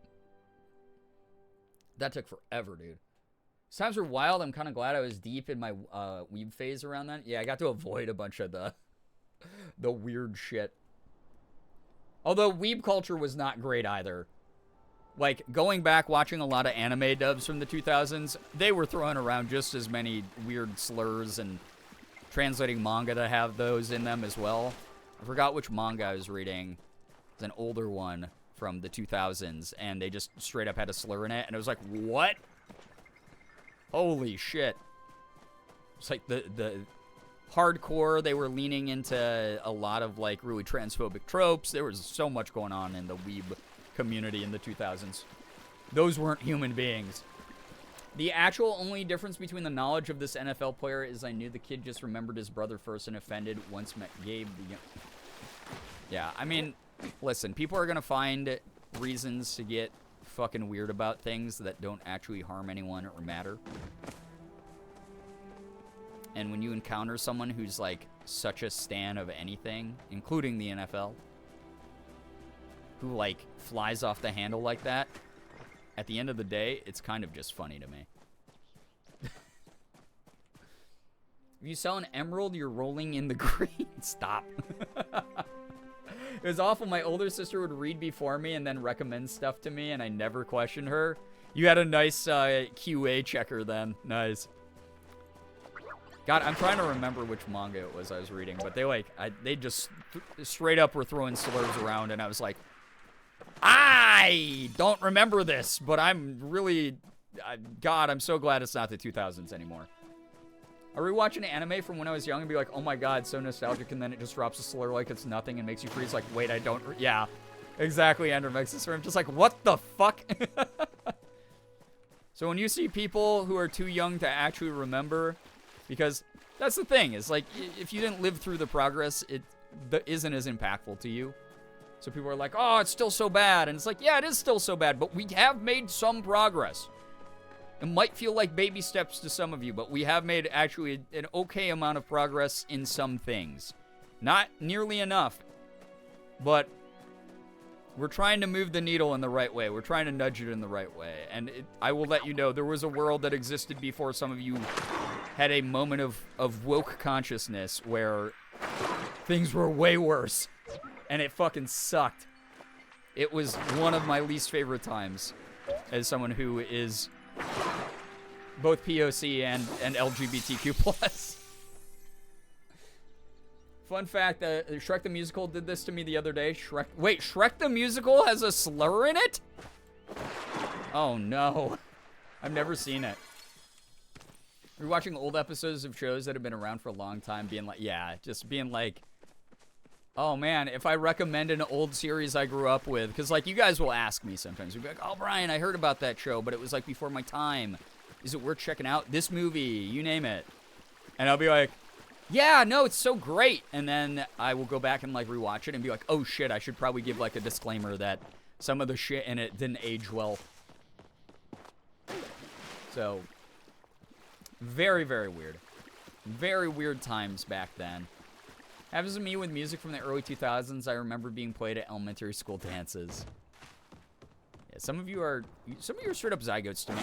That took forever, dude. These times were wild. I'm kind of glad I was deep in my weeb phase around that. Yeah, I got to avoid a bunch of the weird shit. Although weeb culture was not great either. Like, going back, watching a lot of anime dubs from the 2000s, they were throwing around just as many weird slurs and translating manga to have those in them as well. I forgot which manga I was reading. It's an older one from the 2000s, and they just straight up had a slur in it, and it was like, what? Holy shit. It's like the hardcore, they were leaning into a lot of, like, really transphobic tropes. There was so much going on in the weeb community in the 2000s. Those weren't human beings. The actual only difference between the knowledge of this NFL player is I knew the kid just remembered his brother first and offended once met Gabe. Yeah, I mean, listen, people are going to find reasons to get fucking weird about things that don't actually harm anyone or matter. And when you encounter someone who's like such a stan of anything, including the NFL, who like flies off the handle like that, at the end of the day, it's kind of just funny to me. If you sell an emerald, you're rolling in the green. Stop. It was awful. My older sister would read before me and then recommend stuff to me, and I never questioned her. You had a nice QA checker then. Nice. God, I'm trying to remember which manga it was I was reading, but they just straight up were throwing slurs around, and I was like, I don't remember this, but I'm really, God, I'm so glad it's not the 2000s anymore. I rewatch an anime from when I was young and be like, oh my god, so nostalgic, and then it just drops a slur like it's nothing and makes you freeze like, wait, I don't, yeah, exactly, Andrew makes this I'm just like, what the fuck? So when you see people who are too young to actually remember, because that's the thing, is like, if you didn't live through the progress, it isn't as impactful to you. So people are like, oh, it's still so bad. And it's like, yeah, it is still so bad, but we have made some progress. It might feel like baby steps to some of you, but we have made actually an okay amount of progress in some things. Not nearly enough, but We're trying to move the needle in the right way. We're trying to nudge it in the right way. And I will let you know, there was a world that existed before some of you had a moment of woke consciousness where things were way worse. And it fucking sucked. It was one of my least favorite times as someone who is both POC and LGBTQ+. Fun fact, Shrek the Musical did this to me the other day. Shrek the Musical has a slur in it? Oh, no. I've never seen it. We're watching old episodes of shows that have been around for a long time, being like, just being like, oh, man, if I recommend an old series I grew up with, because, like, you guys will ask me sometimes. You'll be like, oh, Brian, I heard about that show, but it was, like, before my time. Is it worth checking out? This movie, you name it. And I'll be like, yeah, no, it's so great. And then I will go back and, like, rewatch it and be like, oh, shit, I should probably give, like, a disclaimer that some of the shit in it didn't age well. So, very, very weird. Very weird times back then. Happens to me with music from the early 2000s. I remember being played at elementary school dances. Yeah, some of you are straight up zygotes to me.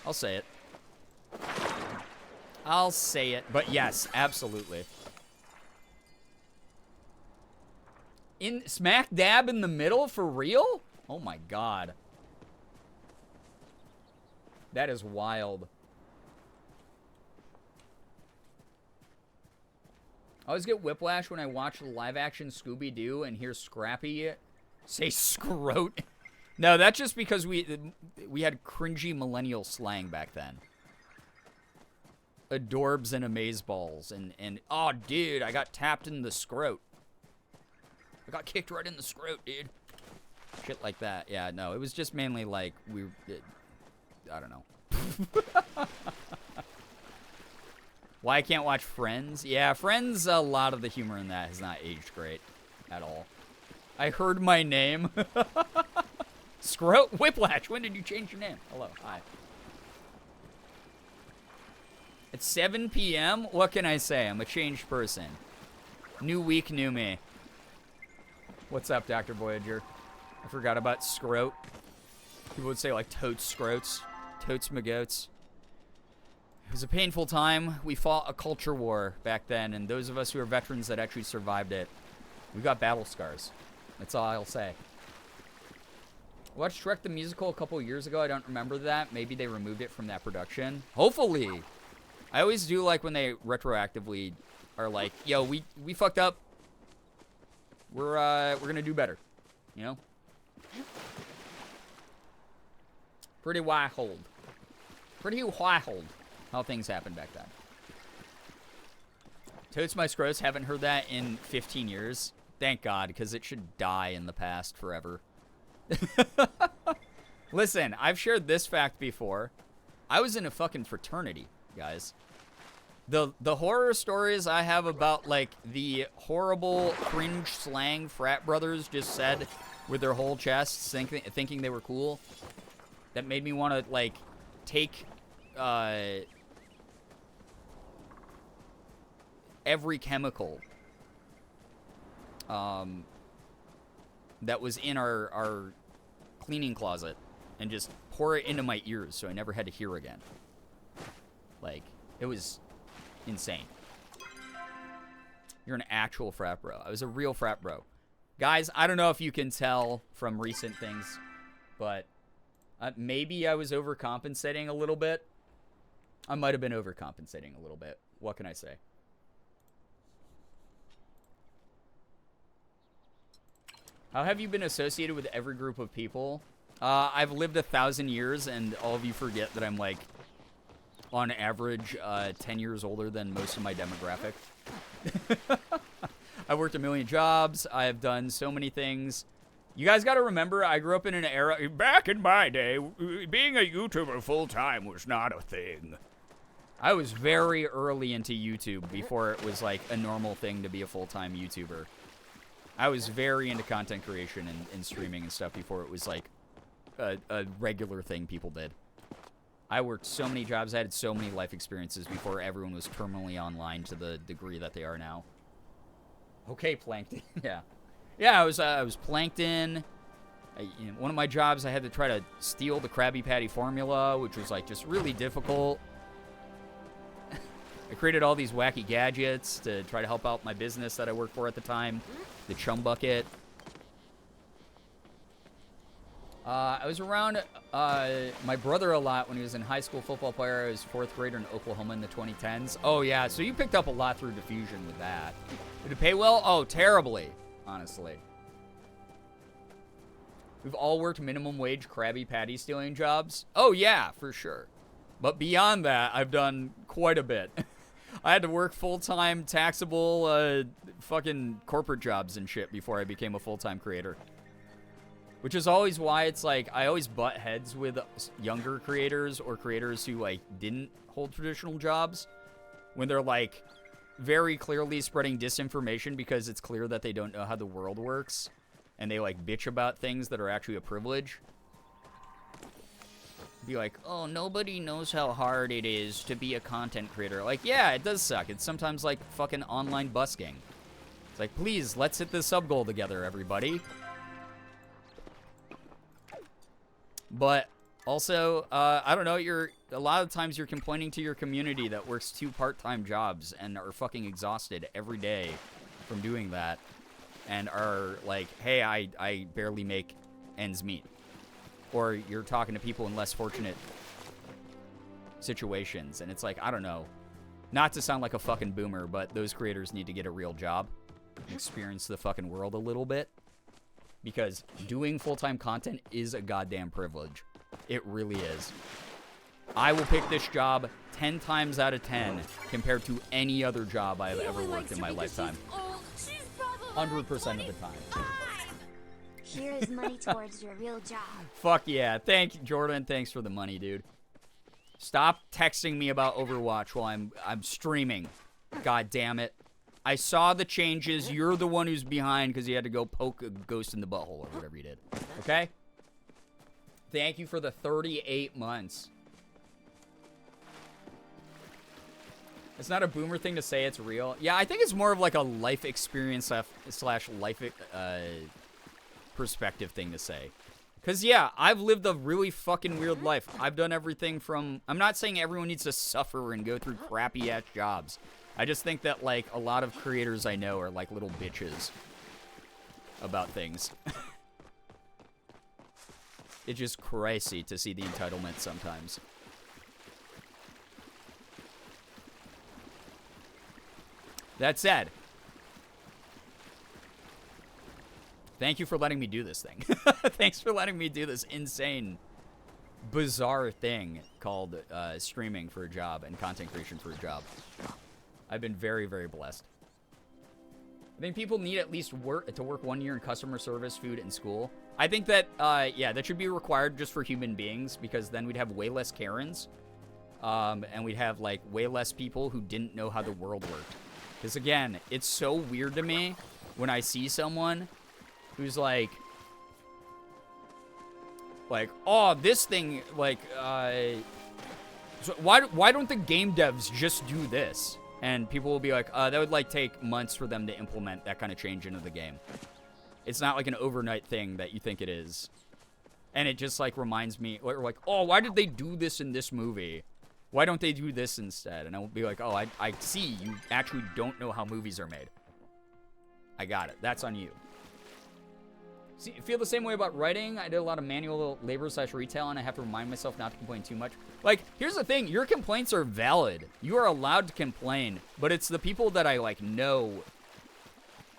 I'll say it. I'll say it, but yes, absolutely. In smack dab in the middle, for real? Oh my god. That is wild. I always get whiplash when I watch the live-action Scooby-Doo and hear Scrappy say scrote. No, that's just because we had cringy millennial slang back then. Adorbs and amazeballs and oh, dude, I got tapped in the scrote. I got kicked right in the scrote, dude. Shit like that. Yeah, no, it was just mainly like I don't know. Why I can't watch Friends? Yeah, Friends, a lot of the humor in that has not aged great at all. I heard my name. Scrote Whiplash, when did you change your name? Hello, hi. It's 7 p.m.? What can I say? I'm a changed person. New week, new me. What's up, Dr. Voyager? I forgot about scrote. People would say, like, totes scrotes. Totes magotes. It was a painful time. We fought a culture war back then, and those of us who are veterans that actually survived it, we got battle scars. That's all I'll say. I watched Shrek the Musical a couple years ago. I don't remember that. Maybe they removed it from that production. Hopefully. I always do like when they retroactively are like, yo, we fucked up. We're gonna do better. You know? Pretty wild. Pretty wild how things happened back then. Totes My Scrotes, haven't heard that in 15 years. Thank God, because it should die in the past forever. Listen, I've shared this fact before. I was in a fucking fraternity, guys. The horror stories I have about, like, the horrible cringe slang frat brothers just said with their whole chests, thinking they were cool, that made me want to, like, take every chemical that was in our cleaning closet and just pour it into my ears so I never had to hear again. Like, it was insane. You're an actual frat bro. I was a real frat bro. Guys, I don't know if you can tell from recent things, but maybe I was overcompensating a little bit. I might have been overcompensating a little bit. What can I say? How have you been associated with every group of people? I've lived 1,000 years, and all of you forget that I'm, like, on average, 10 years older than most of my demographic. I worked a million jobs. I have done so many things. You guys got to remember, I grew up in an era... Back in my day, being a YouTuber full-time was not a thing. I was very early into YouTube before it was, like, a normal thing to be a full-time YouTuber. I was very into content creation and streaming and stuff before it was, like, a regular thing people did. I worked so many jobs. I had so many life experiences before everyone was terminally online to the degree that they are now. Okay, Plankton. Yeah. Yeah, I was Plankton. One of my jobs, I had to try to steal the Krabby Patty formula, which was like just really difficult. I created all these wacky gadgets to try to help out my business that I worked for at the time, the Chum Bucket. I was around my brother a lot when he was in high school football player. I was 4th grader in Oklahoma in the 2010s. Oh, yeah, so you picked up a lot through diffusion with that. Did it pay well? Oh, terribly, honestly. We've all worked minimum wage Krabby Patty stealing jobs. Oh, yeah, for sure. But beyond that, I've done quite a bit. I had to work full-time, taxable, fucking corporate jobs and shit before I became a full-time creator. Which is always why it's like, I always butt heads with younger creators or creators who, like, didn't hold traditional jobs. When they're, like, very clearly spreading disinformation because it's clear that they don't know how the world works. And they, like, bitch about things that are actually a privilege. Be like, oh, nobody knows how hard it is to be a content creator. Like, yeah, it does suck. It's sometimes like fucking online busking. It's like, please, let's hit the sub goal together, everybody. But also, I don't know, a lot of times you're complaining to your community that works 2 part-time jobs and are fucking exhausted every day from doing that. And are like, hey, I barely make ends meet. Or you're talking to people in less fortunate situations. And it's like, I don't know. Not to sound like a fucking boomer, but those creators need to get a real job. Experience the fucking world a little bit. Because doing full-time content is a goddamn privilege. It really is. I will pick this job 10 times out of 10 compared to any other job I have ever worked in my lifetime. 100% of the time. Here is money towards your real job. Fuck yeah. Thank you, Jordan. Thanks for the money, dude. Stop texting me about Overwatch while I'm streaming. God damn it. I saw the changes. You're the one who's behind because you had to go poke a ghost in the butthole or whatever you did. Okay? Thank you for the 38 months. It's not a boomer thing to say it's real. Yeah, I think it's more of like a life experience slash life perspective thing to say. Because, yeah, I've lived a really fucking weird life. I've done everything from... I'm not saying everyone needs to suffer and go through crappy-ass jobs. I just think that, like, a lot of creators I know are like little bitches about things. It's just crazy to see the entitlement sometimes. That said, thank you for letting me do this thing. Thanks for letting me do this insane, bizarre thing called streaming for a job and content creation for a job. I've been very, very blessed. I think people need at least work 1 year in customer service, food, and school. I think that, yeah, that should be required just for human beings because then we'd have way less Karens. And we'd have, like, way less people who didn't know how the world worked. Because, again, it's so weird to me when I see someone who's like, oh, this thing, like, so why don't the game devs just do this? And people will be like, that would, like, take months for them to implement that kind of change into the game. It's not, like, an overnight thing that you think it is. And it just, like, reminds me, or like, oh, why did they do this in this movie? Why don't they do this instead? And I will be like, oh, I see. You actually don't know how movies are made. I got it. That's on you. See, feel the same way about writing. I did a lot of manual labor / retail, and I have to remind myself not to complain too much. Like, here's the thing. Your complaints are valid. You are allowed to complain. But it's the people that I, like, know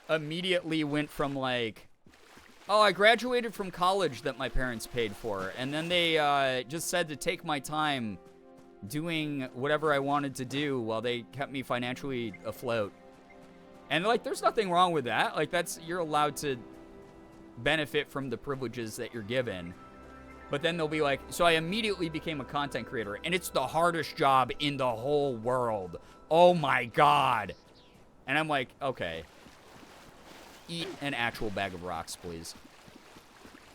immediately went from, like, oh, I graduated from college that my parents paid for. And then they just said to take my time doing whatever I wanted to do while they kept me financially afloat. And, like, there's nothing wrong with that. Like, you're allowed to benefit from the privileges that you're given. But then they'll be like, so I immediately became a content creator, and it's the hardest job in the whole world. Oh my God. And I'm like, okay. Eat an actual bag of rocks, please.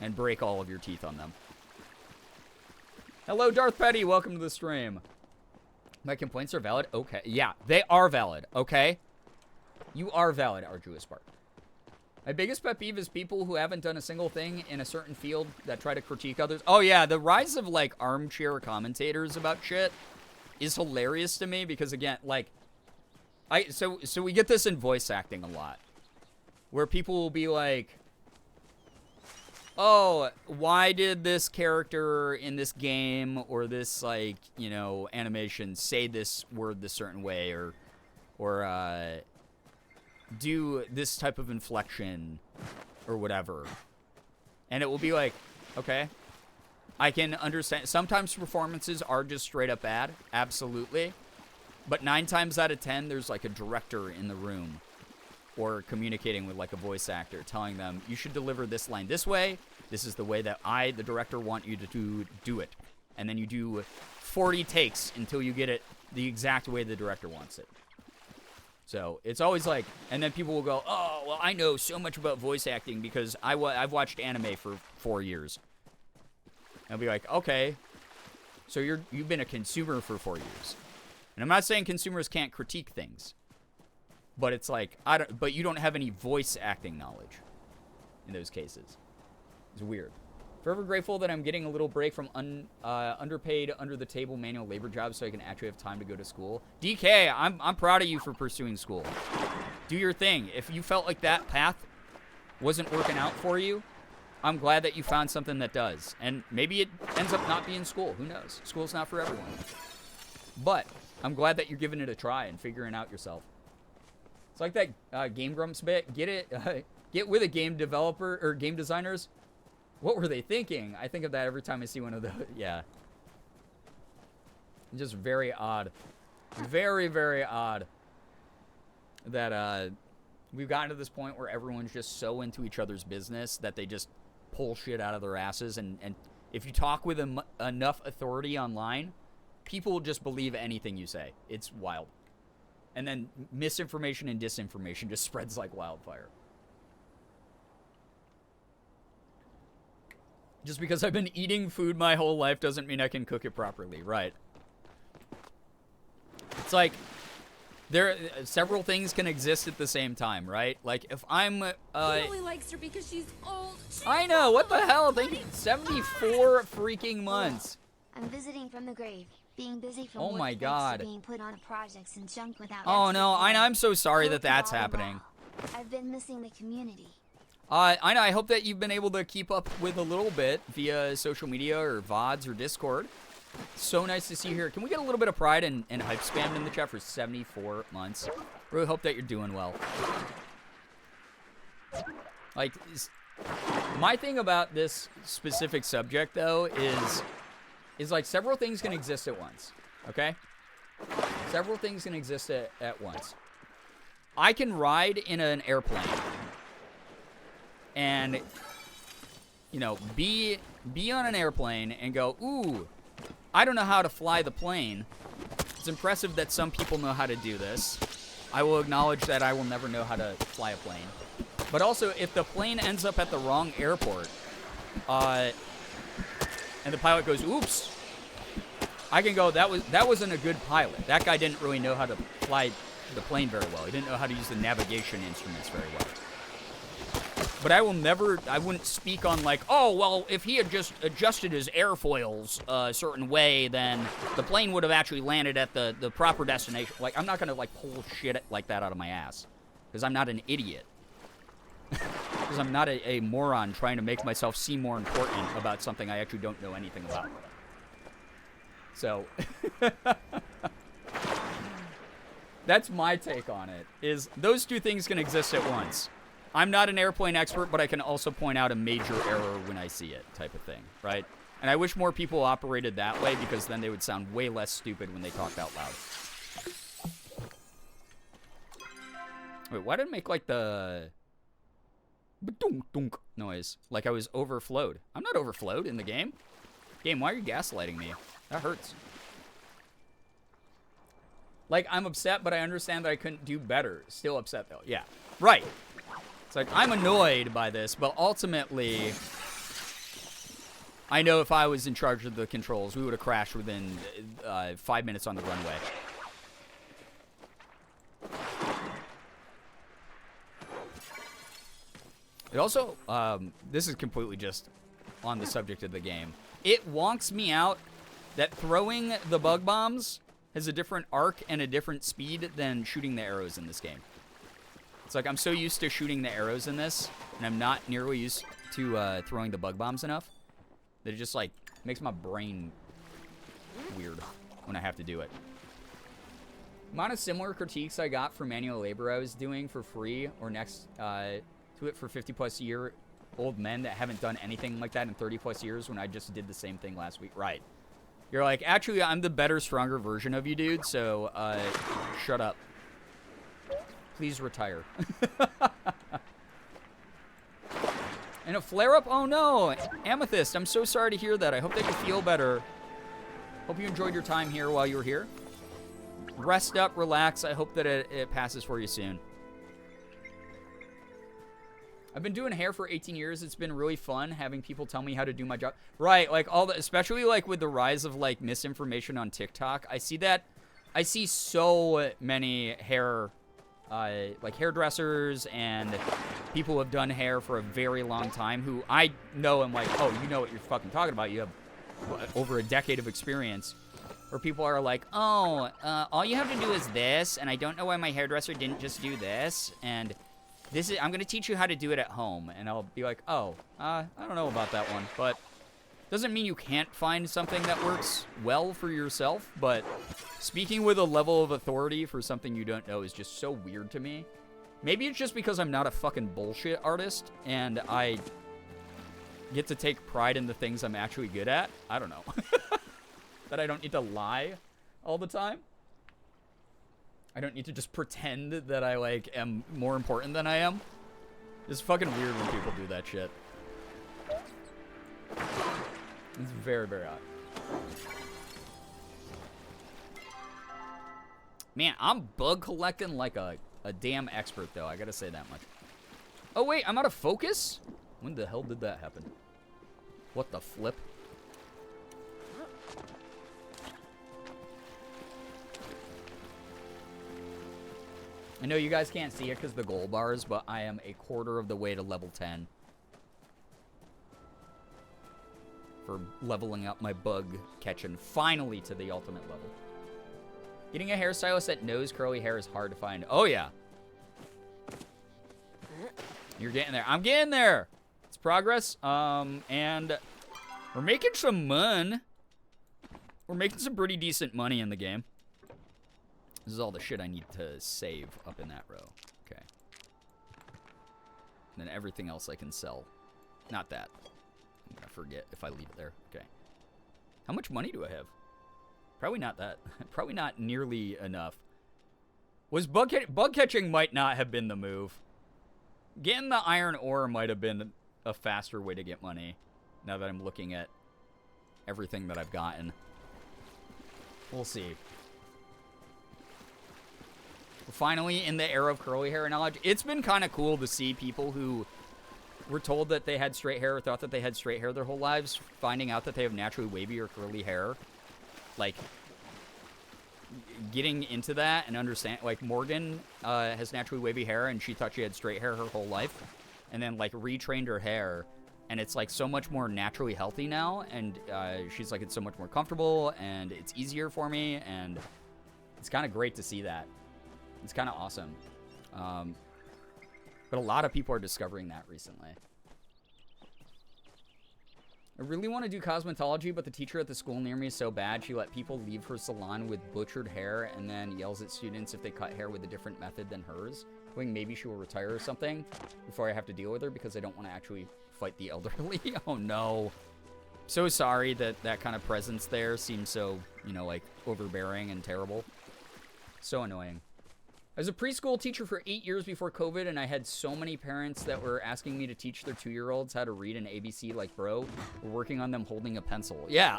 And break all of your teeth on them. Hello, Darth Petty. Welcome to the stream. My complaints are valid? Okay. Yeah, they are valid, okay? You are valid, Arduous Spark. My biggest pet peeve is people who haven't done a single thing in a certain field that try to critique others. Oh yeah, the rise of like armchair commentators about shit is hilarious to me because again, like so we get this in voice acting a lot. Where people will be like, "Oh, why did this character in this game or this like, you know, animation say this word this certain way or do this type of inflection or whatever." And it will be like, okay, I can understand. Sometimes performances are just straight up bad, absolutely. But 9 times out of 10, there's like a director in the room or communicating with like a voice actor telling them, you should deliver this line this way. This is the way that I, the director, want you to do it. And then you do 40 takes until you get it the exact way the director wants it. So it's always like, and then people will go, oh, well, I know so much about voice acting because I've watched anime for 4 years. And I'll be like, okay, so you've been a consumer for 4 years. And I'm not saying consumers can't critique things, but it's like, but you don't have any voice acting knowledge in those cases. It's weird. Forever grateful that I'm getting a little break from underpaid, under-the-table manual labor jobs so I can actually have time to go to school. DK, I'm proud of you for pursuing school. Do your thing. If you felt like that path wasn't working out for you, I'm glad that you found something that does. And maybe it ends up not being school. Who knows? School's not for everyone. But I'm glad that you're giving it a try and figuring out yourself. It's like that Game Grumps bit. Get with a game developer or game designers. What were they thinking? I think of that every time I see one of those. Yeah. Just very odd. Very, very odd that we've gotten to this point where everyone's just so into each other's business that they just pull shit out of their asses. And if you talk with enough authority online, people will just believe anything you say. It's wild. And then misinformation and disinformation just spreads like wildfire. Just because I've been eating food my whole life doesn't mean I can cook it properly, right? It's like several things can exist at the same time, right? Like if I'm He only likes her because she's old. I know, what the hell? Thank you. 74 freaking months. I'm visiting from the grave. Being busy from Oh work my thanks to God. being put on projects and junk without Oh access no, to them. I'm so sorry that Hope that's all happening. well. I've been missing the community. I know, I hope that you've been able to keep up with a little bit via social media or VODs or Discord. So nice to see you here. Can we get a little bit of pride and hype spammed in the chat for 74 months? Really hope that you're doing well. Like, my thing about this specific subject, though, is like several things can exist at once, okay? Several things can exist at once. I can ride in an airplane and, you know, be on an airplane and go, ooh, I don't know how to fly the plane. It's impressive that some people know how to do this. I will acknowledge that I will never know how to fly a plane. But also, if the plane ends up at the wrong airport, and the pilot goes, oops, I can go, that wasn't a good pilot. That guy didn't really know how to fly the plane very well. He didn't know how to use the navigation instruments very well. But I wouldn't speak on like, oh, well, if he had just adjusted his airfoils a certain way, then the plane would have actually landed at the proper destination. Like, I'm not going to, like, pull shit like that out of my ass. Because I'm not an idiot. Because I'm not a moron trying to make myself seem more important about something I actually don't know anything about. So, that's my take on it, is those two things can exist at once. I'm not an airplane expert, but I can also point out a major error when I see it, type of thing, right? And I wish more people operated that way, because then they would sound way less stupid when they talked out loud. Wait, why did it make like the ba-dunk-dunk noise? Like I was overflowed. I'm not overflowed in the game. Game, why are you gaslighting me? That hurts. Like, I'm upset, but I understand that I couldn't do better. Still upset, though. Yeah. Right. It's like, I'm annoyed by this, but ultimately, I know if I was in charge of the controls, we would have crashed within 5 minutes on the runway. It also, this is completely just on the subject of the game. It wonks me out that throwing the bug bombs has a different arc and a different speed than shooting the arrows in this game. It's like I'm so used to shooting the arrows in this, and I'm not nearly used to throwing the bug bombs enough, that it just, like, makes my brain weird when I have to do it. Amount of similar critiques I got for manual labor I was doing for free or next to it for 50-plus year old men that haven't done anything like that in 30-plus years when I just did the same thing last week. Right. You're like, actually, I'm the better, stronger version of you, dude, so shut up. Please retire. And a flare-up? Oh, no. Amethyst, I'm so sorry to hear that. I hope that you feel better. Hope you enjoyed your time here while you were here. Rest up, relax. I hope that it passes for you soon. I've been doing hair for 18 years. It's been really fun having people tell me how to do my job. Right, like all the, especially like with the rise of like misinformation on TikTok. I see so many hair, like hairdressers and people who have done hair for a very long time who I know and like, oh, you know what you're fucking talking about. You have over a decade of experience. Where people are like, oh, all you have to do is this, and I don't know why my hairdresser didn't just do this, and this is, I'm going to teach you how to do it at home. And I'll be like, oh, I don't know about that one, but doesn't mean you can't find something that works well for yourself, but speaking with a level of authority for something you don't know is just so weird to me. Maybe it's just because I'm not a fucking bullshit artist, and I get to take pride in the things I'm actually good at. I don't know. That I don't need to lie all the time. I don't need to just pretend that I, like, am more important than I am. It's fucking weird when people do that shit. It's very, very odd. Man, I'm bug collecting like a damn expert, though. I gotta say that much. Oh, wait, I'm out of focus? When the hell did that happen? What the flip? I know you guys can't see it because of the gold bars, but I am a quarter of the way to level 10. For leveling up my bug catching finally to the ultimate level. Getting a hairstylist that knows curly hair is hard to find. Oh, yeah. You're getting there. I'm getting there. It's progress. And we're making some money. We're making some pretty decent money in the game. This is all the shit I need to save up in that row. Okay. And then everything else I can sell. Not that. I'm gonna forget if I leave it there. Okay. How much money do I have? Probably not that. Probably not nearly enough. Was bug catching might not have been the move. Getting the iron ore might have been a faster way to get money. Now that I'm looking at everything that I've gotten. We'll see. Finally, in the era of curly hair knowledge, it's been kind of cool to see people who were told that they had straight hair or thought that they had straight hair their whole lives, finding out that they have naturally wavy or curly hair. Like, getting into that and understand, like, Morgan has naturally wavy hair, and she thought she had straight hair her whole life, and then, like, retrained her hair, and it's, like, so much more naturally healthy now, and she's like, it's so much more comfortable, and it's easier for me, and it's kind of great to see that. It's kind of awesome. But a lot of people are discovering that recently. I really want to do cosmetology, but the teacher at the school near me is so bad, she let people leave her salon with butchered hair and then yells at students if they cut hair with a different method than hers. I think maybe she will retire or something before I have to deal with her because I don't want to actually fight the elderly. Oh, no. So sorry that that kind of presence there seems so, you know, like, overbearing and terrible. So annoying. I was a preschool teacher for 8 years before COVID, and I had so many parents that were asking me to teach their 2-year-olds how to read an ABC like bro. We're working on them holding a pencil. Yeah.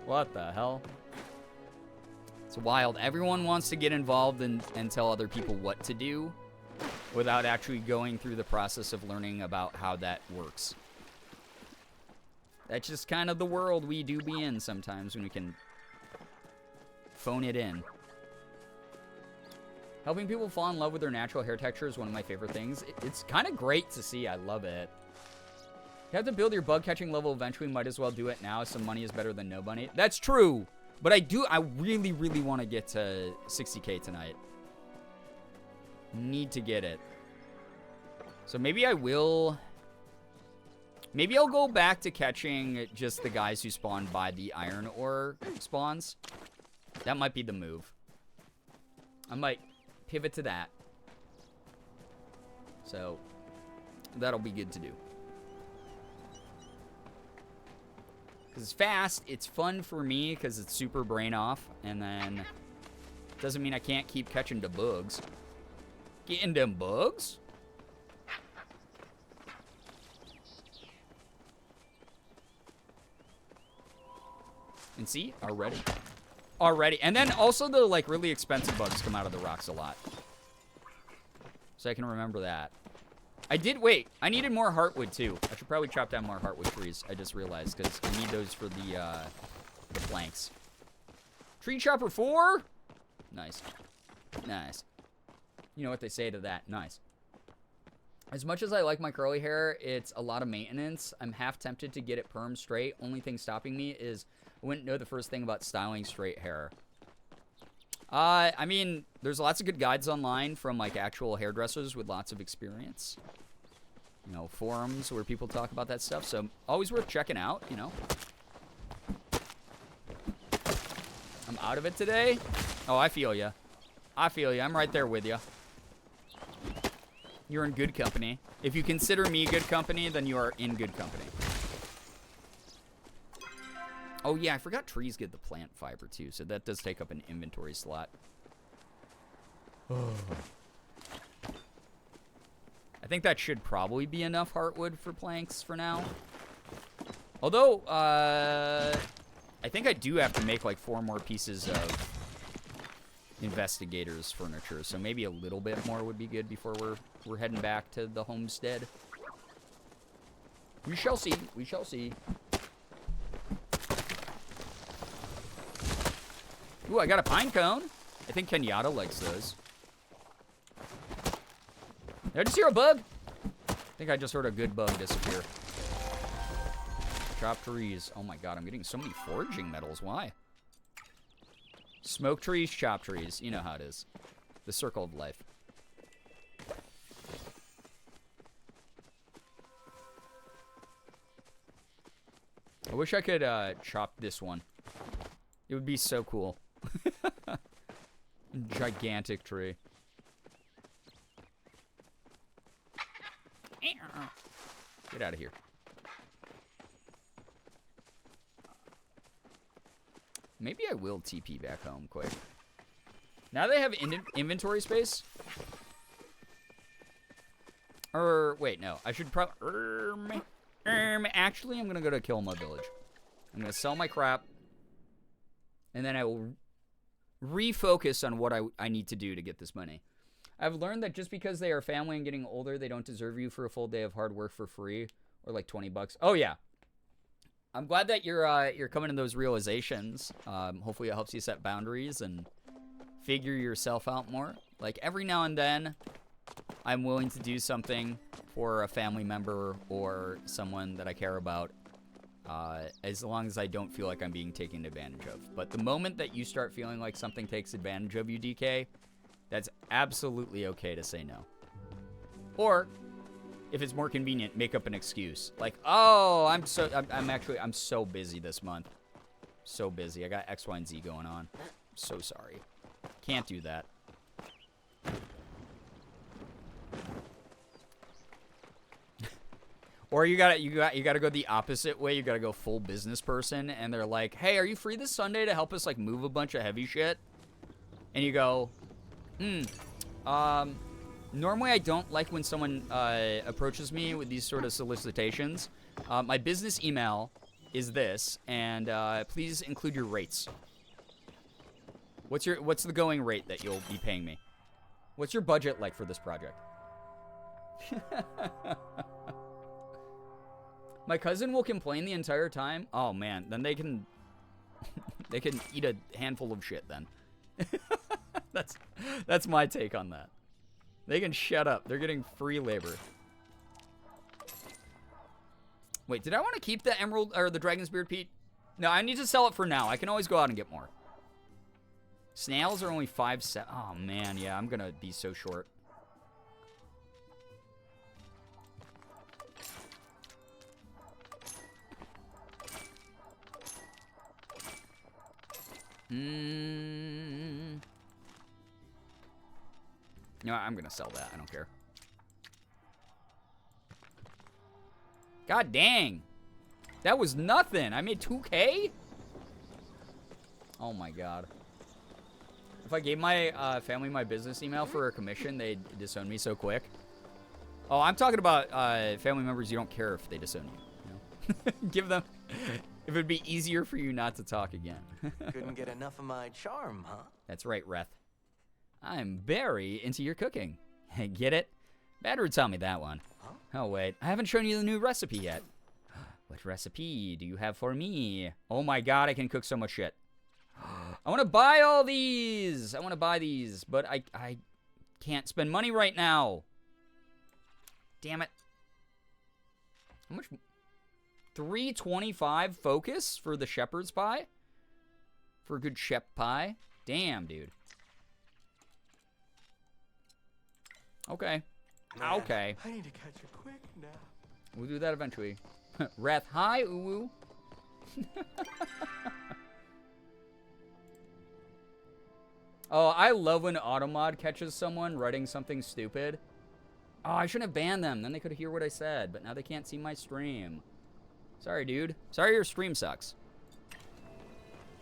What the hell? It's wild. Everyone wants to get involved and tell other people what to do without actually going through the process of learning about how that works. That's just kind of the world we do be in sometimes when we can phone it in. Helping people fall in love with their natural hair texture is one of my favorite things. It's kind of great to see. I love it. You have to build your bug catching level eventually. Might as well do it now. Some money is better than no money. That's true. But I really, really want to get to 60K tonight. Need to get it. So maybe I will. Maybe I'll go back to catching just the guys who spawn by the iron ore spawns. That might be the move. I might pivot to that. So that'll be good to do. Because it's fast, it's fun for me because it's super brain off, and then doesn't mean I can't keep catching the bugs. Getting them bugs? And see, already. And then also the like really expensive bugs come out of the rocks a lot. So I can remember that. Wait, I needed more heartwood too. I should probably chop down more heartwood trees. I just realized because I need those for the planks. Tree chopper 4? Nice. Nice. You know what they say to that. Nice. As much as I like my curly hair, it's a lot of maintenance. I'm half tempted to get it perm straight. Only thing stopping me is I wouldn't know the first thing about styling straight hair. I mean, there's lots of good guides online from, like, actual hairdressers with lots of experience. You know, forums where people talk about that stuff. So, always worth checking out, you know. I'm out of it today. Oh, I feel ya. I feel ya. I'm right there with ya. You're in good company. If you consider me good company, then you are in good company. Oh, yeah, I forgot trees get the plant fiber, too, so that does take up an inventory slot. I think that should probably be enough heartwood for planks for now. Although, I think I do have to make, like, 4 more pieces of investigators furniture, so maybe a little bit more would be good before we're heading back to the homestead. We shall see. We shall see. Ooh, I got a pine cone. I think Kenyatta likes those. Did I just hear a bug? I think I just heard a good bug disappear. Chop trees. Oh my god, I'm getting so many foraging metals. Why? Smoke trees, chop trees. You know how it is. The circle of life. I wish I could chop this one. It would be so cool. Gigantic tree. Get out of here. Maybe I will TP back home quick. Now they have inventory space. Or wait, no. I should probably. Actually, I'm gonna go to Kilma Village. I'm gonna sell my crap, and then I will refocus on what I need to do to get this money. I've learned that just because they are family and getting older, they don't deserve you for a full day of hard work for free or like $20. Oh yeah. I'm glad that you're coming to those realizations. Hopefully it helps you set boundaries and figure yourself out more. Like every now and then, I'm willing to do something for a family member or someone that I care about. As long as I don't feel like I'm being taken advantage of. But the moment that you start feeling like something takes advantage of you, DK, that's absolutely okay to say no. Or, if it's more convenient, make up an excuse. Like, oh, I'm so busy this month. So busy. I got X, Y, and Z going on. I'm so sorry. Can't do that. Or you gotta go the opposite way. You gotta go full business person, and they're like, "Hey, are you free this Sunday to help us like move a bunch of heavy shit?" And you go, normally I don't like when someone approaches me with these sort of solicitations. My business email is this, and please include your rates. What's the going rate that you'll be paying me? What's your budget like for this project? My cousin will complain the entire time. Oh man, then they can they can eat a handful of shit then. That's my take on that. They can shut up. They're getting free labor. Wait, did I want to keep the emerald or the dragon's beard, Pete? No, I need to sell it for now. I can always go out and get more. Snails are only 5 cents. Oh man, yeah, I'm gonna be so short. No, I'm gonna sell that. I don't care. God dang. That was nothing. I made 2K? Oh my god. If I gave my family my business email for a commission, they'd disown me so quick. Oh, I'm talking about family members you don't care if they disown you. You know? Give them... If it'd be easier for you not to talk again. Couldn't get enough of my charm, huh? That's right, Reth. I'm very into your cooking. Get it? Badru taught me that one. Huh? Oh, wait. I haven't shown you the new recipe yet. What recipe do you have for me? Oh my god, I can cook so much shit. I want to buy all these. I want to buy these, but I can't spend money right now. Damn it. How much... 325 focus for the shepherd's pie? For a good shep pie? Damn, dude. Okay. Man, Okay. I need to catch a quick nap. We'll do that eventually. Wrath, hi, Uwu. Oh, I love when Automod catches someone writing something stupid. Oh, I shouldn't have banned them. Then they could hear what I said, but now they can't see my stream. Sorry, dude. Sorry your stream sucks.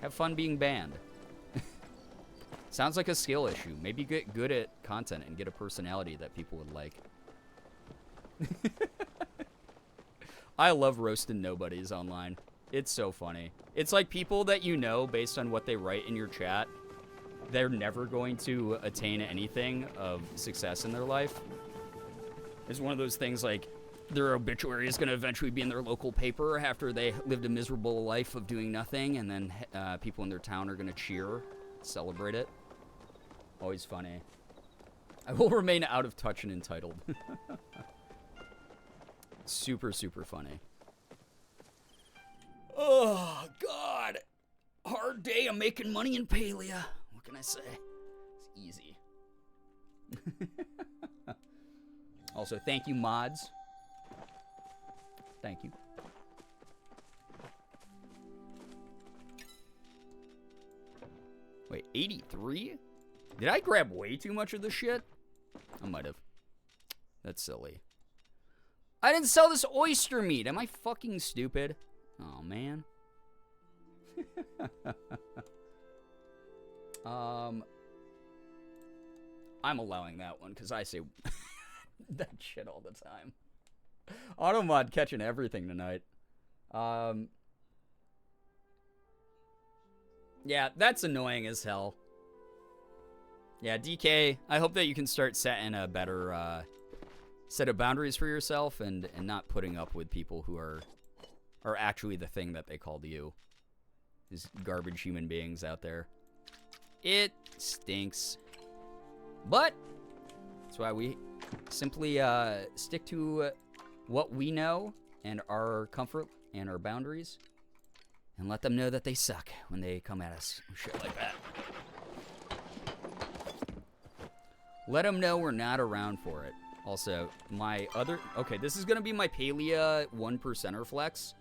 Have fun being banned. Sounds like a skill issue. Maybe get good at content and get a personality that people would like. I love roasting nobodies online. It's so funny. It's like people that you know based on what they write in your chat. They're never going to attain anything of success in their life. It's one of those things like their obituary is going to eventually be in their local paper after they lived a miserable life of doing nothing, and then people in their town are going to cheer, celebrate it. Always funny. I will remain out of touch and entitled. Super, super funny. Oh, God. Hard day of making money in Palia. What can I say? It's easy. Also, thank you, mods. Thank you. Wait, 83? Did I grab way too much of this shit? I might have. That's silly. I didn't sell this oyster meat. Am I fucking stupid? Oh, man. I'm allowing that one because I say that shit all the time. Automod catching everything tonight. Yeah, that's annoying as hell. Yeah, DK, I hope that you can start setting a better set of boundaries for yourself and not putting up with people who are actually the thing that they called you. These garbage human beings out there. It stinks. But that's why we simply stick to what we know and our comfort and our boundaries and let them know that they suck when they come at us with shit like that. Let them know we're not around for it. Also, my other... Okay, this is going to be my Palia 1%er flex.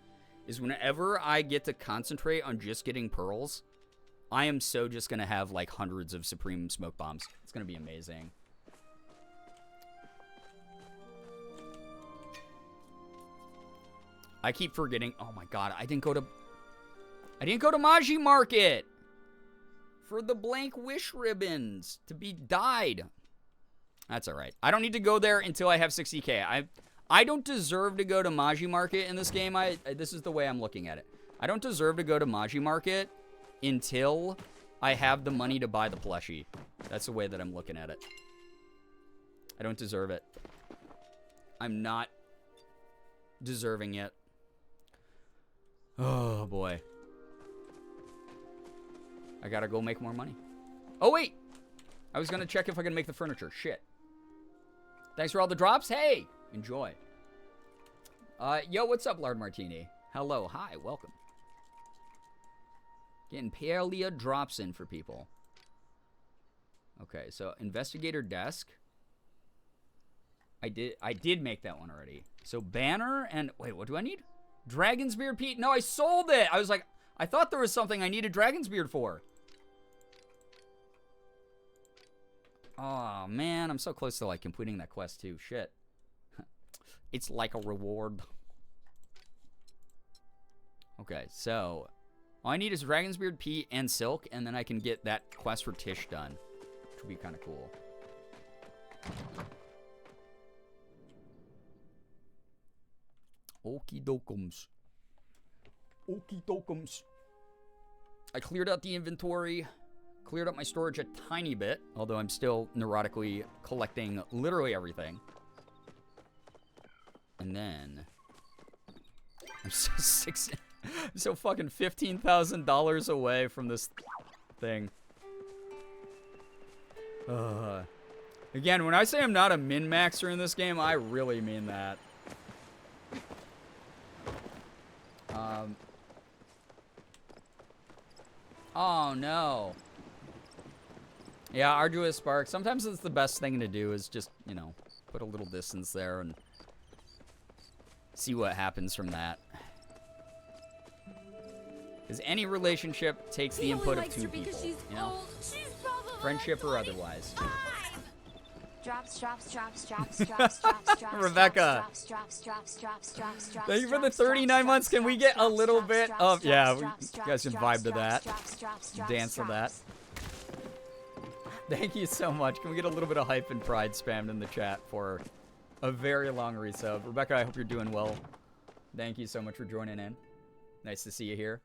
Is whenever I get to concentrate on just getting pearls, I am so just going to have like hundreds of Supreme Smoke Bombs. It's going to be amazing. I keep forgetting. Oh my god, I didn't go to Maji Market for the blank wish ribbons to be dyed. That's all right. I don't need to go there until I have 60k. I don't deserve to go to Maji Market in this game. This is the way I'm looking at it. I don't deserve to go to Maji Market until I have the money to buy the plushie. That's the way that I'm looking at it. I don't deserve it. I'm not deserving it. Oh, boy. I gotta go make more money. Oh, wait. I was going to check if I could make the furniture. Shit. Thanks for all the drops. Hey, enjoy. Yo, what's up, Lard Martini? Hello, hi, welcome. Getting palia drops in for people. Okay, so investigator desk. I did make that one already. So banner and wait, what do I need? Dragon's Beard Pete. No, I sold it. I was like, I thought there was something I needed Dragon's Beard for. Oh man, I'm so close to like completing that quest too. Shit. It's like a reward. Okay, so all I need is Dragon's Beard, Pete, and Silk, and then I can get that quest for Tish done, which would be kind of cool. Okie dokums. Okie dokums. I cleared out the inventory, cleared up my storage a tiny bit, although I'm still neurotically collecting literally everything. And then I'm so fucking $15,000 away from this thing. Again, when I say I'm not a min-maxer in this game, I really mean that. Oh no. Yeah, Arduous Spark. Sometimes it's the best thing to do is just, you know, put a little distance there and see what happens from that. Because any relationship takes the input of two people, you know? Friendship or otherwise. Drops, drops, drops, drops, drops, drops, drops. Rebecca. Thank you for the 39 months. Can we get a little bit of... Yeah, you guys can vibe to that. Dance to that. Thank you so much. Can we get a little bit of hype and pride spammed in the chat for a very long resub? Rebecca, I hope you're doing well. Thank you so much for joining in. Nice to see you here.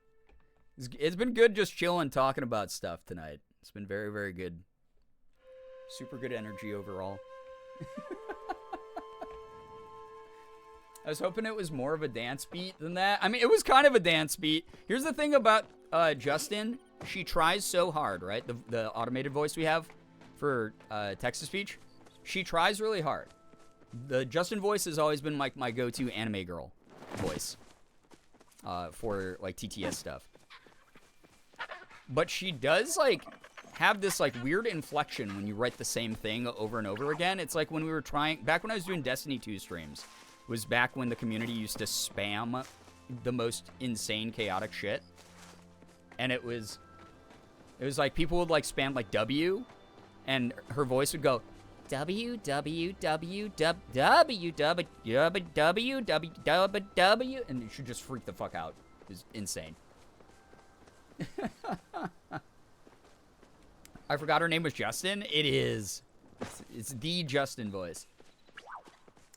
It's been good just chilling, talking about stuff tonight. It's been very, very good. Super good energy overall. I was hoping it was more of a dance beat than that. I mean, it was kind of a dance beat. Here's the thing about Justin. She tries so hard, right? The automated voice we have for text-to-speech. She tries really hard. The Justin voice has always been like my go-to anime girl voice for like TTS stuff. But she does like have this like weird inflection when you write the same thing over and over again. It's like when we were trying back when I was doing Destiny 2 streams, was back when the community used to spam the most insane chaotic shit. And it was like people would like spam like W and her voice would go W W W W W W W W W and you should just freak the fuck out. It was insane. I forgot her name was Justin. It is. It's the Justin voice.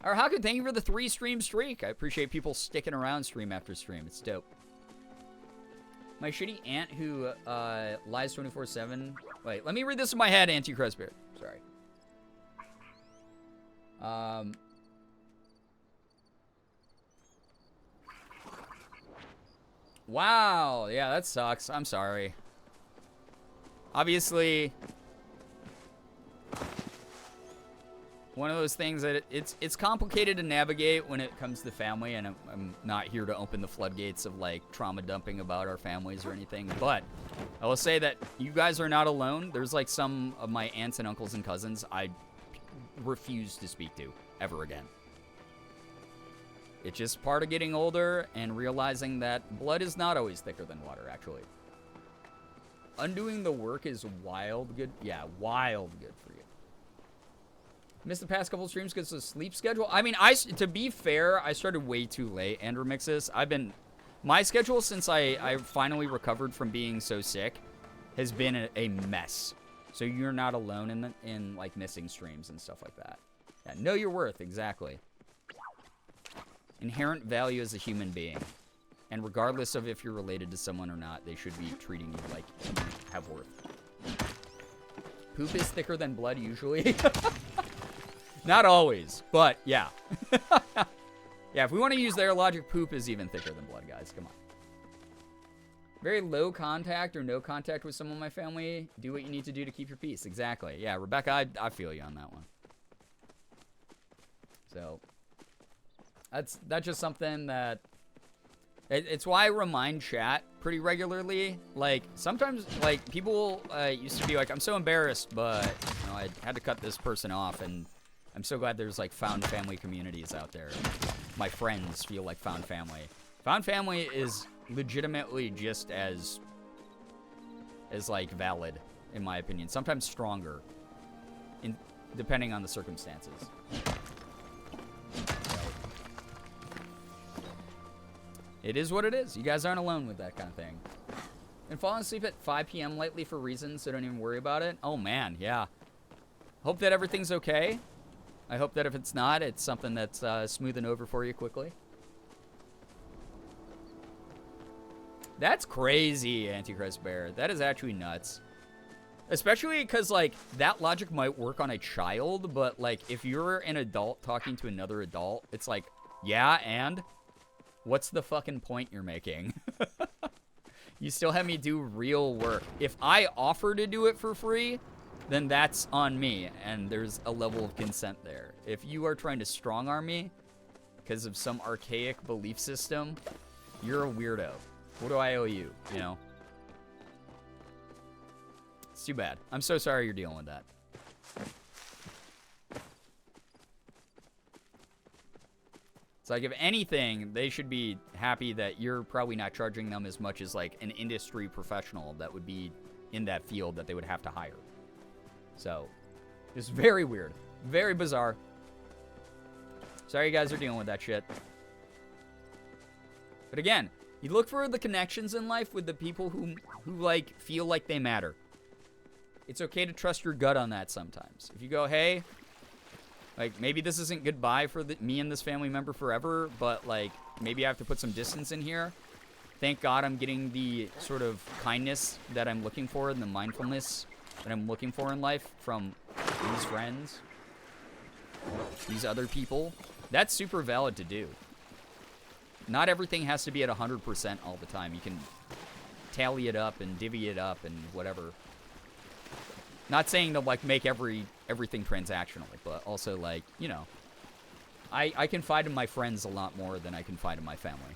All right, Haku, thank you for the 3-stream streak. I appreciate people sticking around stream after stream. It's dope. My shitty aunt who lies 24/7. Wait, let me read this in my head, Antichrist Bear. Sorry. Wow. Yeah, that sucks. I'm sorry. Obviously, one of those things that it's complicated to navigate when it comes to family, and I'm not here to open the floodgates of like trauma dumping about our families or anything, but I will say that you guys are not alone. There's like some of my aunts and uncles and cousins I refuse to speak to ever again. It's just part of getting older and realizing that blood is not always thicker than water, actually. Undoing the work is wild good. Yeah, wild good for you. Missed the past couple streams because of the sleep schedule. I mean, to be fair, I started way too late, Andrew Mixes. My schedule since I finally recovered from being so sick has been a mess. So you're not alone in like missing streams and stuff like that. Yeah, know your worth, exactly. Inherent value as a human being. And regardless of if you're related to someone or not, they should be treating you like you have worth. Poop is thicker than blood usually. Not always, but yeah. Yeah, if we want to use their logic, poop is even thicker than blood, guys. Come on. Very low contact or no contact with someone in my family. Do what you need to do to keep your peace. Exactly. Yeah, Rebecca, I feel you on that one. So, that's just something that... It's why I remind chat pretty regularly. Like, sometimes, like, people used to be like, I'm so embarrassed, but, you know, I had to cut this person off, and I'm so glad there's, like, found family communities out there. My friends feel like found family. Found family is legitimately just as like, valid, in my opinion. Sometimes stronger, depending on the circumstances. It is what it is. You guys aren't alone with that kind of thing. And falling asleep at 5 p.m. lately for reasons, so don't even worry about it. Oh, man, yeah. Hope that everything's okay. I hope that if it's not, it's something that's smoothing over for you quickly. That's crazy, Antichrist Bear. That is actually nuts. Especially because, like, that logic might work on a child, but, like, if you're an adult talking to another adult, it's like, yeah, and... what's the fucking point you're making? You still have me do real work. If I offer to do it for free, then that's on me, and there's a level of consent there. If you are trying to strong-arm me because of some archaic belief system, you're a weirdo. What do I owe you, you know? It's too bad. I'm so sorry you're dealing with that. It's like, if anything, they should be happy that you're probably not charging them as much as, like, an industry professional that would be in that field that they would have to hire. So, it's very weird. Very bizarre. Sorry you guys are dealing with that shit. But again, you look for the connections in life with the people who like, feel like they matter. It's okay to trust your gut on that sometimes. If you go, hey... like, maybe this isn't goodbye for me and this family member forever, but, like, maybe I have to put some distance in here. Thank God I'm getting the sort of kindness that I'm looking for and the mindfulness that I'm looking for in life from these friends, these other people. That's super valid to do. Not everything has to be at 100% all the time. You can tally it up and divvy it up and whatever. Not saying to, like, make everything transactional, but also, like, you know, I confide in my friends a lot more than I confide in my family.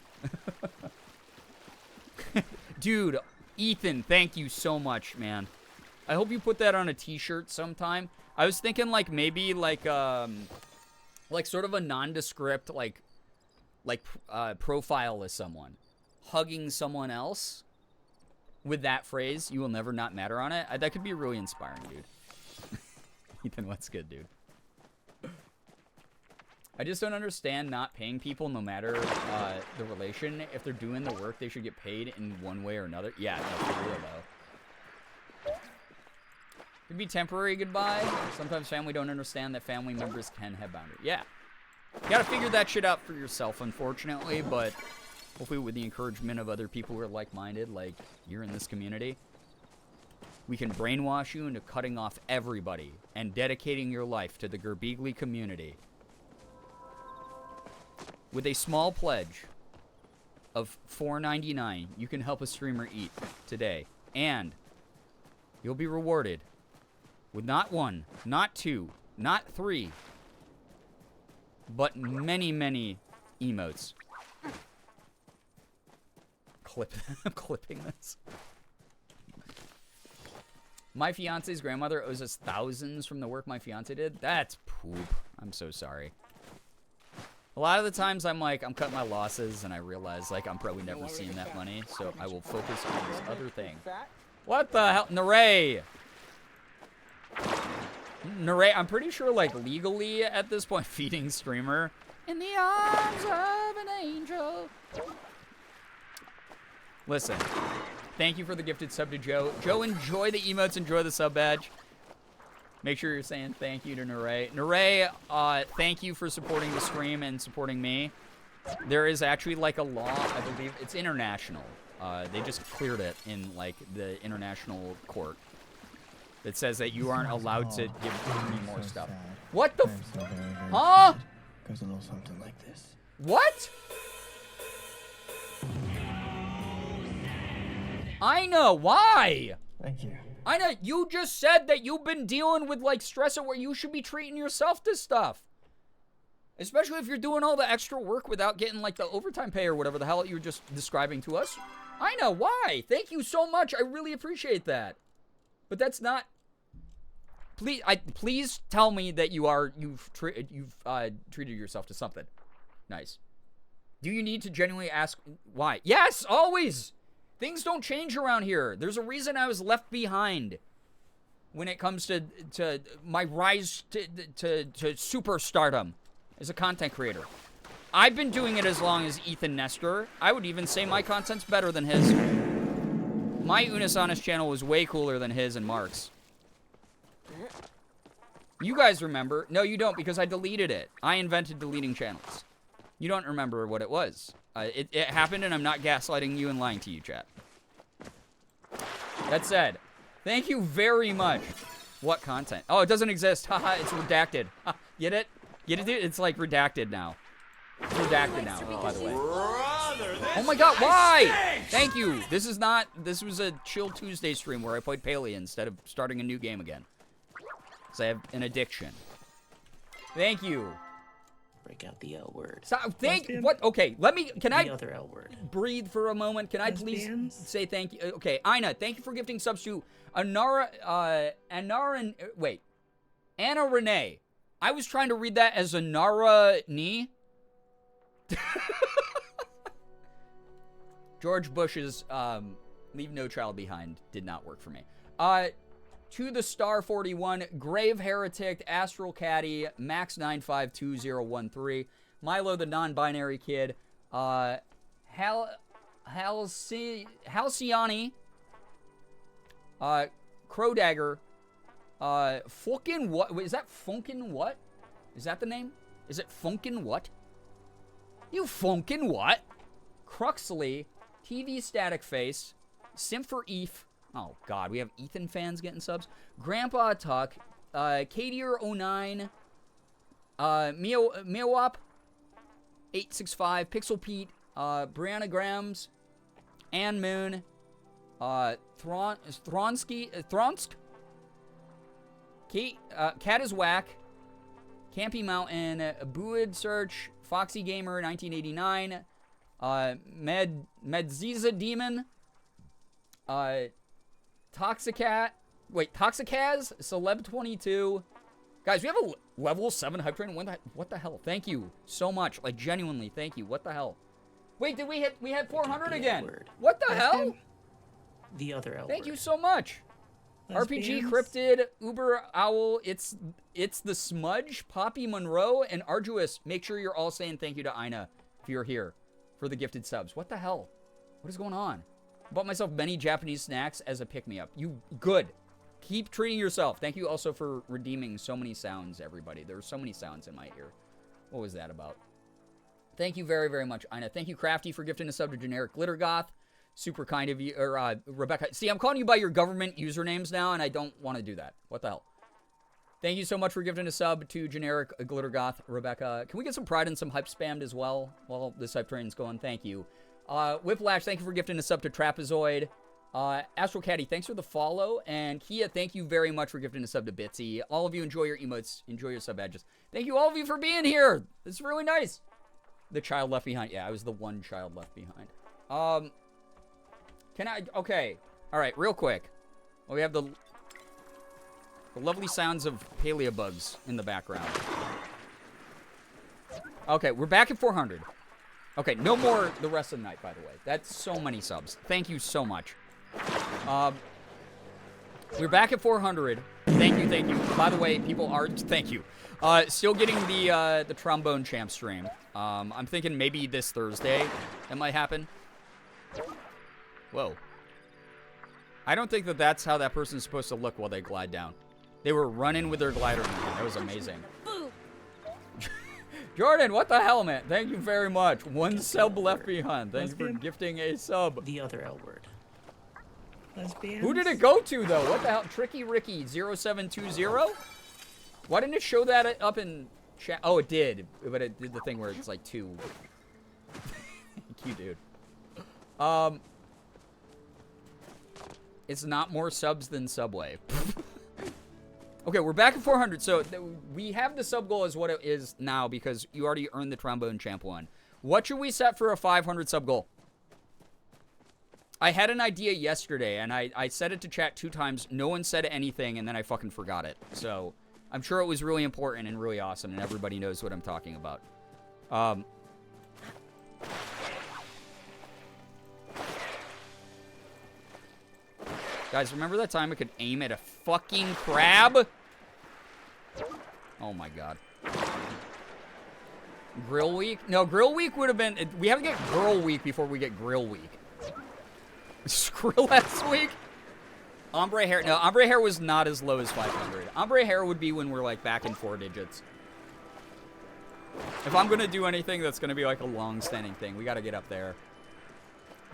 Dude, Ethan, thank you so much, man. I hope you put that on a t-shirt sometime. I was thinking, like, maybe, like sort of a nondescript, profile of someone. Hugging someone else. With that phrase, you will never not matter on it. That could be really inspiring, dude. Ethan, what's good, dude? I just don't understand not paying people no matter the relation. If they're doing the work, they should get paid in one way or another. Yeah, no, for real, though. Could be temporary goodbye. Sometimes family don't understand that family members can have boundaries. Yeah. You gotta figure that shit out for yourself, unfortunately, but... hopefully with the encouragement of other people who are like-minded, like you're in this community, we can brainwash you into cutting off everybody and dedicating your life to the Girbeagly community. With a small pledge of $4.99, you can help a streamer eat today. And you'll be rewarded with not 1, not 2, not 3, but many, many emotes. I'm clipping this. My fiance's grandmother owes us thousands from the work my fiance did. That's poop. I'm so sorry. A lot of the times I'm like, I'm cutting my losses and I realize, like, I'm probably never seeing that money, so I will focus on this other thing. What the hell? Naray! Naray, I'm pretty sure, like, legally at this point, feeding streamer. In the arms of an angel. Listen, thank you for the gifted sub to Joe. Joe, enjoy the emotes, enjoy the sub badge. Make sure you're saying thank you to Naray. Naray, thank you for supporting the stream and supporting me. There is actually, like, a law, I believe, it's international. They just cleared it in, like, the international court. That says that you aren't allowed to give me more stuff. What the f- Huh? Goes a little something like this. What? I know, why? Thank you. I know, you just said that you've been dealing with, like, stress at where you should be treating yourself to stuff. Especially if you're doing all the extra work without getting, like, the overtime pay or whatever the hell you were just describing to us. I know, why? Thank you so much. I really appreciate that. But that's not... Please tell me that you've treated yourself to something nice. Do you need to genuinely ask why? Yes, always! Things don't change around here. There's a reason I was left behind when it comes to my rise to superstardom as a content creator. I've been doing it as long as Ethan Nestor. I would even say my content's better than his. My Unis Honest channel was way cooler than his and Mark's. You guys remember. No, you don't, because I deleted it. I invented deleting channels. You don't remember what it was. It happened, and I'm not gaslighting you and lying to you, chat. That said, thank you very much. What content? Oh, it doesn't exist. Haha, it's redacted. Get it? Get it, dude? It's like redacted now. It's redacted now, by the way. Oh my god, why? Thank you. This was a Chill Tuesday stream where I played Palia instead of starting a new game again. Because I have an addiction. Thank you. Break out the L word. So, what? Okay, can I The other L word. breathe for a moment? Can I please say thank you? Okay, Ina, thank you for gifting subs to Anna Renee. I was trying to read that as Anara Ni. George Bush's Leave No Child Behind did not work for me. To the Star 41, Grave Heretic, Astral Caddy, Max952013, Milo the Non-Binary Kid, Halcyoni, Crowdagger, Funkin' what? Is that Funkin' what? Is that the name? Is it Funkin' what? You Funkin' what? Cruxley, TV Static Face, Simp for Eve. Oh, God, we have Ethan fans getting subs. Grandpa Tuck, Kadier09, Meowop, 865, Pixel Pete, Brianna Grams, Ann Moon, Thronsk, Cat is Whack, Campy Mountain, Buid Search, Foxy Gamer 1989, Medziza Demon, Toxicaz, Celeb22. Guys, we have a level 7 hype train. What the hell? Thank you so much. Like, genuinely, thank you. What the hell? Wait, did we had 400 again? What the hell? The other L Thank word. you so much. RPG Cryptid, Uber Owl, it's the Smudge, Poppy Monroe, and Arduous. Make sure you're all saying thank you to Ina if you're here for the gifted subs. What the hell? What is going on? I bought myself many Japanese snacks as a pick-me-up. You good. Keep treating yourself. Thank you also for redeeming so many sounds, everybody. There were so many sounds in my ear. What was that about? Thank you very, very much, Ina. Thank you, Crafty, for gifting a sub to Generic Glitter Goth. Super kind of you. Or, Rebecca. See, I'm calling you by your government usernames now, and I don't want to do that. What the hell? Thank you so much for gifting a sub to Generic Glitter Goth, Rebecca. Can we get some pride and some hype spammed as well while this hype train's going? Thank you. Whiplash, thank you for gifting a sub to Trapezoid. Astral Caddy, thanks for the follow. And Kia, thank you very much for gifting a sub to Bitsy. All of you enjoy your emotes, enjoy your sub badges. Thank you all of you for being here. This is really nice. The child left behind. Yeah, I was the one child left behind. Okay. All right, real quick. Well, we have the lovely sounds of palea bugs in the background. Okay, we're back at 400. Okay, no more the rest of the night, by the way. That's so many subs. Thank you so much. We're back at 400. Thank you, thank you. By the way, people are... Thank you. Still getting the Trombone Champ stream. I'm thinking maybe this Thursday that might happen. Whoa. I don't think that's how that person's supposed to look while they glide down. They were running with their glider. That was amazing. Jordan, what the hell, man? Thank you very much. One sub left behind. Thank you for gifting a sub. The other L word. Lesbians? Who did it go to, though? What the hell? Tricky Ricky 0720? Why didn't it show that up in chat? Oh, it did. But it did the thing where it's like 2. Thank you, dude. It's not more subs than Subway. Okay, we're back at 400. So we have the sub goal as what it is now because you already earned the Trombone Champ one. What should we set for a 500 sub goal? I had an idea yesterday, and I said it to chat 2 times. No one said anything, and then I fucking forgot it. So I'm sure it was really important and really awesome, and everybody knows what I'm talking about. Guys, remember that time I could aim at a fucking crab? Oh my god. Grill week? No, grill week would have been... We have to get girl week before we get grill week. Skrillex week? Ombre hair. No, ombre hair was not as low as 500. Ombre hair would be when we're like back in 4 digits. If I'm going to do anything that's going to be like a long-standing thing, we got to get up there.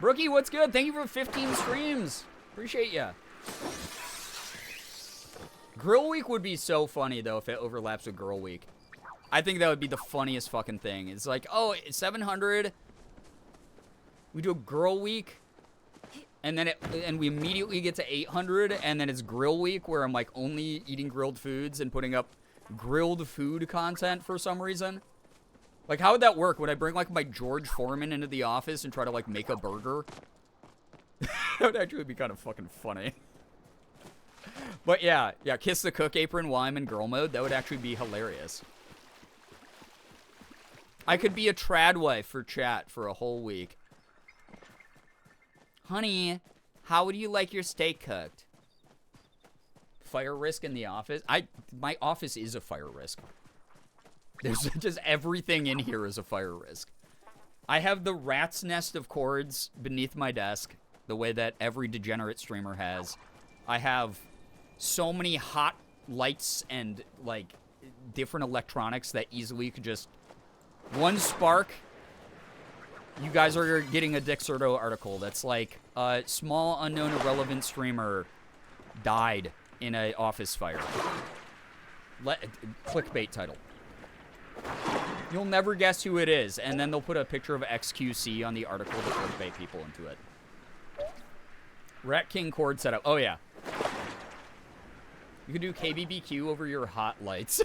Brookie, what's good? Thank you for 15 streams. Appreciate ya. Grill week would be so funny, though, if it overlaps with girl week. I think that would be the funniest fucking thing. It's like, oh, 700. We do a girl week. And then we immediately get to 800. And then it's grill week where I'm like only eating grilled foods and putting up grilled food content for some reason. Like, how would that work? Would I bring like my George Foreman into the office and try to like make a burger? That would actually be kind of fucking funny. But yeah, kiss the cook apron while I'm in girl mode. That would actually be hilarious. I could be a trad wife for chat for a whole week. Honey, how would you like your steak cooked? Fire risk in the office? My office is a fire risk. There's just everything in here is a fire risk. I have the rat's nest of cords beneath my desk, the way that every degenerate streamer has. I have so many hot lights and, like, different electronics that easily could just... One spark, you guys are getting a Dexerto article that's like, a small, unknown, irrelevant streamer died in an office fire. Clickbait title. You'll never guess who it is, and then they'll put a picture of XQC on the article to clickbait people into it. Rat King cord setup. Oh, yeah. You can do KBBQ over your hot lights.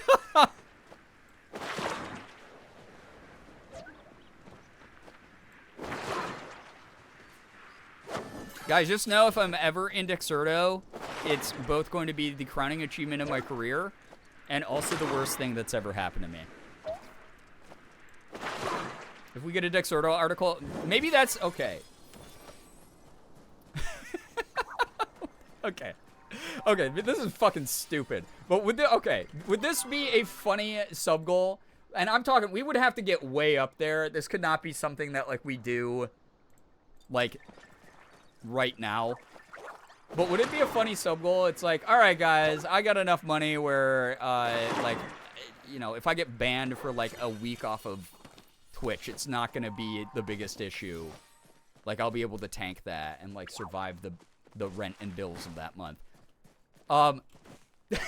Guys, just know if I'm ever in Dexerto, it's both going to be the crowning achievement of my career and also the worst thing that's ever happened to me. If we get a Dexerto article, maybe that's okay. Okay. Okay, this is fucking stupid. But would this be a funny sub goal? And I'm talking, we would have to get way up there. This could not be something that like we do like right now. But would it be a funny sub goal? It's like, all right, guys, I got enough money where, like, you know, if I get banned for like a week off of Twitch, it's not gonna be the biggest issue. Like, I'll be able to tank that and like survive the rent and bills of that month. This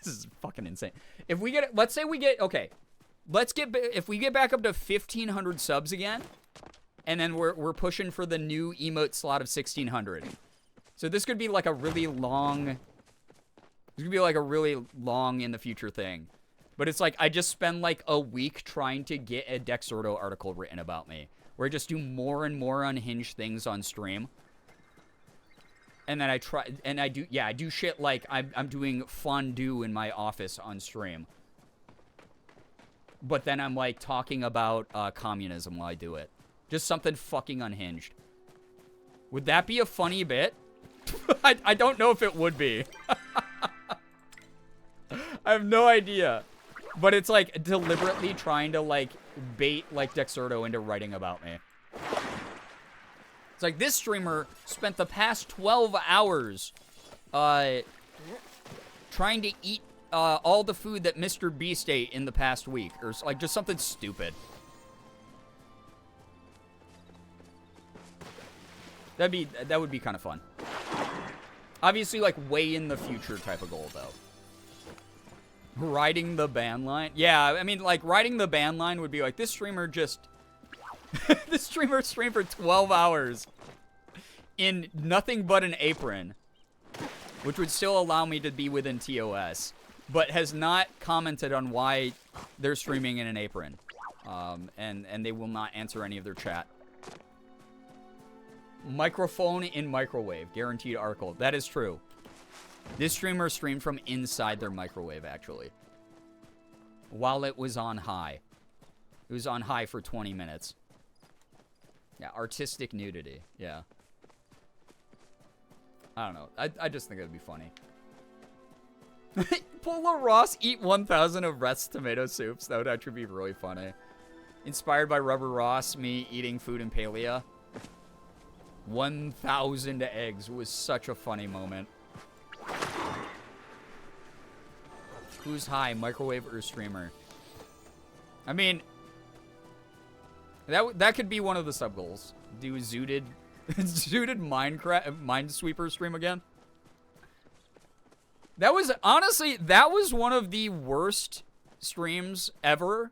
is fucking insane. If we get, let's say we get, okay, if we get back up to 1,500 subs again, and then we're pushing for the new emote slot of 1,600. So this could be like a really long, this could be like a really long in the future thing. But it's like, I just spend like a week trying to get a Dexerto article written about me, where I just do more and more unhinged things on stream. And then I try, and I do shit like I'm doing fondue in my office on stream. But then I'm like talking about communism while I do it. Just something fucking unhinged. Would that be a funny bit? I don't know if it would be. I have no idea. But it's like deliberately trying to like bait like Dexerto into writing about me. It's like this streamer spent the past 12 hours trying to eat all the food that Mr. Beast ate in the past week. Or like just something stupid. That would be kind of fun. Obviously, like, way in the future type of goal, though. Riding the ban line? Yeah, I mean, like, riding the ban line would be like, this streamer just... this streamer streamed for 12 hours in nothing but an apron. which would still allow me to be within TOS, but has not commented on why they're streaming in an apron. And they will not answer any of their chat. Microphone in microwave. Guaranteed article. That is true. This streamer streamed from inside their microwave, actually. While it was on high. It was on high for 20 minutes. Yeah, artistic nudity. Yeah. I don't know. I just think it would be funny. Polo Ross eat 1,000 of Rest's tomato soups. That would actually be really funny. Inspired by Rubber Ross, me eating food in Palia. 1,000 eggs was such a funny moment. Who's high, microwave or streamer? I mean, that could be one of the sub goals. Do zooted Minesweeper stream again. That was honestly one of the worst streams ever,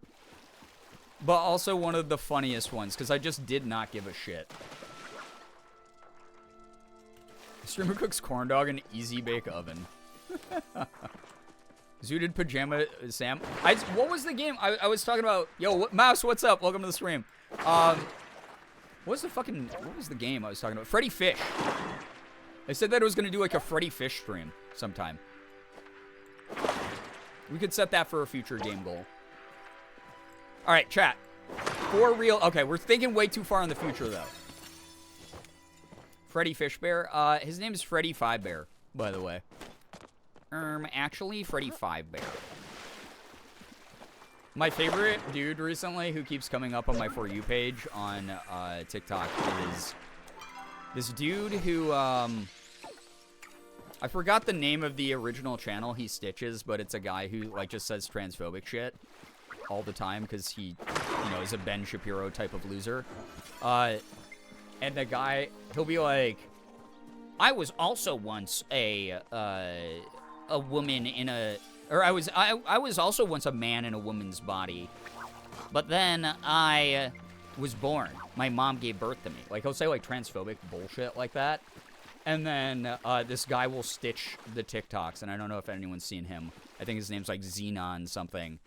but also one of the funniest ones because I just did not give a shit. Streamer cooks corn dog in easy bake oven. Zooted Pajama Sam. What was the game? I was talking about. Yo, Mouse, what's up? Welcome to the stream. What was the game I was talking about? Freddy Fish. I said that I was going to do like a Freddy Fish stream sometime. We could set that for a future game goal. All right, chat. For real. Okay, we're thinking way too far in the future, though. Freddy Fishbear. His name is Freddy Fivebear, by the way. Actually, Freddy Fivebear. My favorite dude recently who keeps coming up on my For You page on TikTok is this dude who, I forgot the name of the original channel he stitches, but it's a guy who, like, just says transphobic shit all the time because he, you know, is a Ben Shapiro type of loser. And the guy, he'll be like, I was also once a woman in a, or I was also once a man in a woman's body, but then I was born. My mom gave birth to me. Like, he'll say, like, transphobic bullshit like that. And then this guy will stitch the TikToks, and I don't know if anyone's seen him. I think his name's, like, Xenon something.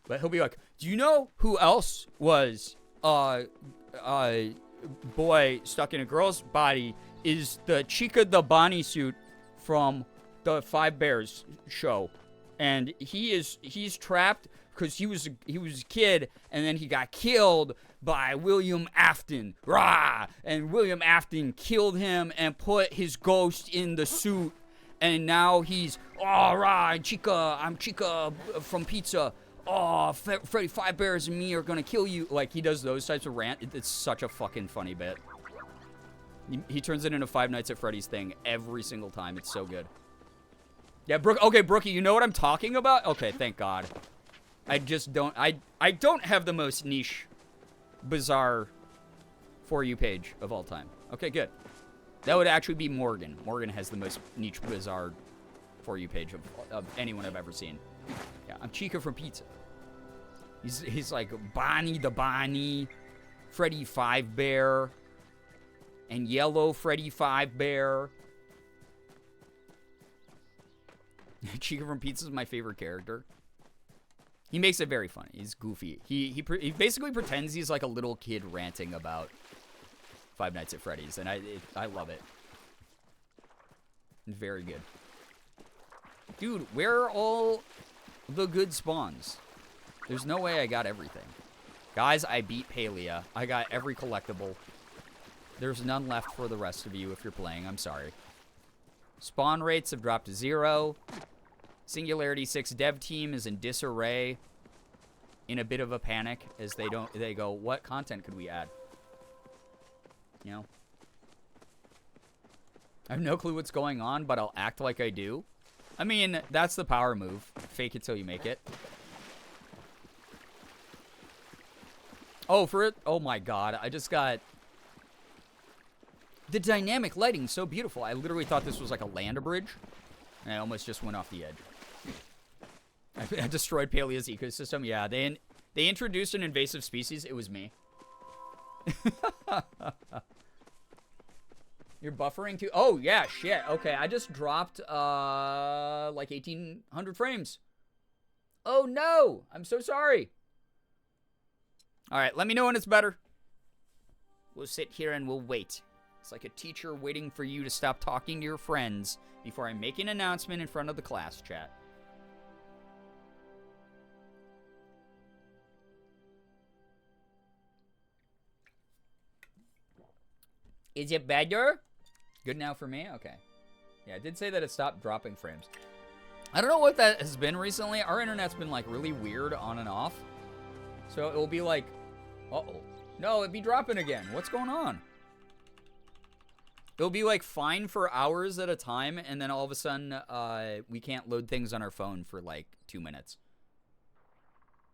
But he'll be like, do you know who else was, boy stuck in a girl's body is the Chica the Bonnie suit from the Five Bears show. And he's trapped because he was a kid, and then he got killed by William Afton. Rah! And William Afton killed him and put his ghost in the suit. And now he's, oh, rah, Chica, I'm Chica from Pizza. Oh, Freddy Fivebears and me are gonna kill you. Like, he does those types of rant. It's such a fucking funny bit. He turns it into Five Nights at Freddy's thing every single time. It's so good. Yeah, okay, Brookie, you know what I'm talking about? Okay, thank God. I just don't, I don't have the most niche, bizarre For You page of all time. Okay, good. That would actually be Morgan. Morgan has the most niche, bizarre For You page of anyone I've ever seen. Yeah, I'm Chica from Pizza. He's like Bonnie the Bonnie, Freddy Fivebear, and Yellow Freddy Fivebear. Chica from Pizza is my favorite character. He makes it very funny. He's goofy. He basically pretends he's like a little kid ranting about Five Nights at Freddy's, and I love it. Very good. Dude, where are all the good spawns? There's no way I got everything. Guys, I beat Palia. I got every collectible. There's none left for the rest of you if you're playing. I'm sorry. Spawn rates have dropped to 0. Singularity 6 dev team is in disarray, in a bit of a panic as they go, what content could we add? You know? I have no clue what's going on, but I'll act like I do. I mean, that's the power move. Fake it till you make it. Oh, for it? Oh my God. I just got... The dynamic lighting is so beautiful. I literally thought this was like a land bridge. And I almost just went off the edge. I destroyed Palia's ecosystem. Yeah, they introduced an invasive species. It was me. You're buffering too? Oh, yeah, shit. Okay, I just dropped, like 1,800 frames. Oh, no. I'm so sorry. All right, let me know when it's better. We'll sit here and we'll wait. It's like a teacher waiting for you to stop talking to your friends before I make an announcement in front of the class chat. Is it better? Good now for me? Okay. Yeah, I did say that it stopped dropping frames. I don't know what that has been recently. Our internet's been, like, really weird on and off. So it will be like, uh-oh. No, it'd be dropping again. What's going on? It'll be, like, fine for hours at a time, and then all of a sudden, we can't load things on our phone for, like, 2 minutes.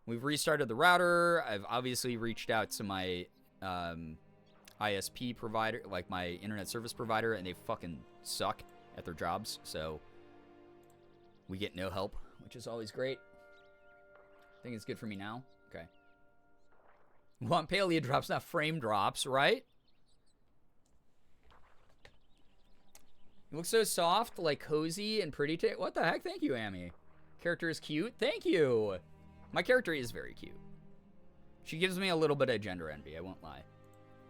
We've restarted the router. I've obviously reached out to my, ISP provider, like my internet service provider, and they fucking suck at their jobs, so we get no help, which is always great. I think it's good for me now. Okay. Want palia drops, not frame drops, right? You look so soft, like cozy and pretty. What the heck? Thank you, Amy. Character is cute. Thank you. My character is very cute. She gives me a little bit of gender envy, I won't lie.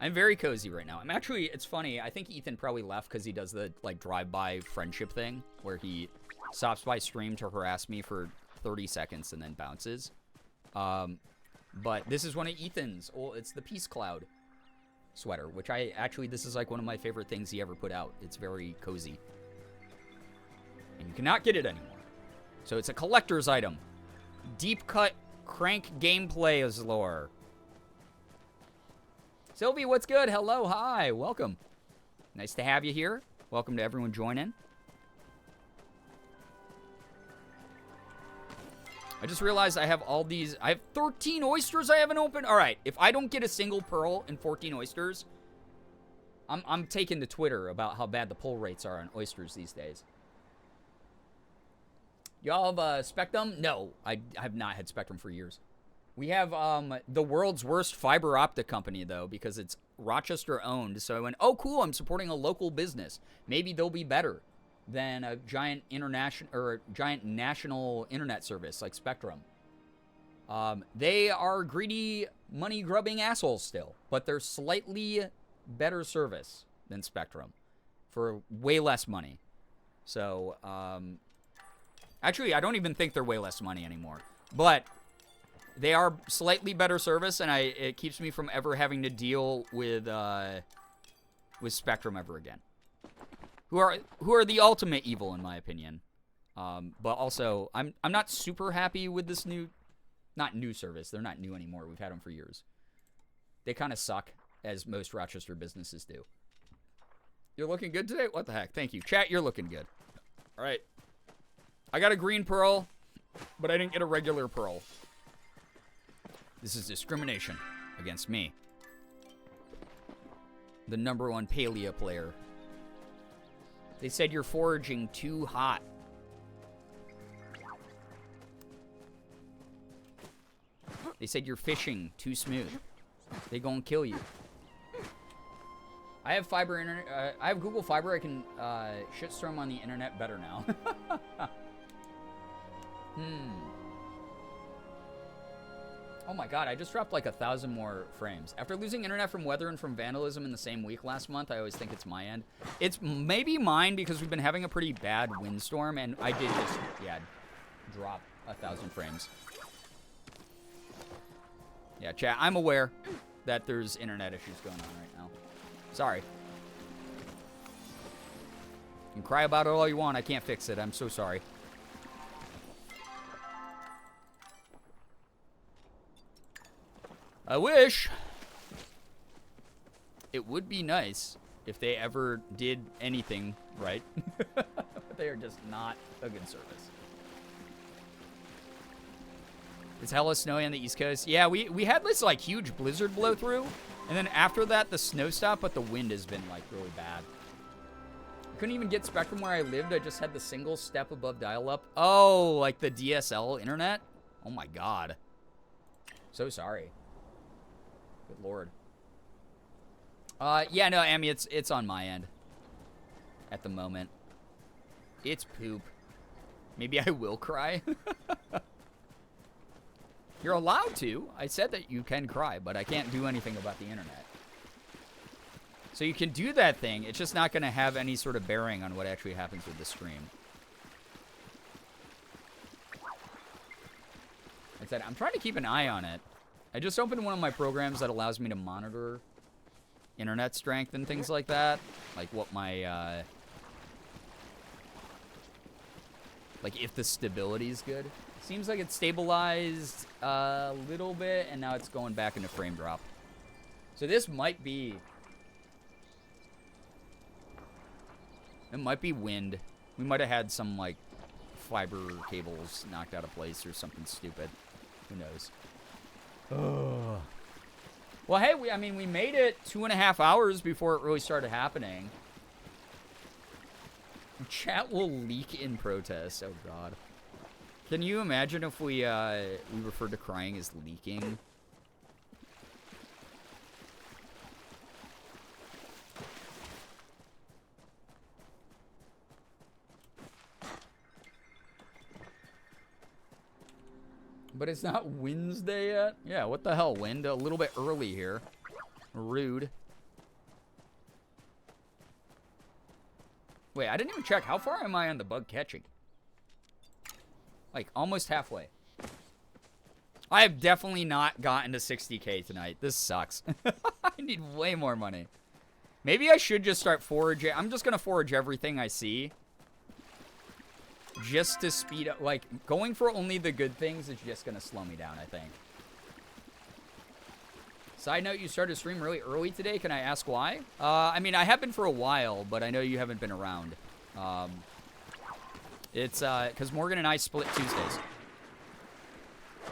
I'm very cozy right now. I'm actually, it's funny, I think Ethan probably left because he does the, like, drive-by friendship thing, where he stops by stream to harass me for 30 seconds and then bounces. But this is one of Ethan's, it's the Peace Cloud sweater, which this is, like, one of my favorite things he ever put out. It's very cozy. And you cannot get it anymore. So it's a collector's item. Deep cut crank gameplay is lore. Sylvie, what's good? Hello, hi, welcome. Nice to have you here. Welcome to everyone joining. I just realized I have all these. I have 13 oysters I haven't opened. All right, if I don't get a single pearl in 14 oysters, I'm taking to Twitter about how bad the pull rates are on oysters these days. Y'all have Spectrum? No, I have not had Spectrum for years. We have the world's worst fiber optic company, though, because it's Rochester owned. So I went, oh, cool, I'm supporting a local business. Maybe they'll be better than a giant international or giant national internet service like Spectrum. They are greedy, money-grubbing assholes still, but they're slightly better service than Spectrum for way less money. So, actually, I don't even think they're way less money anymore. But they are slightly better service, and it keeps me from ever having to deal with Spectrum ever again. Who are the ultimate evil, in my opinion. But also, I'm not super happy with this not new service. They're not new anymore. We've had them for years. They kind of suck, as most Rochester businesses do. You're looking good today? What the heck? Thank you. Chat, you're looking good. All right. I got a green pearl, but I didn't get a regular pearl. This is discrimination against me. The #1 Palia player. They said you're foraging too hot. They said you're fishing too smooth. They gonna kill you. I have fiber internet. I have Google Fiber. I can shitstorm on the internet better now. Oh my god, I just dropped like 1,000 more frames. After losing internet from weather and from vandalism in the same week last month, I always think it's my end. It's maybe mine because we've been having a pretty bad windstorm, and I did just, drop 1,000 frames. Yeah, chat, I'm aware that there's internet issues going on right now. Sorry. You can cry about it all you want. I can't fix it. I'm so sorry. I wish it would be nice if they ever did anything right. But they are just not a good service. It's hella snowy on the East Coast. Yeah, we had this like huge blizzard blow through, and then after that the snow stopped, but the wind has been like really bad. I couldn't even get Spectrum where I lived. I just had the single step above dial-up. Oh, like the DSL internet? Oh my god. So sorry. Good lord. Yeah, no, Amy, it's on my end. at the moment. It's poop. Maybe I will cry. You're allowed to. I said that you can cry, but I can't do anything about the internet. So you can do that thing. It's just not going to have any sort of bearing on what actually happens with the stream. I said, I'm trying to keep an eye on it. I just opened one of my programs that allows me to monitor internet strength and things like that. Like what my, like if the stability is good. Seems like it's stabilized a little bit, and now it's going back into frame drop. So this might be... It might be wind. We might have had some, like, fiber cables knocked out of place or something stupid. Who knows? Ugh. Well, hey, we made it 2.5 hours before it really started happening. Chat will leak in protest. Oh, God. Can you imagine if we referred to crying as leaking? But it's not Wednesday yet? Yeah, what the hell, Wind? A little bit early here. Rude. Wait, I didn't even check. How far am I on the bug catching? Like, almost halfway. I have definitely not gotten to 60K tonight. This sucks. I need way more money. Maybe I should just start foraging. I'm just going to forage everything I see. Just to speed up. Like, going for only the good things is just going to slow me down, I think. Side note, you started stream really early today. Can I ask why? I mean, I have been for a while, but I know you haven't been around. It's because Morgan and I split Tuesdays.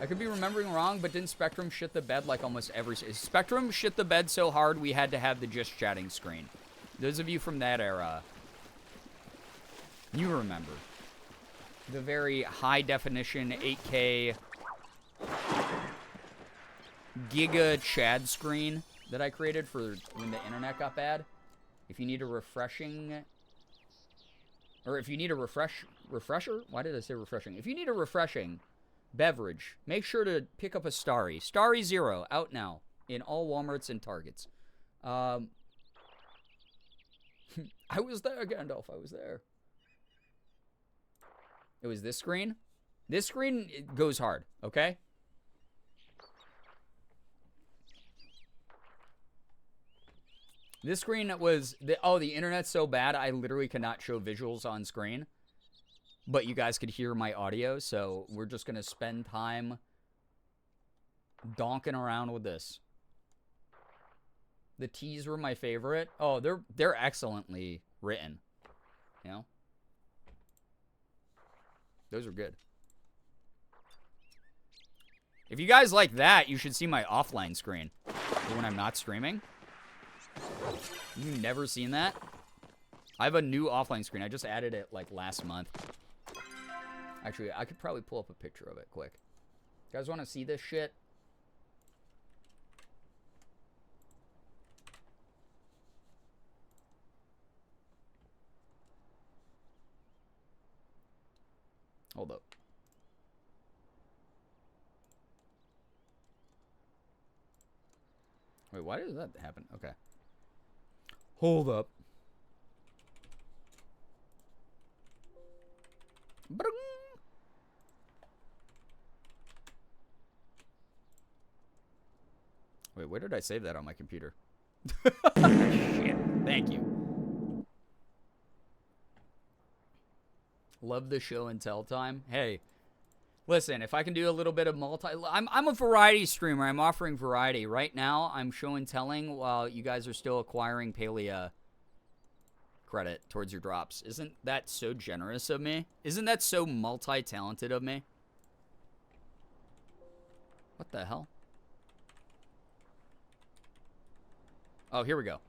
I could be remembering wrong, but didn't Spectrum shit the bed like almost every... Spectrum shit the bed so hard we had to have the just chatting screen. Those of you from that era, you remember. The very high definition 8K Giga Chad screen that I created for when the internet got bad. If you need a refreshing... Or if you need a refresher? Why did I say refreshing? If you need a refreshing beverage, make sure to pick up a Starry. Starry Zero, out now in all Walmarts and Targets. I was there, Gandalf. I was there. It was this screen. This screen it goes hard, okay? This screen was... the internet's so bad, I literally cannot show visuals on screen. But you guys could hear my audio, so we're just going to spend time donking around with this. The teas were my favorite. Oh, they're excellently written. You know? Those are good. If you guys like that, you should see my offline screen for when I'm not streaming. You've never seen that? I have a new offline screen. I just added it like last month. Actually, I could probably pull up a picture of it quick. You guys want to see this shit? Hold up. Wait, why did that happen? Okay. Hold up. Ba-dum. Wait, where did I save that on my computer? Shit. Thank you. Love the show and tell time. Hey, listen, if I can do a little bit of I'm a variety streamer. I'm offering variety. Right now, I'm show and telling while you guys are still acquiring palia credit towards your drops. Isn't that so generous of me? Isn't that so multi-talented of me? What the hell? Oh, here we go.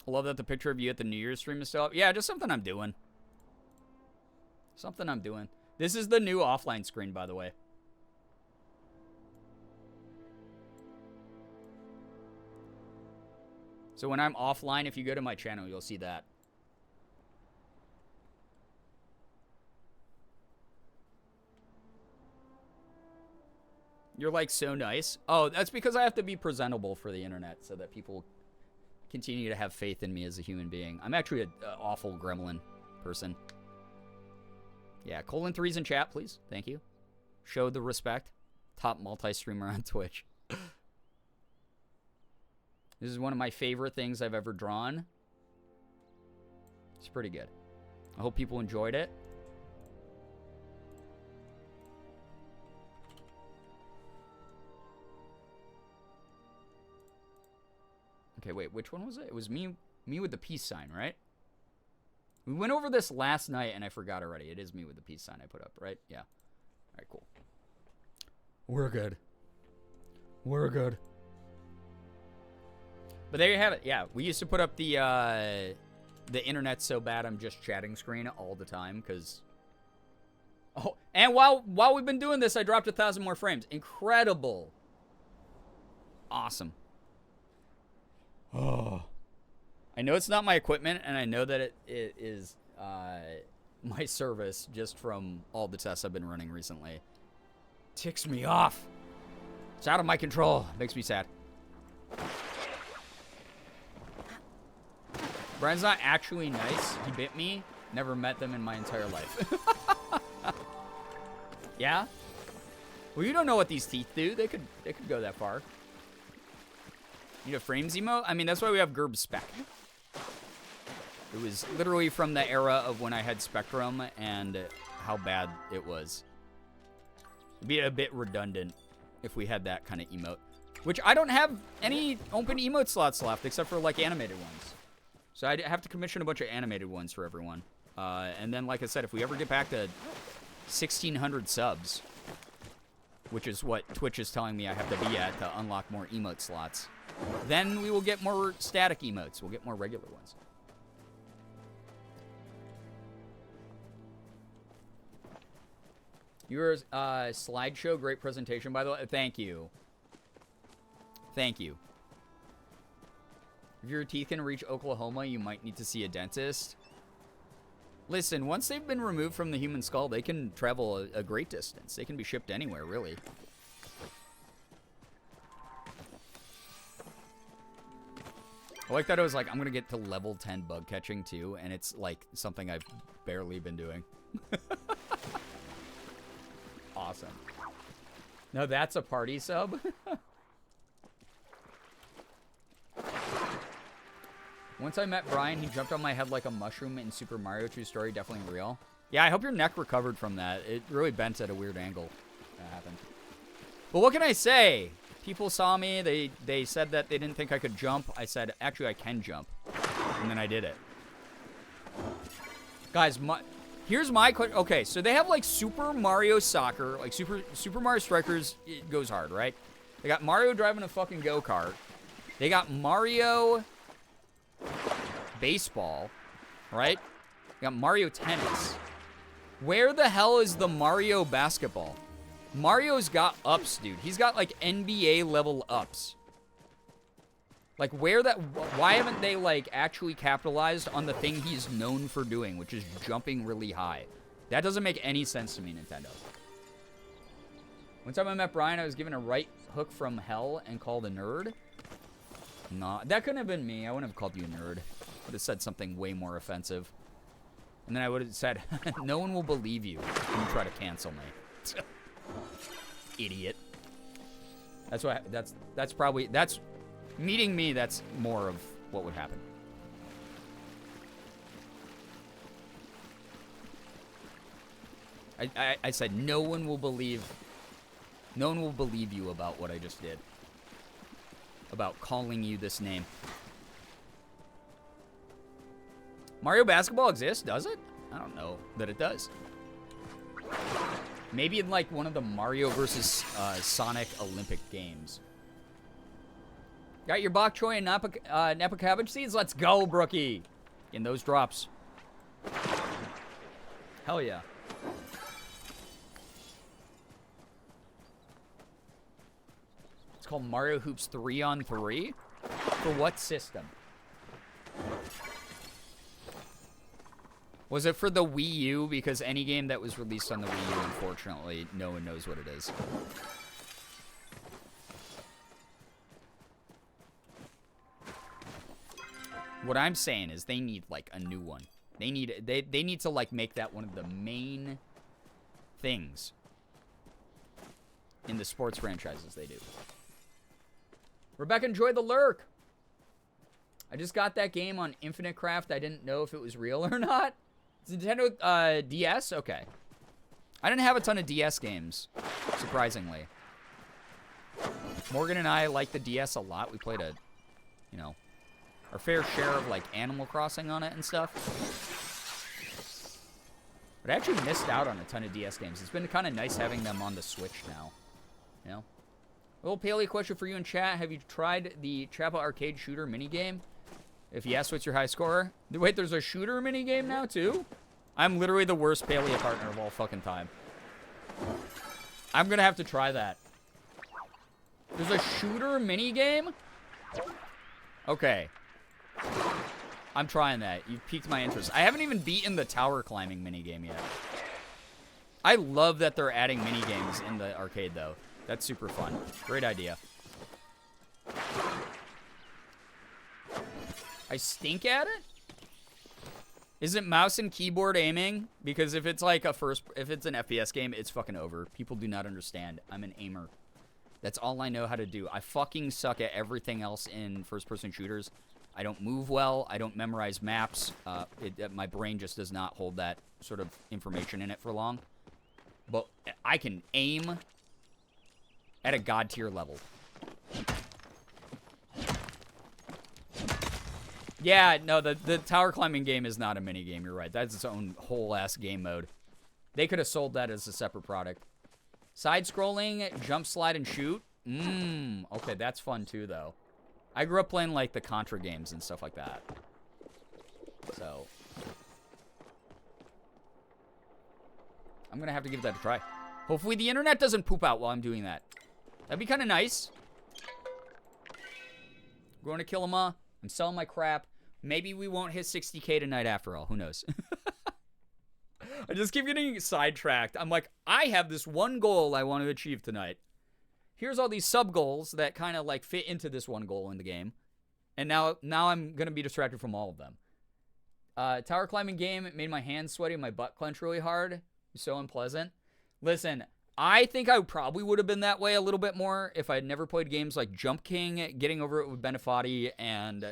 I love that the picture of you at the New Year's stream is still up. Yeah, just something I'm doing. Something I'm doing. This is the new offline screen, by the way. So when I'm offline, if you go to my channel, you'll see that. You're like so nice. Oh, that's because I have to be presentable for the internet so that people continue to have faith in me as a human being. I'm actually an awful gremlin person. Yeah, colon 3's in chat, please. Thank you. Show the respect. Top multi-streamer on Twitch. This is one of my favorite things I've ever drawn. It's pretty good. I hope people enjoyed it. Okay, wait, which one was it? It was me with the peace sign, right? We went over this last night and I forgot already. It is me with the peace sign I put up, right? Yeah. All right, cool. We're good. We're good. But there you have it. Yeah, we used to put up the internet's so bad I'm just chatting screen all the time because... Oh, and while we've been doing this, I dropped 1,000 more frames. Incredible. Awesome. Oh, I know it's not my equipment, and I know that it is my service just from all the tests I've been running recently. Ticks me off. It's out of my control. Makes me sad. Brian's not actually nice. He bit me. Never met them in my entire life. Yeah? Well, you don't know what these teeth do. They could go that far. Need a frames emote? I mean, that's why we have Gerb Spec. It was literally from the era of when I had Spectrum and how bad it was. It'd be a bit redundant if we had that kind of emote. Which I don't have any open emote slots left except for, like, animated ones. So I have to commission a bunch of animated ones for everyone. And then, like I said, if we ever get back to 1,600 subs, which is what Twitch is telling me I have to be at to unlock more emote slots, then we will get more static emotes. We'll get more regular ones. Your slideshow, great presentation, by the way. Thank you. Thank you. If your teeth can reach Oklahoma, you might need to see a dentist. Listen, once they've been removed from the human skull, they can travel a great distance. They can be shipped anywhere, really. I like that it was like, I'm going to get to level 10 bug catching too, and it's like something I've barely been doing. Awesome. No, that's a party sub. Once I met Brian, he jumped on my head like a mushroom in Super Mario. True story, definitely real. Yeah, I hope your neck recovered from that. It really bent at a weird angle. That happened. But what can I say? People saw me. They said that they didn't think I could jump. I said, actually, I can jump. And then I did it. Guys, here's my question. Okay, so they have, like, Super Mario Soccer. Like, Super Mario Strikers, it goes hard, right? They got Mario driving a fucking go-kart. They got Mario Baseball, right? They got Mario Tennis. Where the hell is the Mario Basketball? Mario's got ups, dude. He's got, like, NBA level ups. Like, why haven't they, like, actually capitalized on the thing he's known for doing, which is jumping really high? That doesn't make any sense to me, Nintendo. One time I met Brian, I was given a right hook from hell and called a nerd. Nah, that couldn't have been me. I wouldn't have called you a nerd. I would have said something way more offensive. And then I would have said, no one will believe you when you try to cancel me. Idiot. That's probably meeting me, that's more of what would happen. I said no one will believe you about what I just did. About calling you this name. Mario Basketball exists, does it? I don't know that it does. Maybe in, like, one of the Mario versus Sonic Olympic games. Got your bok choy and Napa cabbage seeds? Let's go, Brookie! In those drops. Hell yeah. It's called Mario Hoops 3-on-3? For what system? Was it for the Wii U? Because any game that was released on the Wii U, unfortunately, no one knows what it is. What I'm saying is they need, like, a new one. They need to, like, make that one of the main things in the sports franchises they do. Rebecca, enjoy the lurk. I just got that game on Infinite Craft. I didn't know if it was real or not. It's Nintendo DS? Okay. I didn't have a ton of DS games, surprisingly. Morgan and I like the DS a lot. We played a, you know, our fair share of, like, Animal Crossing on it and stuff. But I actually missed out on a ton of DS games. It's been kind of nice having them on the Switch now. You know? A little paleo question for you in chat. Have you tried the chapaa arcade shooter minigame? If yes, what's your high score? Wait, there's a shooter minigame now, too? I'm literally the worst paleo partner of all fucking time. I'm gonna have to try that. There's a shooter minigame? Okay. I'm trying that. You've piqued my interest. I haven't even beaten the tower climbing minigame yet. I love that they're adding minigames in the arcade, though. That's super fun. Great idea. I stink at it? Is it mouse and keyboard aiming? Because if it's like if it's an FPS game, it's fucking over. People do not understand. I'm an aimer. That's all I know how to do. I fucking suck at everything else in first-person shooters. I don't move well. I don't memorize maps. My brain just does not hold that sort of information in it for long. But I can aim at a god-tier level. Yeah, no, the tower climbing game is not a mini game. You're right. That's its own whole-ass game mode. They could have sold that as a separate product. Side-scrolling, jump, slide, and shoot. Okay, that's fun too, though. I grew up playing, like, the Contra games and stuff like that. So I'm going to have to give that a try. Hopefully the internet doesn't poop out while I'm doing that. That'd be kind of nice. I'm going to Killama. I'm selling my crap. Maybe we won't hit 60K tonight after all. Who knows? I just keep getting sidetracked. I'm like, I have this one goal I want to achieve tonight. Here's all these sub-goals that kind of, like, fit into this one goal in the game. And now I'm going to be distracted from all of them. Tower climbing game, it made my hands sweaty and my butt clench really hard. It was so unpleasant. Listen, I think I probably would have been that way a little bit more if I had never played games like Jump King, Getting Over It with Benefati, and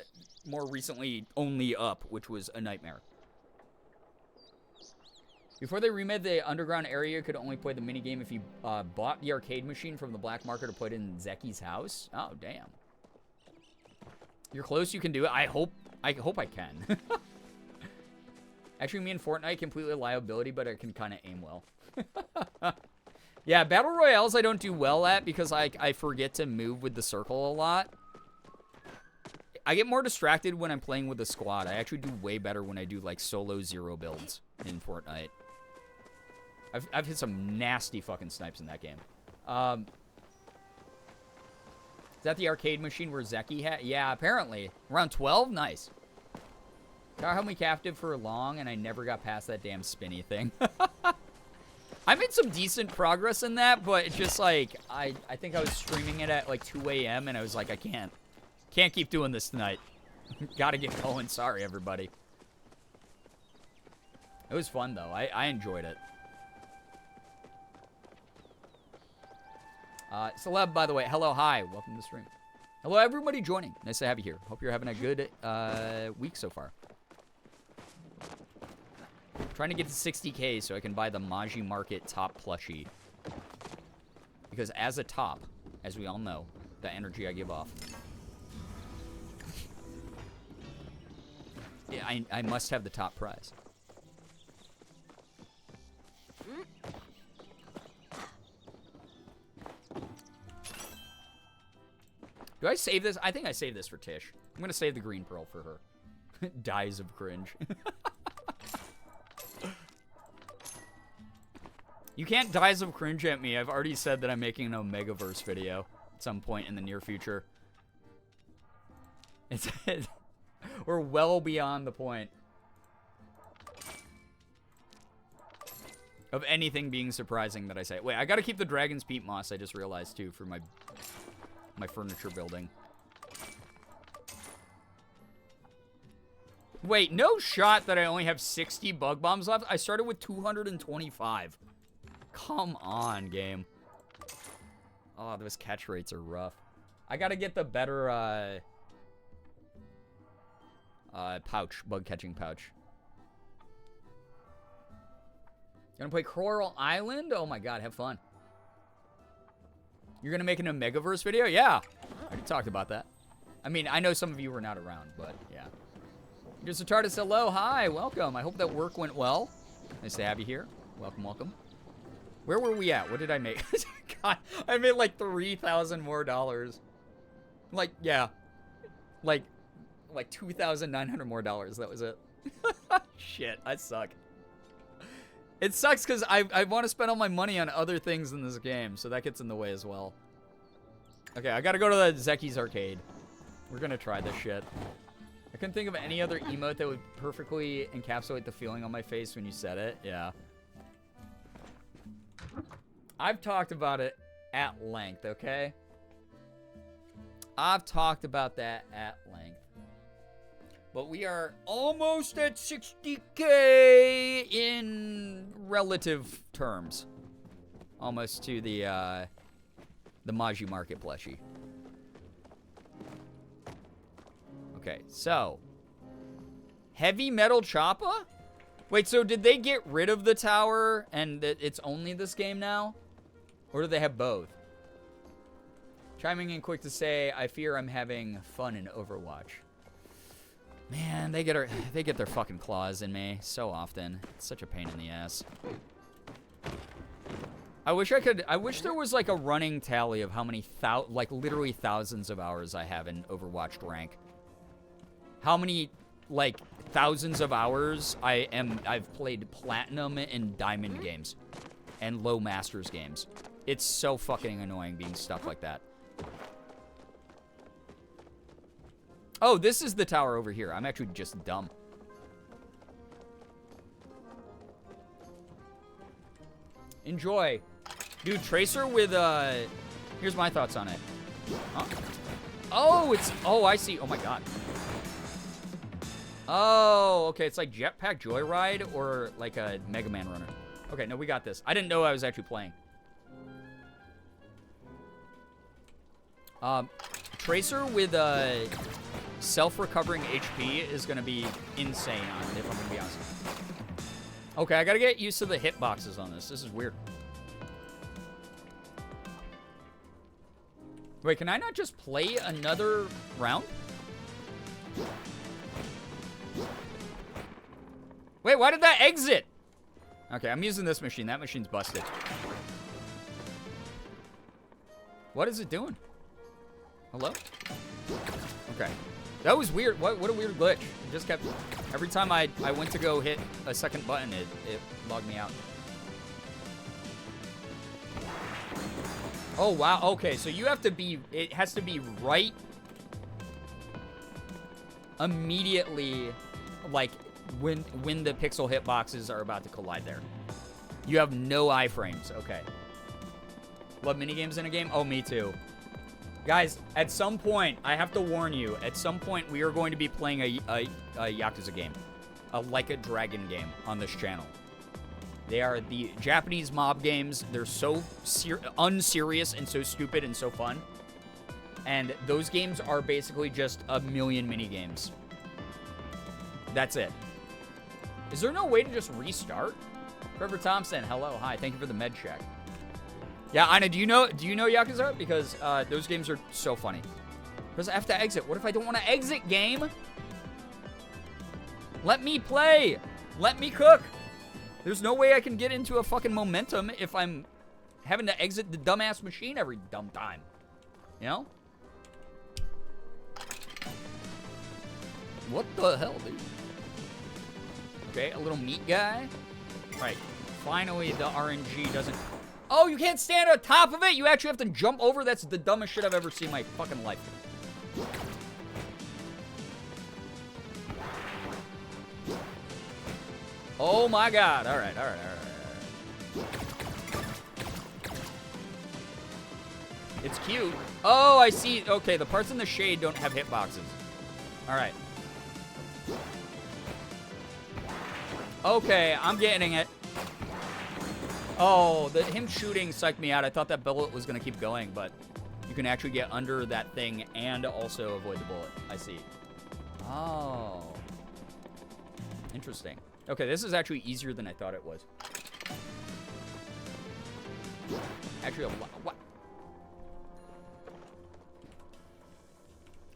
more recently, Only Up, which was a nightmare. Before they remade the underground area, you could only play the minigame if you bought the arcade machine from the black market or put it in Zeki's house. Oh, damn. You're close, you can do it. I hope I can. Actually, me and Fortnite completely liability, but I can kind of aim well. Yeah, Battle Royales I don't do well at because I forget to move with the circle a lot. I get more distracted when I'm playing with a squad. I actually do way better when I do, like, solo zero builds in Fortnite. I've hit some nasty fucking snipes in that game. Is that the arcade machine where Zeki had? Yeah, apparently. Around 12? Nice. Car held me captive for long, and I never got past that damn spinny thing. I made some decent progress in that, but it's just like, I think I was streaming it at like 2 a.m. and I was like, I can't keep doing this tonight. Gotta get going. Sorry, everybody. It was fun, though. I enjoyed it. Celeb, by the way. Hello, hi. Welcome to the stream. Hello, everybody joining. Nice to have you here. Hope you're having a good week so far. Trying to get to 60K so I can buy the Maji Market top plushie. Because as a top, as we all know, the energy I give off. Yeah, I must have the top prize. Do I save this? I think I saved this for Tish. I'm going to save the green pearl for her. Dies of cringe. You can't dies of cringe at me. I've already said that I'm making an Omegaverse video at some point in the near future. We're well beyond the point. of anything being surprising that I say. Wait, I gotta keep the dragon's peat moss, I just realized, too, for my furniture building. Wait, no shot that I only have 60 bug bombs left. I started with 225. Come on, game. Oh, those catch rates are rough. I gotta get the better, pouch, bug catching pouch. Gonna play Coral Island? Oh my god, have fun. You're gonna make an Omegaverse video? Yeah. I already talked about that. I mean, I know some of you were not around, but yeah. Here's Satardis, hello, hi, welcome. I hope that work went well. Nice to have you here. Welcome, welcome. Where were we at? What did I make? God, I made like $3,000 more dollars. Like, yeah. Like $2,900 more dollars. That was it. Shit, I suck. It sucks because I want to spend all my money on other things in this game, so that gets in the way as well. Okay, I gotta go to the Zeki's arcade. We're gonna try this shit. I couldn't think of any other emote that would perfectly encapsulate the feeling on my face when you said it. Yeah. I've talked about it at length, okay? I've talked about that at length. But we are almost at 60K in relative terms. Almost to the Maju Market plushie. Okay, so. Heavy Metal Chapaa? Wait, so did they get rid of the tower and it's only this game now? Or do they have both? Chiming in quick to say, I fear I'm having fun in Overwatch. Man, they get their fucking claws in me so often. It's such a pain in the ass. I wish there was like a running tally of how many literally thousands of hours I have in Overwatch rank. How many like thousands of hours I've played platinum and diamond games and low masters games. It's so fucking annoying being stuck like that. Oh, this is the tower over here. I'm actually just dumb. Enjoy. Dude, Tracer with, here's my thoughts on it. Huh? Oh, I see. Oh my god. Oh, okay. It's like Jetpack Joyride or like a Mega Man runner. Okay, no, we got this. I didn't know I was actually playing. Tracer with, self-recovering HP is gonna be insane on it, if I'm gonna be honest. Okay, I gotta get used to the hitboxes on this. This is weird. Wait, can I not just play another round? Wait, why did that exit? Okay, I'm using this machine. That machine's busted. What is it doing? Hello? Okay. That was weird. What a weird glitch. It just kept... Every time I went to go hit a second button, it logged me out. Oh, wow. Okay, so you have to be... It has to be right... immediately, like, when the pixel hitboxes are about to collide there. You have no iframes. Okay. Love minigames in a game? Oh, me too. Guys, at some point, I have to warn you, at some point we are going to be playing a Yakuza game. A Like a Dragon game on this channel. They are the Japanese mob games. They're so unserious and so stupid and so fun. And those games are basically just a million mini games. That's it. Is there no way to just restart? Trevor Thompson, hello, hi, thank you for the med check. Yeah, Ina, do you know Yakuza? Because those games are so funny. Because I have to exit. What if I don't want to exit, game? Let me play. Let me cook. There's no way I can get into a fucking momentum if I'm having to exit the dumbass machine every dumb time. You know? What the hell, dude? Okay, a little meat guy. Right. Finally, the RNG doesn't... Oh, you can't stand on top of it? You actually have to jump over? That's the dumbest shit I've ever seen in my fucking life. Oh my god. Alright. It's cute. Oh, I see. Okay, the parts in the shade don't have hitboxes. All right. Okay, I'm getting it. Oh, him shooting psyched me out. I thought that bullet was going to keep going, but you can actually get under that thing and also avoid the bullet. I see. Oh. Interesting. Okay, this is actually easier than I thought it was. Actually, a lot. What?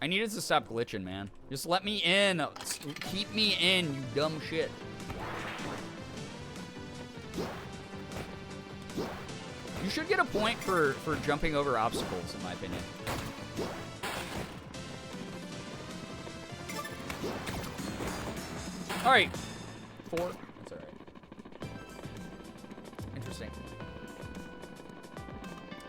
I needed to stop glitching, man. Just let me in. Keep me in, you dumb shit. You should get a point for jumping over obstacles, in my opinion. All right. 4. That's all right. Interesting.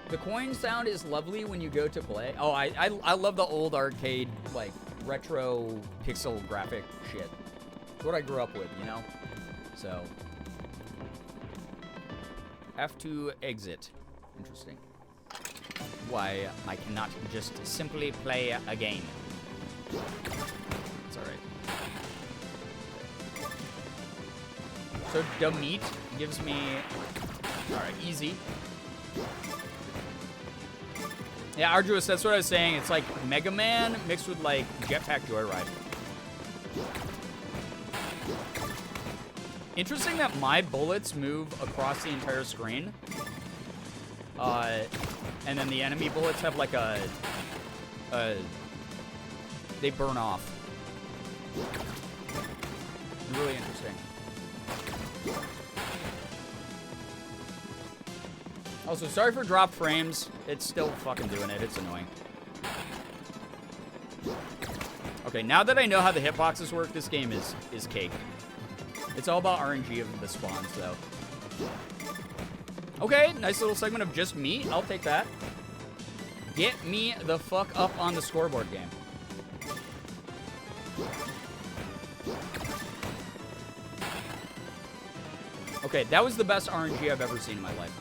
The coin sound is lovely when you go to play. Oh, I love the old arcade, like, retro pixel graphic shit. It's what I grew up with, you know? So... F to exit. Interesting. Why I cannot just simply play a game. It's alright. So Damit gives me... Alright, easy. Yeah, Arduous, that's what I was saying. It's like Mega Man mixed with like Jetpack Joyride. Interesting that my bullets move across the entire screen. And then the enemy bullets have like they burn off. Really interesting. Also, sorry for drop frames. It's still fucking doing it. It's annoying. Okay, now that I know how the hitboxes work, this game is cake. It's all about RNG of the spawns, though. Okay, nice little segment of just me. I'll take that. Get me the fuck up on the scoreboard game. Okay, that was the best RNG I've ever seen in my life.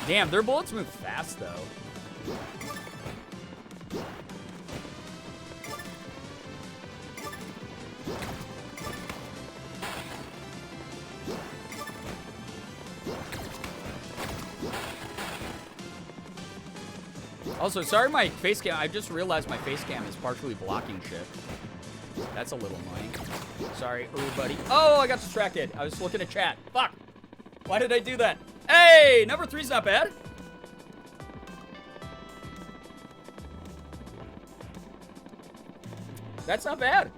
Damn, their bullets move fast, though. Also, sorry my face cam. I just realized my face cam is partially blocking shit. That's a little annoying. Sorry, buddy. Oh, I got distracted. I was looking at chat. Fuck. Why did I do that? Hey, number 3's not bad. That's not bad.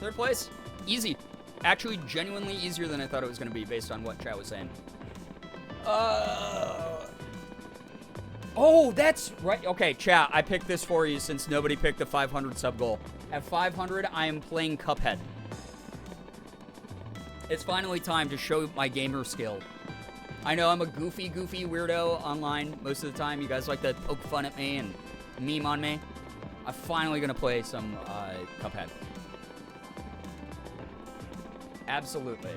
3rd place. Easy. Actually, genuinely easier than I thought it was going to be based on what chat was saying. Oh, that's right. Okay, chat, I picked this for you since nobody picked the 500 sub goal. At 500, I am playing Cuphead. It's finally time to show my gamer skill. I know I'm a goofy weirdo online most of the time. You guys like to poke fun at me and meme on me. I'm finally going to play some Cuphead. Absolutely.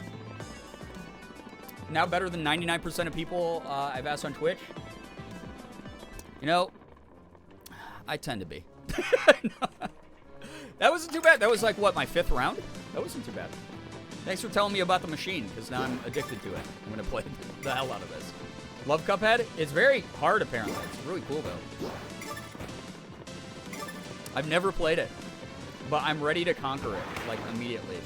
Now better than 99% of people I've asked on Twitch. You know, I tend to be. That wasn't too bad. That was like, what, my 5th round? That wasn't too bad. Thanks for telling me about the machine, because now I'm addicted to it. I'm going to play the hell out of this. Love Cuphead? It's very hard, apparently. It's really cool, though. I've never played it, but I'm ready to conquer it, like, immediately.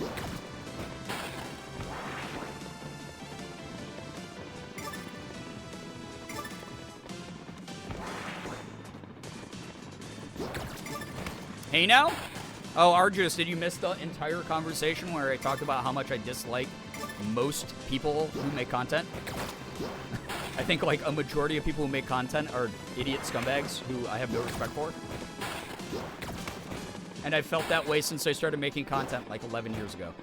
Hey now? Oh, Arjus, did you miss the entire conversation where I talked about how much I dislike most people who make content? I think like a majority of people who make content are idiot scumbags who I have no respect for. And I've felt that way since I started making content like 11 years ago.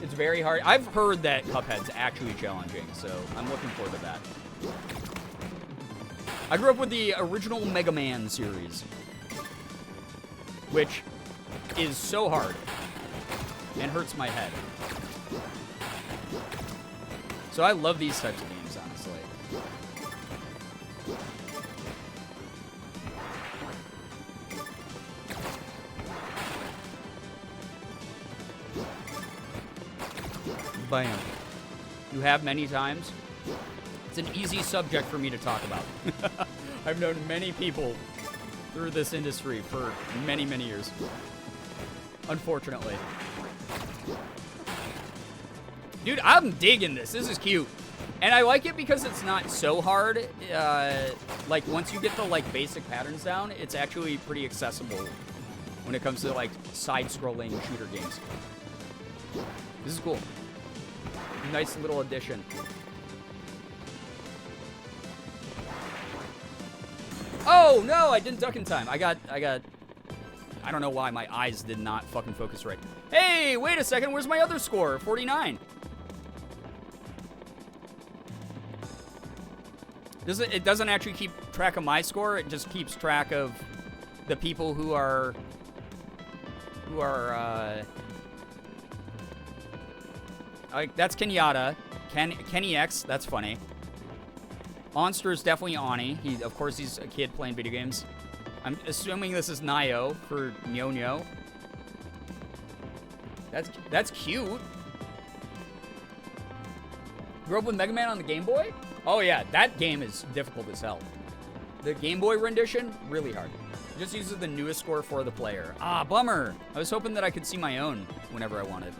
It's very hard. I've heard that Cuphead's actually challenging, so I'm looking forward to that. I grew up with the original Mega Man series, which is so hard. and hurts my head. So I love these types of games, honestly. Bam. You have many times. It's an easy subject for me to talk about. I've known many people through this industry for many, many years. Unfortunately. Dude, I'm digging this. This is cute. And I like it because it's not so hard. Like, once you get the, like, basic patterns down, it's actually pretty accessible when it comes to, like, side-scrolling shooter games. This is cool. Nice little addition. Oh, no, I didn't duck in time. I don't know why my eyes did not fucking focus right. Hey, wait a second. Where's my other score? 49. It doesn't actually keep track of my score. It just keeps track of the people who are that's Kenyatta. Kenny X, that's funny. Onster is definitely Ani. Of course, he's a kid playing video games. I'm assuming this is Nio for Nyo-Nyo. That's cute. Grew up with Mega Man on the Game Boy? Oh yeah, that game is difficult as hell. The Game Boy rendition, really hard. It just uses the newest score for the player. Ah, bummer. I was hoping that I could see my own whenever I wanted.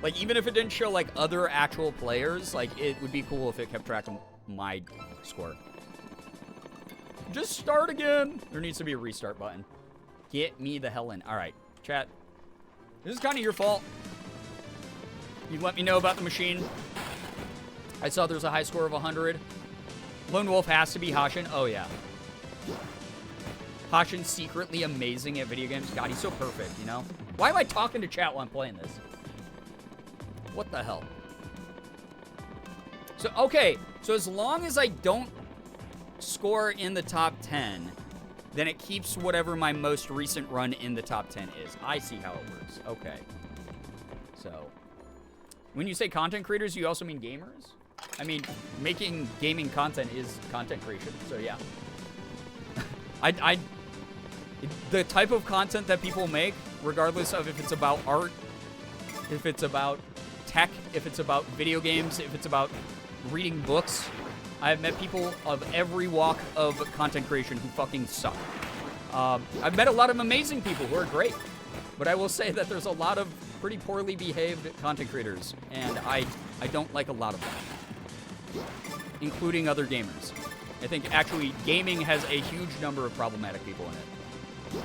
Like, even if it didn't show, like, other actual players, like, it would be cool if it kept track of my score. Just start again. There needs to be a restart button. Get me the hell in. All right, chat. This is kind of your fault. You let me know about the machine. I saw there's a high score of 100. Lone Wolf has to be Hashin. Oh, yeah. Hashin's secretly amazing at video games. God, he's so perfect, you know? Why am I talking to chat while I'm playing this? What the hell? So, okay. So as long as I don't score in the top 10, then it keeps whatever my most recent run in the top 10 is. I see how it works. Okay. So, when you say content creators, you also mean gamers? I mean, making gaming content is content creation, so yeah. The type of content that people make, regardless of if it's about art, if it's about tech, if it's about video games, if it's about reading books, I've met people of every walk of content creation who fucking suck. I've met a lot of amazing people who are great, but I will say that there's a lot of pretty poorly behaved content creators, and I don't like a lot of them, including other gamers. I think actually gaming has a huge number of problematic people in it.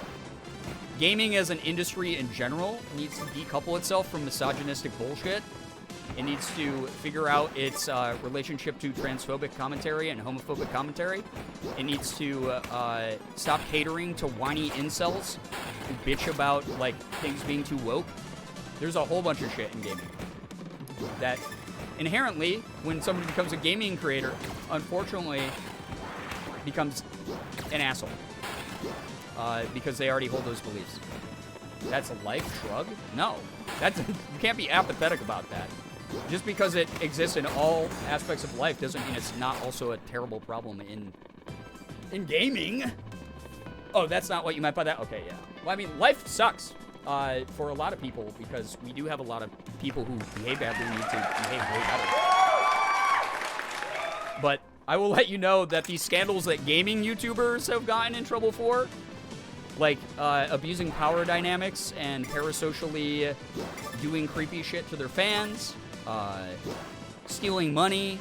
Gaming as an industry in general needs to decouple itself from misogynistic bullshit. It needs to figure out its relationship to transphobic commentary and homophobic commentary. It needs to stop catering to whiny incels who bitch about, like, things being too woke. There's a whole bunch of shit in gaming that inherently, when somebody becomes a gaming creator, unfortunately becomes an asshole. Because they already hold those beliefs. That's a life shrug? No. You can't be apathetic about that. Just because it exists in all aspects of life doesn't mean it's not also a terrible problem in gaming. Oh, that's not what you meant by that? Okay, yeah. Well, I mean, life sucks for a lot of people because we do have a lot of people who behave badly and need to behave way better. But I will let you know that these scandals that gaming YouTubers have gotten in trouble for, like abusing power dynamics and parasocially doing creepy shit to their fans, stealing money,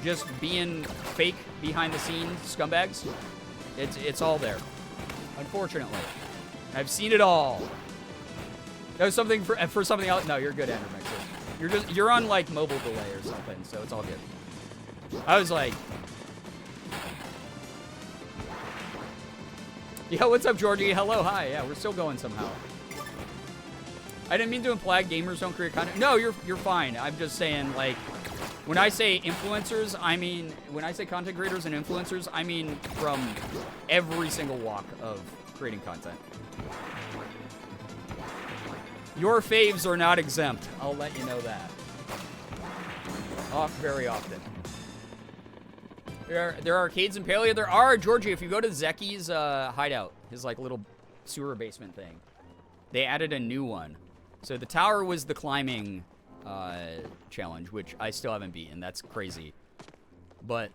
just being fake behind the scenes scumbags. It's all there. Unfortunately. I've seen it all. That was something for something else. No, you're good, Andrew Mixer. You're on like mobile delay or something, so it's all good. I was like, yo, what's up, Georgie? Hello, hi. Yeah, we're still going somehow. I didn't mean to imply gamers don't create content. No, you're fine. I'm just saying, like, when I say influencers, when I say content creators and influencers, I mean from every single walk of creating content. Your faves are not exempt. I'll let you know that. Very often. There are arcades in Palia. There are, Georgie, if you go to Zeki's hideout, his like little sewer basement thing, they added a new one. So the tower was the climbing challenge, which I still haven't beaten. That's crazy. But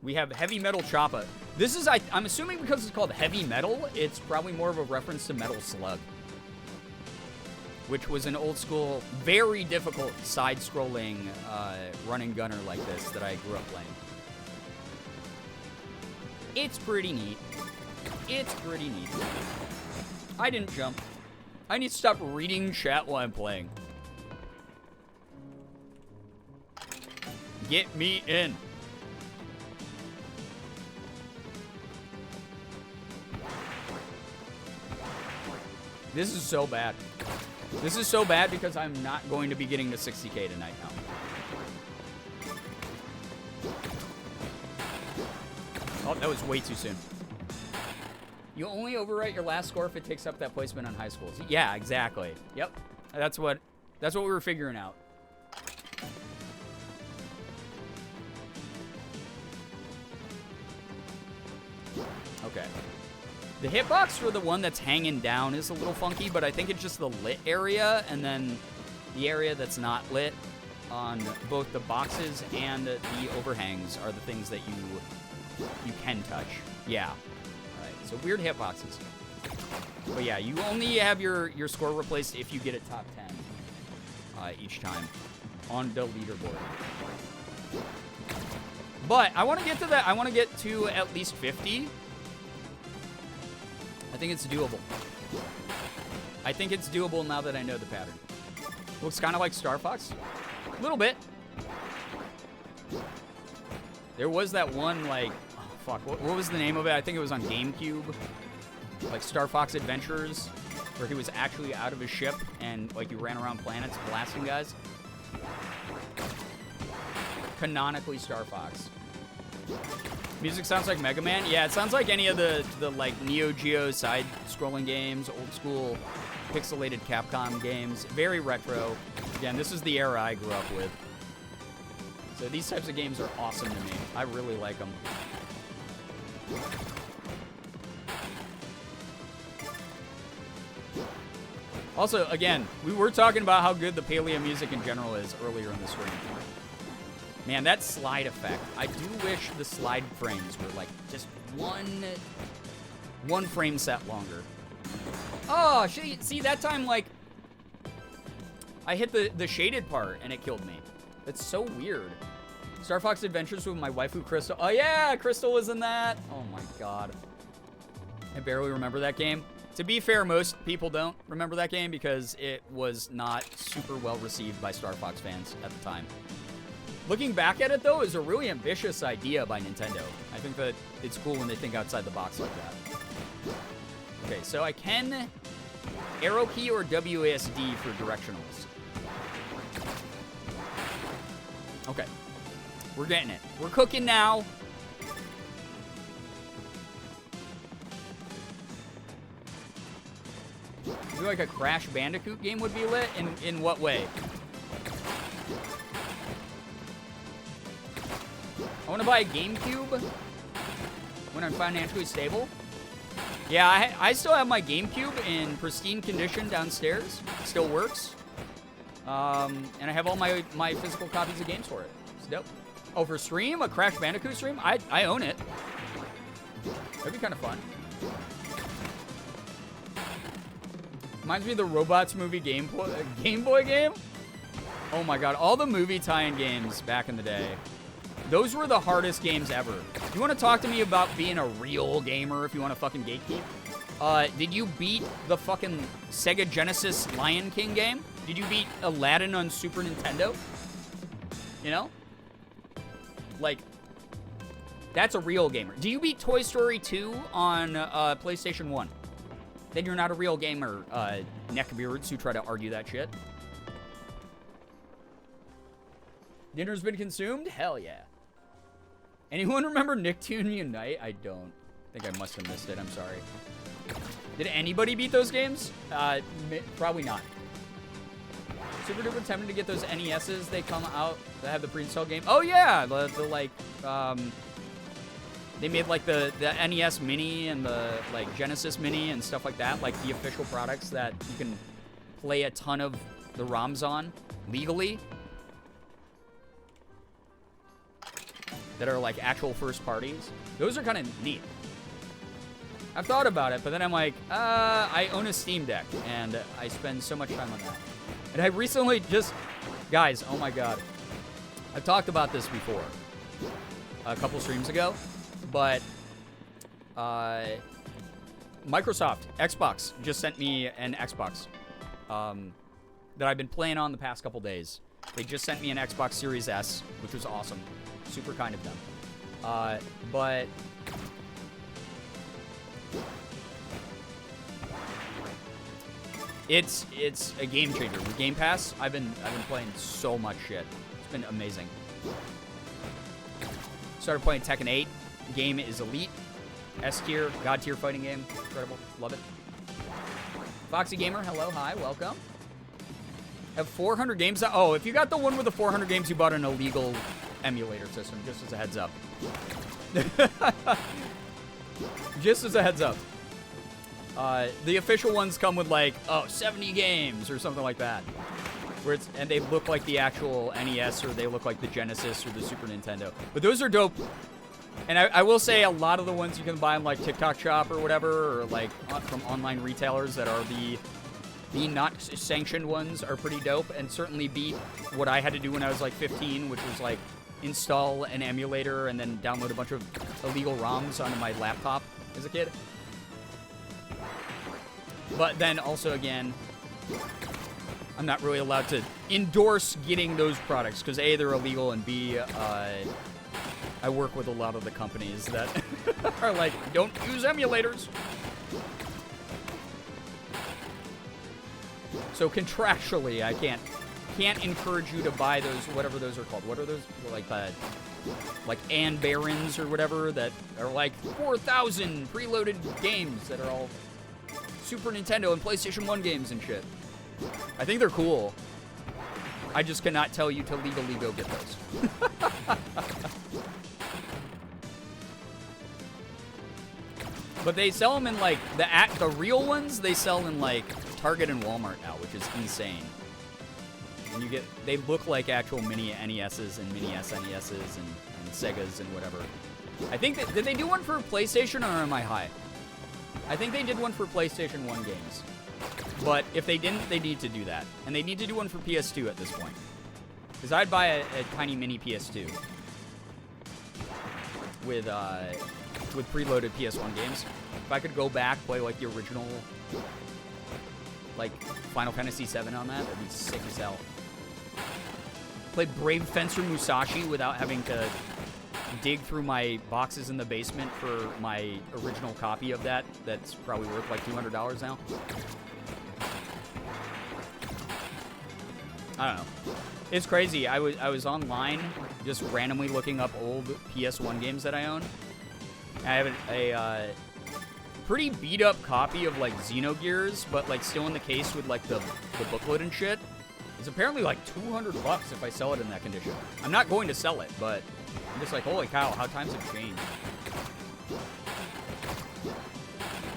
we have heavy metal chapaa. This is, I'm assuming because it's called heavy metal, it's probably more of a reference to Metal Slug, which was an old school, very difficult side-scrolling running gunner like this that I grew up playing. It's pretty neat. It's pretty neat. I didn't jump. I need to stop reading chat while I'm playing. Get me in. This is so bad. This is so bad because I'm not going to be getting to 60K tonight now. Oh, that was way too soon. You only overwrite your last score if it takes up that placement on high schools. Yeah, exactly. Yep. That's what we were figuring out. Okay. The hitbox for the one that's hanging down is a little funky, but I think it's just the lit area, and then the area that's not lit on both the boxes and the overhangs are the things that you can touch. Yeah. Alright, so weird hitboxes. But yeah, you only have your score replaced if you get it top 10 each time on the leaderboard. But I want to get to that. I want to get to at least 50. I think it's doable. I think it's doable now that I know the pattern. Looks kind of like Star Fox. A little bit. There was that one, like, oh, fuck, what was the name of it? I think it was on GameCube. Like Star Fox Adventures, where he was actually out of his ship and, like, you ran around planets blasting guys. Canonically Star Fox. Music sounds like Mega Man. Yeah, it sounds like any of the like Neo Geo side-scrolling games, old school pixelated Capcom games. Very retro. Again, this is the era I grew up with. So these types of games are awesome to me. I really like them. Also, again, we were talking about how good the Palia music in general is earlier in the stream. Man, that slide effect. I do wish the slide frames were like just one frame set longer. Oh, see that time, like, I hit the shaded part and it killed me. That's so weird. Star Fox Adventures with my waifu Crystal. Oh yeah, Crystal was in that. Oh my god. I barely remember that game. To be fair, most people don't remember that game because it was not super well received by Star Fox fans at the time. Looking back at it, though, is a really ambitious idea by Nintendo. I think that it's cool when they think outside the box like that. Okay, so I can arrow key or WASD for directionals. Okay. We're getting it. We're cooking now. I feel like a Crash Bandicoot game would be lit. In what way? I want to buy a GameCube when I'm financially stable. Yeah, I still have my GameCube in pristine condition downstairs. It still works. And I have all my physical copies of games for it. It's dope. Oh, for stream? A Crash Bandicoot stream? I own it. That'd be kind of fun. Reminds me of the Robots movie Game Boy game. Oh my god, all the movie tie-in games back in the day. Those were the hardest games ever. You want to talk to me about being a real gamer if you want to fucking gatekeep? Did you beat the fucking Sega Genesis Lion King game? Did you beat Aladdin on Super Nintendo? You know? Like, that's a real gamer. Do you beat Toy Story 2 on PlayStation 1? Then you're not a real gamer, neckbeards who try to argue that shit. Dinner's been consumed? Hell yeah. Anyone remember Nicktoon Unite? I don't. I think I must have missed it. I'm sorry. Did anybody beat those games? Probably not. super duper tempted to get those NESs. They come out that have the pre-installed game. Oh yeah, the like they made like the NES Mini and the like Genesis Mini and stuff like that, like the official products that you can play a ton of the ROMs on legally. That are like actual first parties. Those are kind of neat. I've thought about it, but then I'm like, I own a Steam Deck, and I spend so much time on that. And I recently just, guys, oh my god. I've talked about this before, a couple streams ago, but Microsoft, Xbox, just sent me an Xbox that I've been playing on the past couple days. They just sent me an Xbox Series S, which was awesome. Super kind of them. But it's a game changer. With Game Pass, I've been playing so much shit. It's been amazing. Started playing Tekken 8. Game is elite. S tier, God tier fighting game. Incredible. Love it. Foxy Gamer, hello, hi, welcome. Have 400 games. Oh, if you got the one with the 400 games, you bought an illegal emulator system, just as a heads up. Just as a heads up. The official ones come with like, 70 games or something like that. Where it's, and they look like the actual NES or they look like the Genesis or the Super Nintendo. But those are dope. And I will say a lot of the ones you can buy on like TikTok Shop or whatever, or like from online retailers that are the not sanctioned ones are pretty dope, and certainly beat what I had to do when I was like 15, which was like install an emulator and then download a bunch of illegal ROMs onto my laptop as a kid. But then also, again, I'm not really allowed to endorse getting those products because A, they're illegal, and B, I work with a lot of the companies that are like, don't use emulators. So contractually, I can't encourage you to buy those, whatever those are called. What are those? Like Ann Barons or whatever that are like 4,000 preloaded games that are all Super Nintendo and PlayStation 1 games and shit. I think they're cool. I just cannot tell you to legally go get those. But they sell them in like the real ones. They sell in like Target and Walmart now, which is insane. And they look like actual mini NESs and mini SNESs and Segas and whatever. I think did they do one for PlayStation or am I high? I think they did one for PlayStation 1 games. But if they didn't, they need to do that. And they need to do one for PS2 at this point. Because I'd buy a tiny mini PS2 with preloaded PS1 games. If I could go back, play like the original, like Final Fantasy VII on that, that'd be sick as hell. Play Brave Fencer Musashi without having to dig through my boxes in the basement for my original copy of that. That's probably worth like $200 now. I don't know. It's crazy. I was online just randomly looking up old PS1 games that I own. I have a pretty beat up copy of like Xenogears, but like still in the case with like the booklet and shit. It's apparently like $200 if I sell it in that condition. I'm not going to sell it, but I'm just like, holy cow, how times have changed.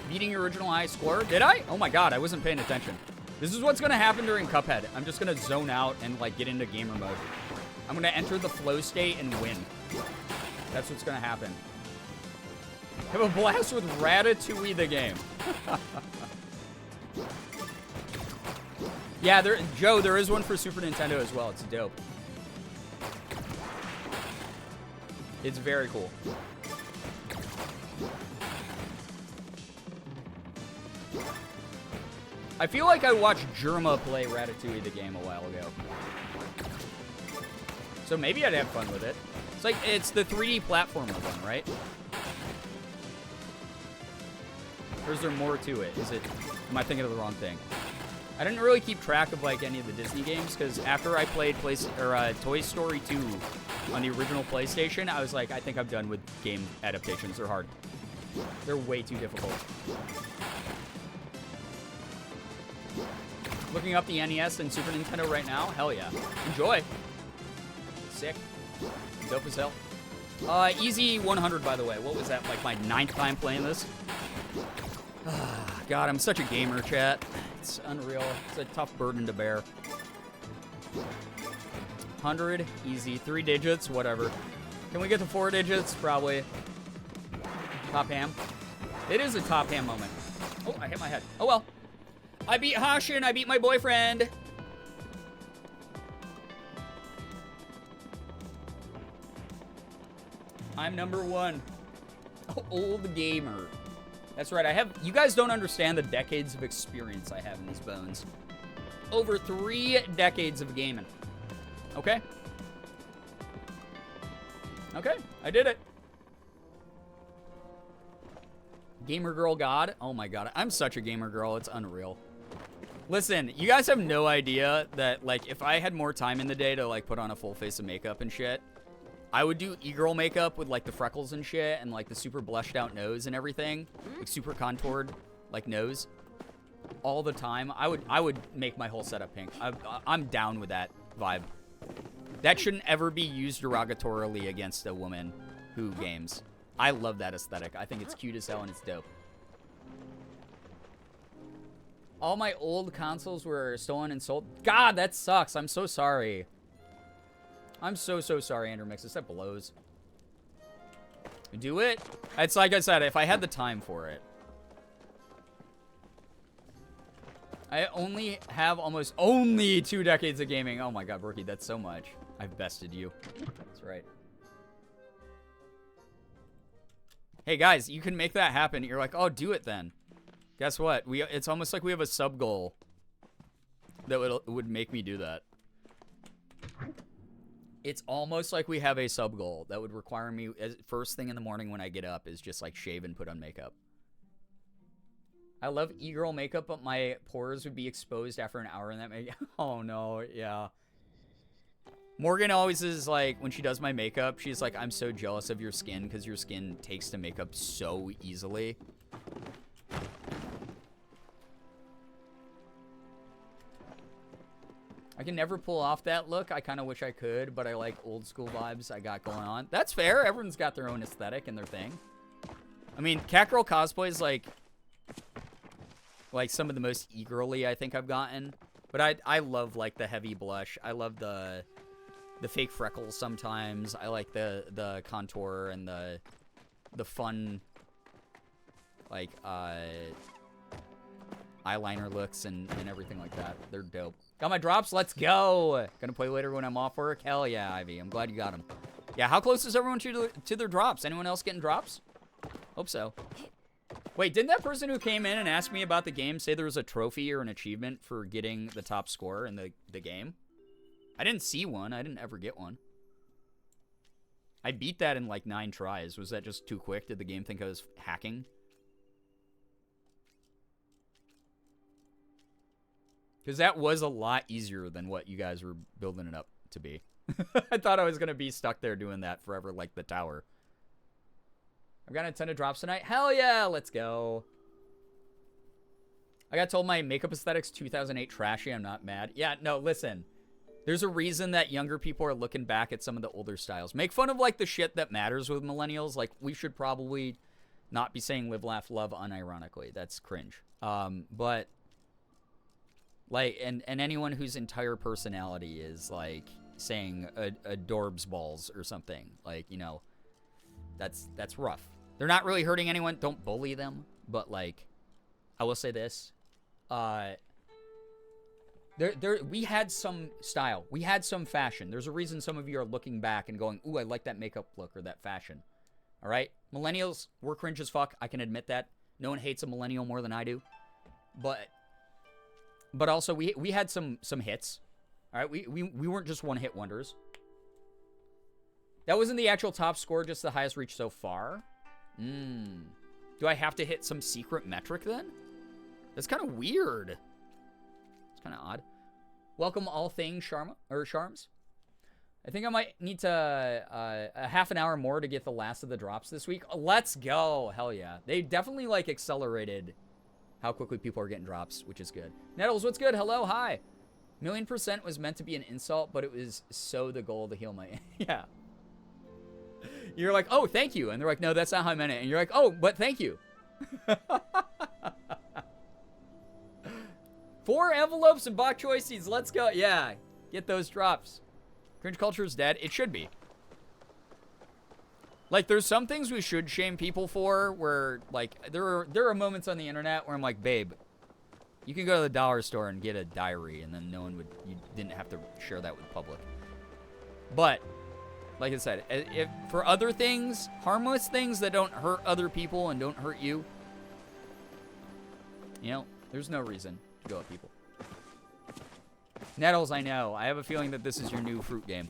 Beating your original high score? Did I? Oh my god, I wasn't paying attention. This is what's going to happen during Cuphead. I'm just going to zone out and like get into gamer mode. I'm going to enter the flow state and win. That's what's going to happen. Have a blast with Ratatouille the game. Yeah, Joe, there is one for Super Nintendo as well. It's dope. It's very cool. I feel like I watched Germa play Ratatouille the game a while ago. So maybe I'd have fun with it. It's the 3D platformer one, right? Or is there more to it? Am I thinking of the wrong thing? I didn't really keep track of like any of the Disney games because after I played Toy Story 2 on the original PlayStation, I was like, I think I'm done with game adaptations. They're hard. They're way too difficult. Looking up the NES and Super Nintendo right now. Hell yeah. Enjoy. Sick. Dope as hell. Easy 100, by the way. What was that, like my 9th time playing this? God, I'm such a gamer, chat. It's unreal. It's a tough burden to bear. 100, easy. 3 digits, whatever. Can we get to 4 digits? Probably. Top ham. It is a top ham moment. Oh, I hit my head. Oh, well. I beat Hashin. I beat my boyfriend. I'm number 1. Old gamer. That's right. You guys don't understand the decades of experience I have in these bones. Over 3 decades of gaming. Okay? Okay, I did it. Gamer girl god. Oh my god, I'm such a gamer girl. It's unreal. Listen, you guys have no idea that, like, if I had more time in the day to, like, put on a full face of makeup and shit, I would do e-girl makeup with, like, the freckles and shit and, like, the super blushed out nose and everything. Like, super contoured, like, nose. All the time. I would make my whole setup pink. I'm down with that vibe. That shouldn't ever be used derogatorily against a woman who games. I love that aesthetic. I think it's cute as hell and it's dope. All my old consoles were stolen and sold. God, that sucks. I'm so sorry. I'm so sorry, Andrew Mixus. That blows. Do it? It's like I said, if I had the time for it. I only have almost only 2 decades of gaming. Oh my god, Brookie, that's so much. I've bested you. That's right. Hey guys, you can make that happen. You're like, oh, do it then. Guess what? It's almost like we have a sub goal that would make me do that. It's almost like we have a sub goal that would require me, first thing in the morning when I get up, is just like shave and put on makeup. I love e-girl makeup, but my pores would be exposed after an hour in that makeup. Oh no, yeah. Morgan always is like, when she does my makeup, she's like, I'm so jealous of your skin because your skin takes to makeup so easily. I can never pull off that look. I kind of wish I could, but I like old school vibes I got going on. That's fair. Everyone's got their own aesthetic and their thing. I mean, Catgirl cosplay is like some of the most e-girly I think I've gotten. But I love like the heavy blush. I love the fake freckles sometimes. I like the contour and the fun like eyeliner looks and everything like that. They're dope. Got my drops. Let's go. Gonna play later when I'm off work. Hell yeah, Ivy. I'm glad you got them. Yeah, how close is everyone to their drops? Anyone else getting drops? Hope so. Wait, didn't that person who came in and asked me about the game say there was a trophy or an achievement for getting the top score in the game? I didn't see one. I didn't ever get one. I beat that in like 9 tries. Was that just too quick? Did the game think I was hacking? Because that was a lot easier than what you guys were building it up to be. I thought I was going to be stuck there doing that forever like the tower. I've got a ton of drops tonight. Hell yeah, let's go. I got told my makeup aesthetic's 2008 trashy. I'm not mad. Yeah, no, listen. There's a reason that younger people are looking back at some of the older styles. Make fun of like the shit that matters with millennials. Like we should probably not be saying live, laugh, love unironically. That's cringe. But like, and anyone whose entire personality is like saying adorbs balls or something, like, you know, that's rough. They're not really hurting anyone. Don't bully them. But like, I will say this. We had some style. We had some fashion. There's a reason some of you are looking back and going, ooh, I like that makeup look or that fashion. All right? Millennials, we're cringe as fuck. I can admit that. No one hates a millennial more than I do. But also, we had some hits. All right? We weren't just one-hit wonders. That wasn't the actual top score, just the highest reach so far. Do I have to hit some secret metric then? That's kind of weird. It's kind of odd. Welcome all things Charms. I think I might need to a half an hour more to get the last of the drops this week. Let's go. Hell yeah. They definitely like accelerated how quickly people are getting drops, which is good. Nettles, what's good? Hello, hi. 1,000,000% was meant to be an insult, but it was so the goal to heal my... Yeah. You're like, oh, thank you. And they're like, no, that's not how I meant it. And you're like, oh, but thank you. 4 envelopes and bok choy seeds. Let's go. Yeah, get those drops. Cringe culture is dead. It should be. Like, there's some things we should shame people for where, like, there are moments on the internet where I'm like, babe, you can go to the dollar store and get a diary, and then you didn't have to share that with the public. But, like I said, if for other things, harmless things that don't hurt other people and don't hurt you, you know, there's no reason to go at people. Nettles, I know. I have a feeling that this is your new fruit game.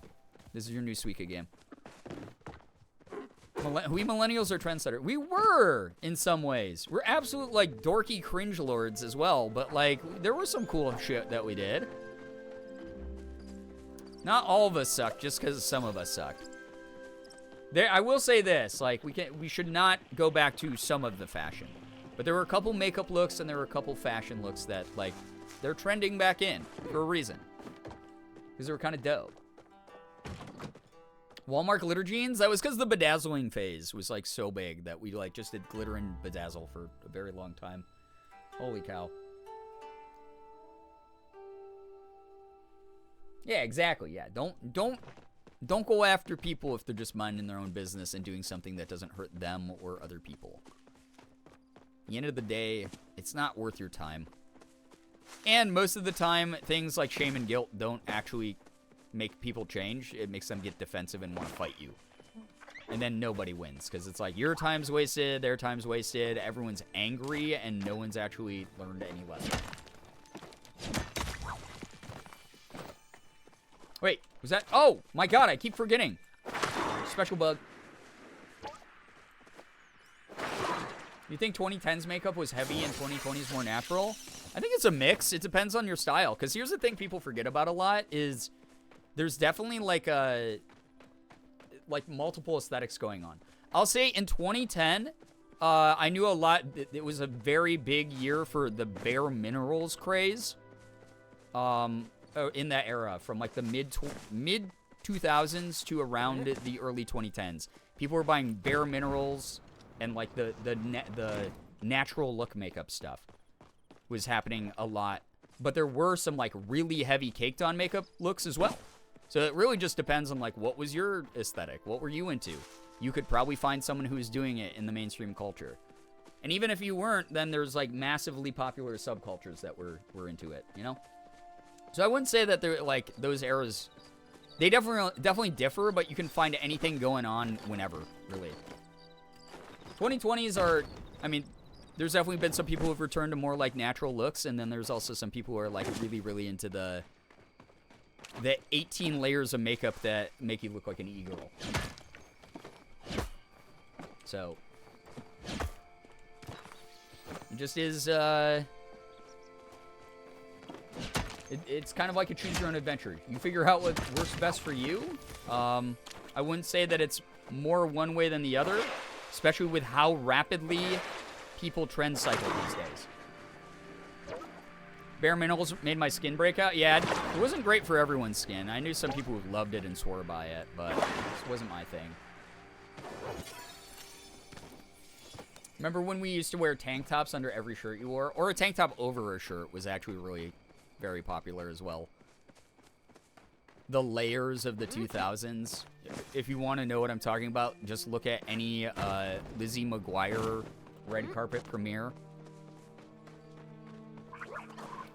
This is your new Suika game. We millennials are trendsetter. We were, in some ways. We're absolute, like, dorky cringe lords as well, but, like, there was some cool shit that we did. Not all of us sucked, just because some of us sucked. I will say this, like, we should not go back to some of the fashion. But there were a couple makeup looks and there were a couple fashion looks that, like, they're trending back in for a reason. Because they were kind of dope. Walmart glitter jeans? That was because the bedazzling phase was, like, so big that we, like, just did glitter and bedazzle for a very long time. Holy cow. Yeah, exactly. Yeah, don't go after people if they're just minding their own business and doing something that doesn't hurt them or other people. At the end of the day, it's not worth your time. And most of the time, things like shame and guilt don't actually make people change. It makes them get defensive and want to fight you. And then nobody wins, because it's like your time's wasted, their time's wasted, everyone's angry, and no one's actually learned any lesson. Wait, was that? Oh, my God, I keep forgetting. Special bug. You think 2010's makeup was heavy and 2020's more natural? I think it's a mix. It depends on your style. Because here's the thing people forget about a lot is there's definitely like multiple aesthetics going on. I'll say in 2010, I knew a lot. It was a very big year for the bare minerals craze. In that era, from like the mid 2000s to around the early 2010s, people were buying bare minerals and like the natural look makeup stuff was happening a lot. But there were some like really heavy caked on makeup looks as well. So it really just depends on like what was your aesthetic, what were you into. You could probably find someone who's doing it in the mainstream culture. And even if you weren't, then there's like massively popular subcultures that were into it, you know? So I wouldn't say that they're like those eras. They definitely differ, but you can find anything going on whenever, really. 2020s are, I mean, there's definitely been some people who've returned to more like natural looks, and then there's also some people who are like really, really into the 18 layers of makeup that make you look like an e-girl. So it just is, it's kind of like a choose your own adventure. You figure out what works best for you. I wouldn't say that it's more one way than the other, especially with how rapidly people trend cycle these days. Bare minerals made my skin break out. Yeah, it wasn't great for everyone's skin. I knew some people who loved it and swore by it, but this wasn't my thing. Remember when we used to wear tank tops under every shirt you wore? Or a tank top over a shirt was actually really very popular as well. The layers of the 2000s. If you want to know what I'm talking about, just look at any Lizzie McGuire red carpet premiere.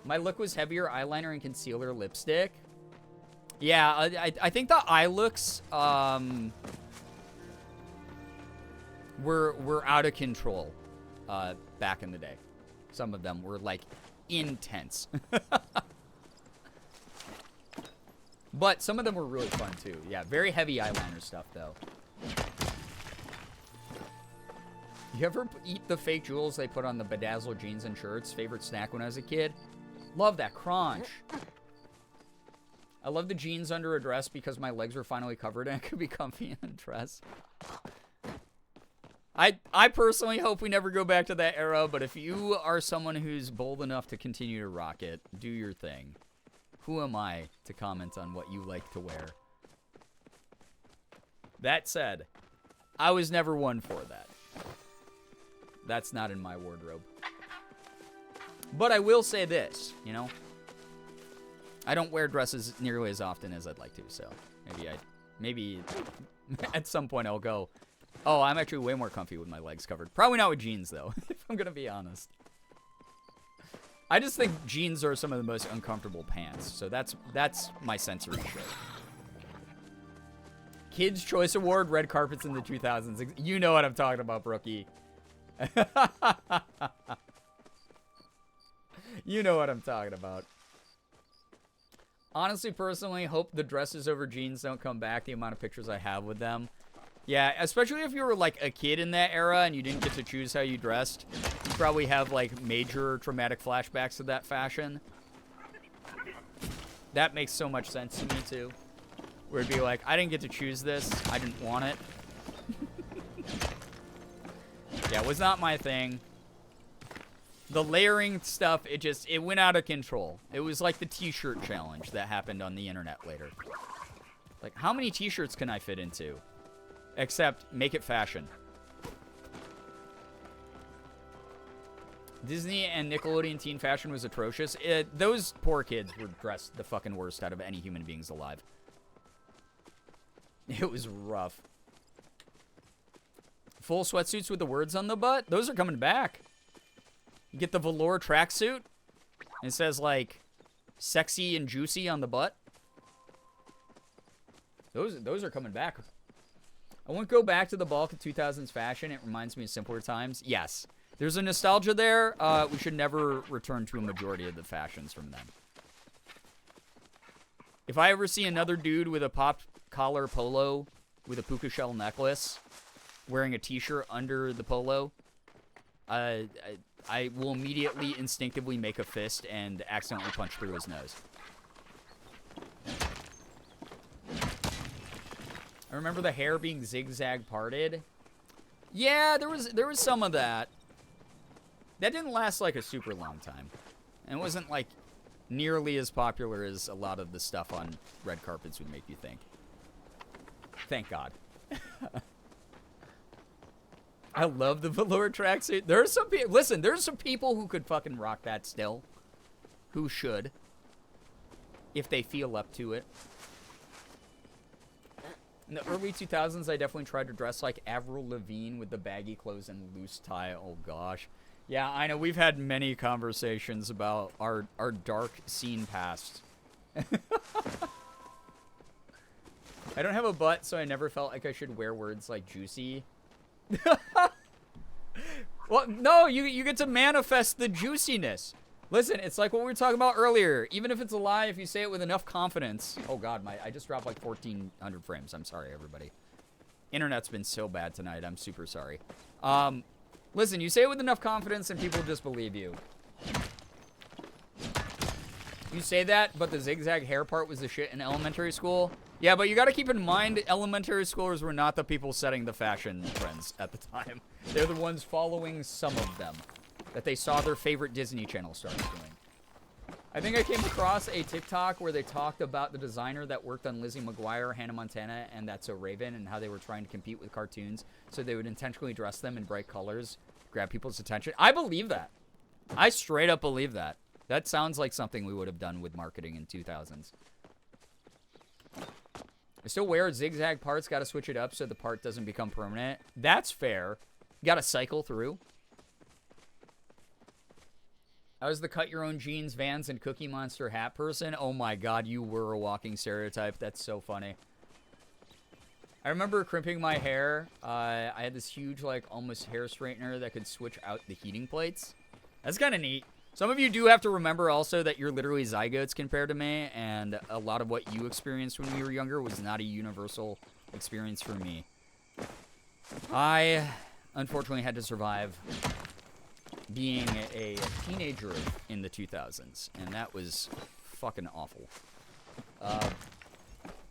My look was heavier eyeliner and concealer lipstick. Yeah, I think the eye looks were out of control back in the day. Some of them were like intense. But some of them were really fun too. Yeah, very heavy eyeliner stuff though. You ever eat the fake jewels they put on the bedazzled jeans and shirts? Favorite snack when I was a kid? Love that crunch. I love the jeans under a dress because my legs were finally covered and I could be comfy in a dress. I personally hope we never go back to that era, but if you are someone who's bold enough to continue to rock it, do your thing. Who am I to comment on what you like to wear? That said, I was never one for that. That's not in my wardrobe. But I will say this, you know? I don't wear dresses nearly as often as I'd like to, so maybe at some point I'll go, oh, I'm actually way more comfy with my legs covered. Probably not with jeans, though, if I'm going to be honest. I just think jeans are some of the most uncomfortable pants, so that's my sensory shit. Kids' Choice Award, red carpets in the 2000s. You know what I'm talking about, Brookie. You know what I'm talking about. Honestly, personally, hope the dresses over jeans don't come back, the amount of pictures I have with them. Yeah, especially if you were, like, a kid in that era and you didn't get to choose how you dressed. You probably have, like, major traumatic flashbacks of that fashion. That makes so much sense to me, too. Where it'd be like, I didn't get to choose this. I didn't want it. Yeah, it was not my thing. The layering stuff, it went out of control. It was like the t-shirt challenge that happened on the internet later. Like, how many t-shirts can I fit into? Except, make it fashion. Disney and Nickelodeon teen fashion was atrocious. Those poor kids were dressed the fucking worst out of any human beings alive. It was rough. Full sweatsuits with the words on the butt? Those are coming back. You get the velour tracksuit. And it says, like, sexy and juicy on the butt. Those are coming back. I won't go back to the bulk of 2000s fashion. It reminds me of simpler times. Yes. There's a nostalgia there. We should never return to a majority of the fashions from them. If I ever see another dude with a popped collar polo with a puka shell necklace wearing a t-shirt under the polo, I will immediately instinctively make a fist and accidentally punch through his nose. I remember the hair being zigzag parted. Yeah, there was some of that. That didn't last like a super long time. And it wasn't like nearly as popular as a lot of the stuff on red carpets would make you think. Thank God. I love the velour tracksuit. There are some people, listen, there's some people who could fucking rock that still. Who should. If they feel up to it. In the early 2000s, I definitely tried to dress like Avril Lavigne with the baggy clothes and loose tie. Oh, gosh. Yeah, I know. We've had many conversations about our dark scene past. I don't have a butt, so I never felt like I should wear words like juicy. Well, no, you get to manifest the juiciness. Listen, it's like what we were talking about earlier. Even if it's a lie, if you say it with enough confidence. Oh, God, I just dropped like 1,400 frames. I'm sorry, everybody. Internet's been so bad tonight. I'm super sorry. Listen, you say it with enough confidence and people just believe you. You say that, but the zigzag hair part was the shit in elementary school. Yeah, but you got to keep in mind, elementary schoolers were not the people setting the fashion trends at the time. They're the ones following some of them that they saw their favorite Disney Channel stars doing. I think I came across a TikTok where they talked about the designer that worked on Lizzie McGuire, Hannah Montana, and That's So Raven, and how they were trying to compete with cartoons, so they would intentionally dress them in bright colors, grab people's attention. I believe that. I straight up believe that. That sounds like something we would have done with marketing in 2000s. I still wear zigzag parts, gotta switch it up so the part doesn't become permanent. That's fair. You gotta cycle through. I was the cut your own jeans, Vans, and Cookie Monster hat person. Oh my God, you were a walking stereotype. That's so funny. I remember crimping my hair. I had this huge, like, almost hair straightener that could switch out the heating plates. That's kind of neat. Some of you do have to remember also that you're literally zygotes compared to me, and a lot of what you experienced when you were younger was not a universal experience for me. I, unfortunately, had to survive being a teenager in the 2000s, and that was fucking awful. I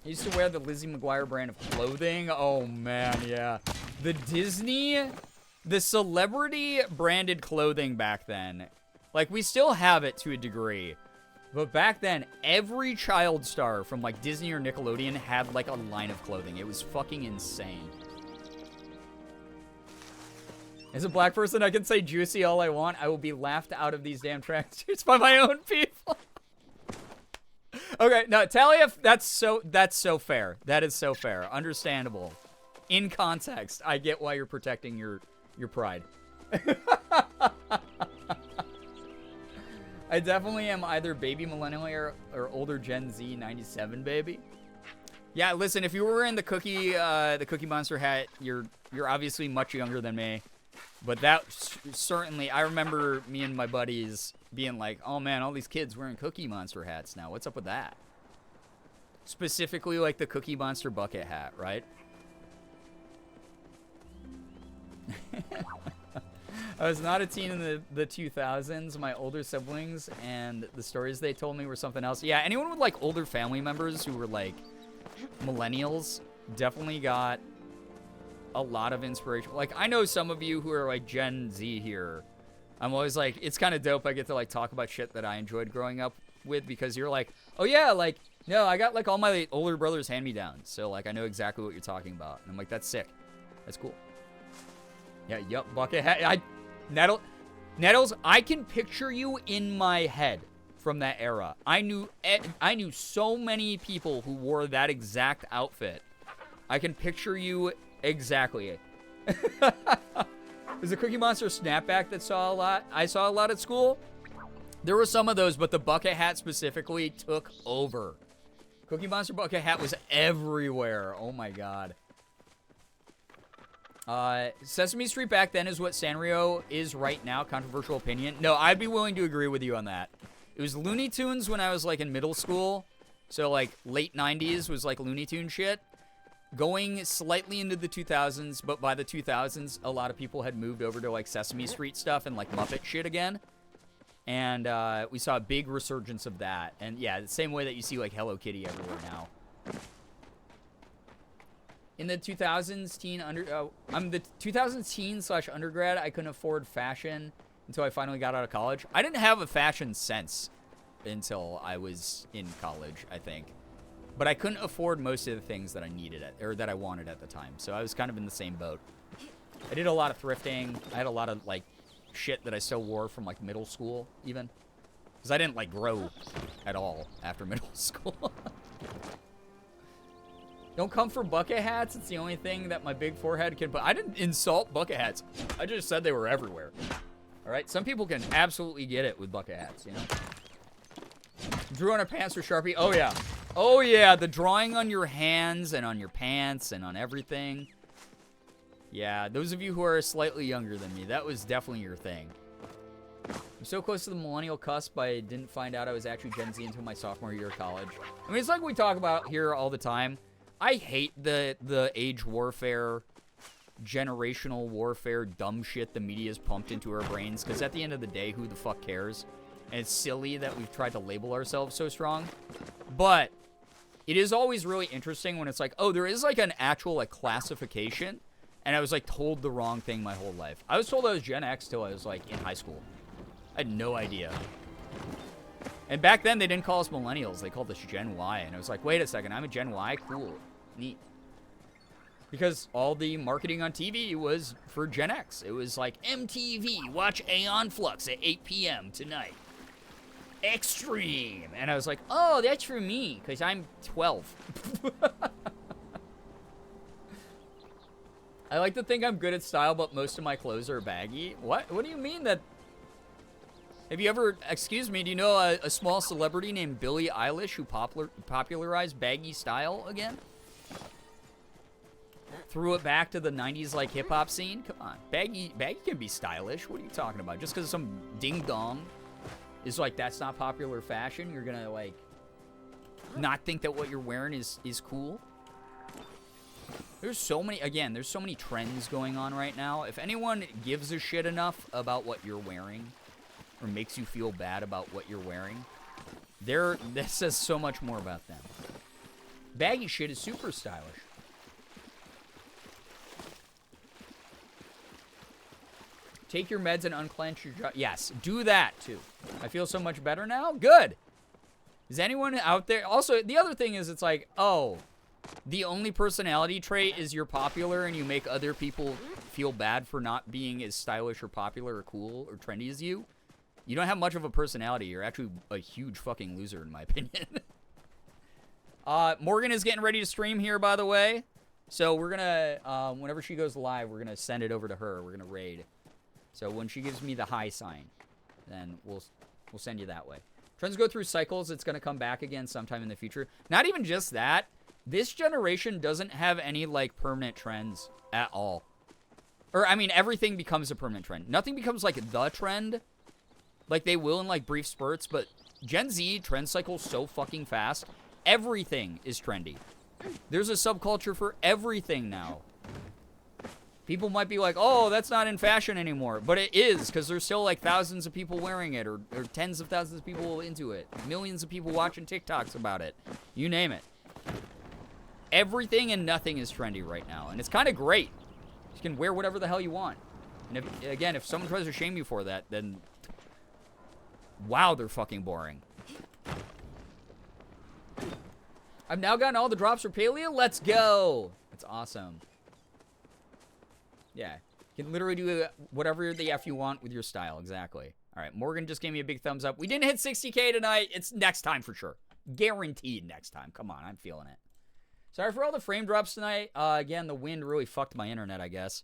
used to wear the Lizzie McGuire brand of clothing. Oh, man, yeah. The Disney the celebrity branded clothing back then, like, we still have it to a degree. But back then, every child star from, like, Disney or Nickelodeon had, like, a line of clothing. It was fucking insane. As a black person, I can say juicy all I want. I will be laughed out of these damn tracksuits by my own people. Okay, no, Talia, that's so fair. That is so fair. Understandable. In context, I get why you're protecting your pride. I definitely am either baby millennial or older Gen Z 97 baby. Yeah, listen, if you were in the Cookie Monster hat, you're obviously much younger than me. But that certainly, I remember me and my buddies being like, oh man, all these kids wearing Cookie Monster hats now. What's up with that? Specifically like the Cookie Monster bucket hat, right? I was not a teen in the 2000s. My older siblings and the stories they told me were something else. Yeah, anyone with like older family members who were like millennials definitely got a lot of inspiration. Like, I know some of you who are like Gen Z here. I'm always like, it's kind of dope. I get to like talk about shit that I enjoyed growing up with because you're like, oh yeah, like, no, I got like all my older brothers hand-me-downs. So like, I know exactly what you're talking about. And I'm like, that's sick. That's cool. Yeah, yup, bucket hat. Nettles, I can picture you in my head from that era. I knew so many people who wore that exact outfit. I can picture you exactly. There's a Cookie Monster snapback that I saw a lot at school. There were some of those, but the bucket hat specifically took over. Cookie Monster bucket hat was everywhere. Oh my god. Sesame Street back then is what Sanrio is right now. Controversial opinion. No, I'd be willing to agree with you on that. It was Looney Tunes when I was like in middle school. So like late 90s was like Looney Tune shit. Going slightly into the 2000s, but by the 2000s, a lot of people had moved over to like Sesame Street stuff and like Muppet shit again. And we saw a big resurgence of that. And yeah, the same way that you see like Hello Kitty everywhere now. In the 2000s I'm the 2000s teen / undergrad. I couldn't afford fashion until I finally got out of college. I didn't have a fashion sense until I was in college, I think. But I couldn't afford most of the things that I needed or that I wanted at the time. So I was kind of in the same boat. I did a lot of thrifting. I had a lot of like shit that I still wore from like middle school even. Because I didn't like grow at all after middle school. Don't come for bucket hats. It's the only thing that my big forehead can put. I didn't insult bucket hats. I just said they were everywhere. All right? Some people can absolutely get it with bucket hats, you know? Drew on our pants for Sharpie. Oh, yeah. Oh, yeah. The drawing on your hands and on your pants and on everything. Yeah, those of you who are slightly younger than me, that was definitely your thing. I'm so close to the millennial cusp, I didn't find out I was actually Gen Z until my sophomore year of college. I mean, it's like we talk about here all the time. I hate the age warfare, generational warfare, dumb shit the media's pumped into our brains. Because at the end of the day, who the fuck cares? And it's silly that we've tried to label ourselves so strong. But it is always really interesting when it's like, oh, there is like an actual like classification. And I was like told the wrong thing my whole life. I was told I was Gen X till I was like in high school. I had no idea. And back then they didn't call us millennials. They called us Gen Y. And I was like, wait a second, I'm a Gen Y? Cool. Neat. Because all the marketing on TV was for Gen X. It was like, MTV, watch Aeon Flux at 8 p.m. tonight. Extreme. And I was like, oh, that's for me, because I'm 12. I like to think I'm good at style, but most of my clothes are baggy. What? What do you mean that? Have you ever, excuse me, do you know a small celebrity named Billie Eilish who popularized baggy style again? Threw it back to the 90s like hip-hop scene? Come on. Baggy can be stylish. What are you talking about? Just because some ding-dong is like, that's not popular fashion, you're gonna like not think that what you're wearing is cool? There's so many trends going on right now. If anyone gives a shit enough about what you're wearing or makes you feel bad about what you're wearing, that says so much more about them. Baggy shit is super stylish. Take your meds and unclench your jaw. Yes, do that too. I feel so much better now. Good. Is anyone out there? Also, the other thing is it's like, oh, the only personality trait is you're popular and you make other people feel bad for not being as stylish or popular or cool or trendy as you. You don't have much of a personality. You're actually a huge fucking loser in my opinion. Morgan is getting ready to stream here, by the way. So we're gonna, whenever she goes live, we're gonna send it over to her. We're gonna raid. So when she gives me the high sign, then we'll send you that way. Trends go through cycles. It's gonna come back again sometime in the future. Not even just that. This generation doesn't have any like permanent trends at all. Or I mean, everything becomes a permanent trend. Nothing becomes like the trend. Like they will in like brief spurts, but Gen Z trend cycles so fucking fast. Everything is trendy. There's a subculture for everything now. People might be like, oh, that's not in fashion anymore. But it is, because there's still like thousands of people wearing it, or tens of thousands of people into it. Millions of people watching TikToks about it. You name it. Everything and nothing is trendy right now. And it's kind of great. You can wear whatever the hell you want. And if someone tries to shame you for that, then wow, they're fucking boring. I've now gotten all the drops for Palia. Let's go. That's awesome. Yeah. You can literally do whatever the F you want with your style. Exactly. All right. Morgan just gave me a big thumbs up. We didn't hit 60K tonight. It's next time for sure. Guaranteed next time. Come on. I'm feeling it. Sorry for all the frame drops tonight. Again, the wind really fucked my internet, I guess.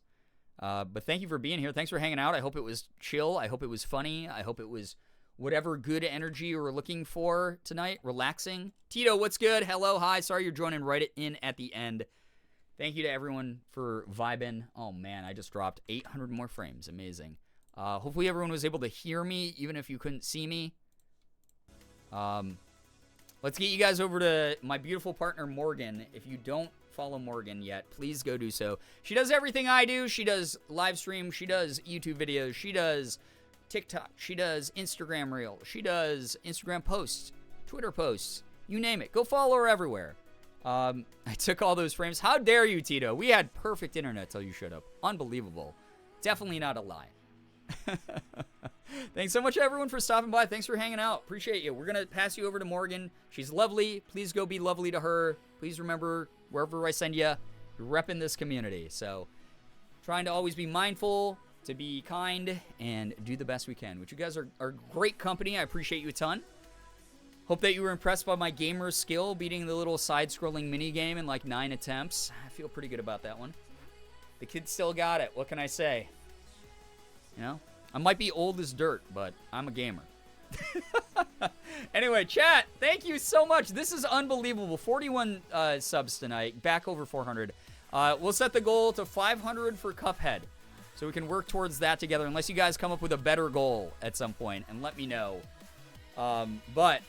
But thank you for being here. Thanks for hanging out. I hope it was chill. I hope it was funny. I hope it was whatever good energy you were looking for tonight. Relaxing. Tito, what's good? Hello, hi. Sorry you're joining right in at the end. Thank you to everyone for vibing. Oh, man, I just dropped 800 more frames. Amazing. Hopefully everyone was able to hear me, even if you couldn't see me. Let's get you guys over to my beautiful partner, Morgan. If you don't follow Morgan yet, please go do so. She does everything I do. She does live stream. She does YouTube videos. She does TikTok. She does Instagram Reel. She does Instagram posts, Twitter posts. You name it. Go follow her everywhere. I took all those frames. How dare you, Tito? We had perfect internet till you showed up. Unbelievable. Definitely not a lie. Thanks so much, everyone, for stopping by. Thanks for hanging out. Appreciate you. We're going to pass you over to Morgan. She's lovely. Please go be lovely to her. Please remember, wherever I send you, you're repping this community. So, trying to always be mindful, to be kind, and do the best we can. Which you guys are great company. I appreciate you a ton. Hope that you were impressed by my gamer skill, beating the little side-scrolling mini-game in like 9 attempts. I feel pretty good about that one. The kid still got it. What can I say? You know? I might be old as dirt, but I'm a gamer. Anyway, chat, thank you so much. This is unbelievable. 41 subs tonight, back over 400. We'll set the goal to 500 for Cuphead, so we can work towards that together, unless you guys come up with a better goal at some point, and let me know. But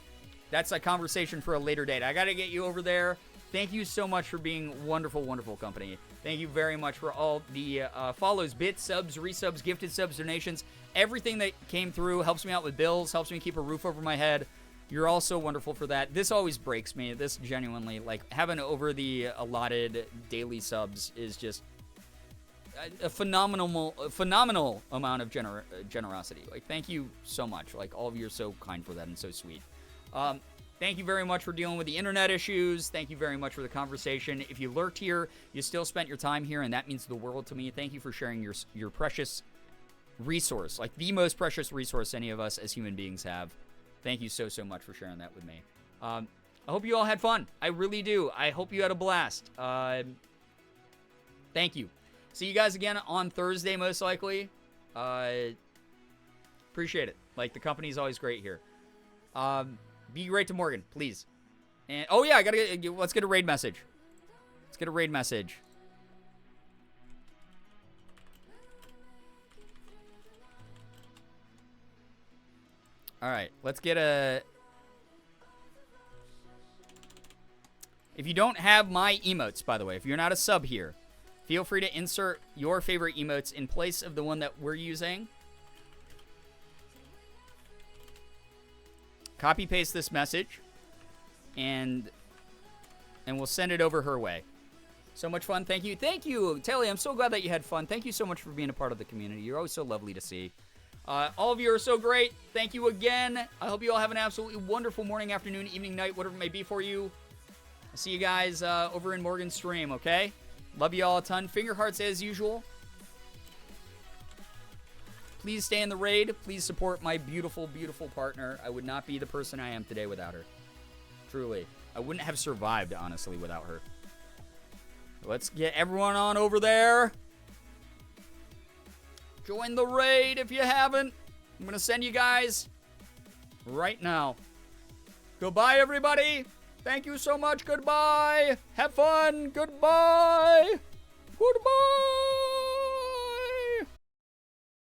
that's a conversation for a later date. I got to get you over there. Thank you so much for being wonderful, wonderful company. Thank you very much for all the follows, bits, subs, resubs, gifted subs, donations. Everything that came through helps me out with bills, helps me keep a roof over my head. You're all so wonderful for that. This always breaks me. This genuinely, like, having over the allotted daily subs is just a phenomenal amount of generosity. Like, thank you so much. Like, all of you are so kind for that and so sweet. Thank you very much for dealing with the internet issues. Thank you very much for the conversation. If you lurked here, you still spent your time here, and that means the world to me. Thank you for sharing your precious resource, like the most precious resource any of us as human beings have. Thank you so much for sharing that with me. I hope you all had fun. I really do. I hope you had a blast. Thank you. See you guys again on Thursday, most likely. Appreciate it. Like, the company's always great here. Be great to Morgan, please. And oh yeah, let's get a raid message. Let's get a raid message. All right, let's get a... If you don't have my emotes, by the way, if you're not a sub here, feel free to insert your favorite emotes in place of the one that we're using. Copy paste this message, and we'll send it over her way. So much fun. Thank you. Thank you, Talia. I'm so glad that you had fun. Thank you so much for being a part of the community. You're always so lovely to see. All of you are so great. Thank you again. I hope you all have an absolutely wonderful morning, afternoon, evening, night, whatever it may be for you. I'll see you guys over in Morgan's stream, okay? Love you all a ton. Finger hearts as usual. Please stay in the raid. Please support my beautiful, beautiful partner. I would not be the person I am today without her. Truly. I wouldn't have survived, honestly, without her. Let's get everyone on over there. Join the raid if you haven't. I'm going to send you guys right now. Goodbye, everybody. Thank you so much. Goodbye. Have fun. Goodbye. Goodbye.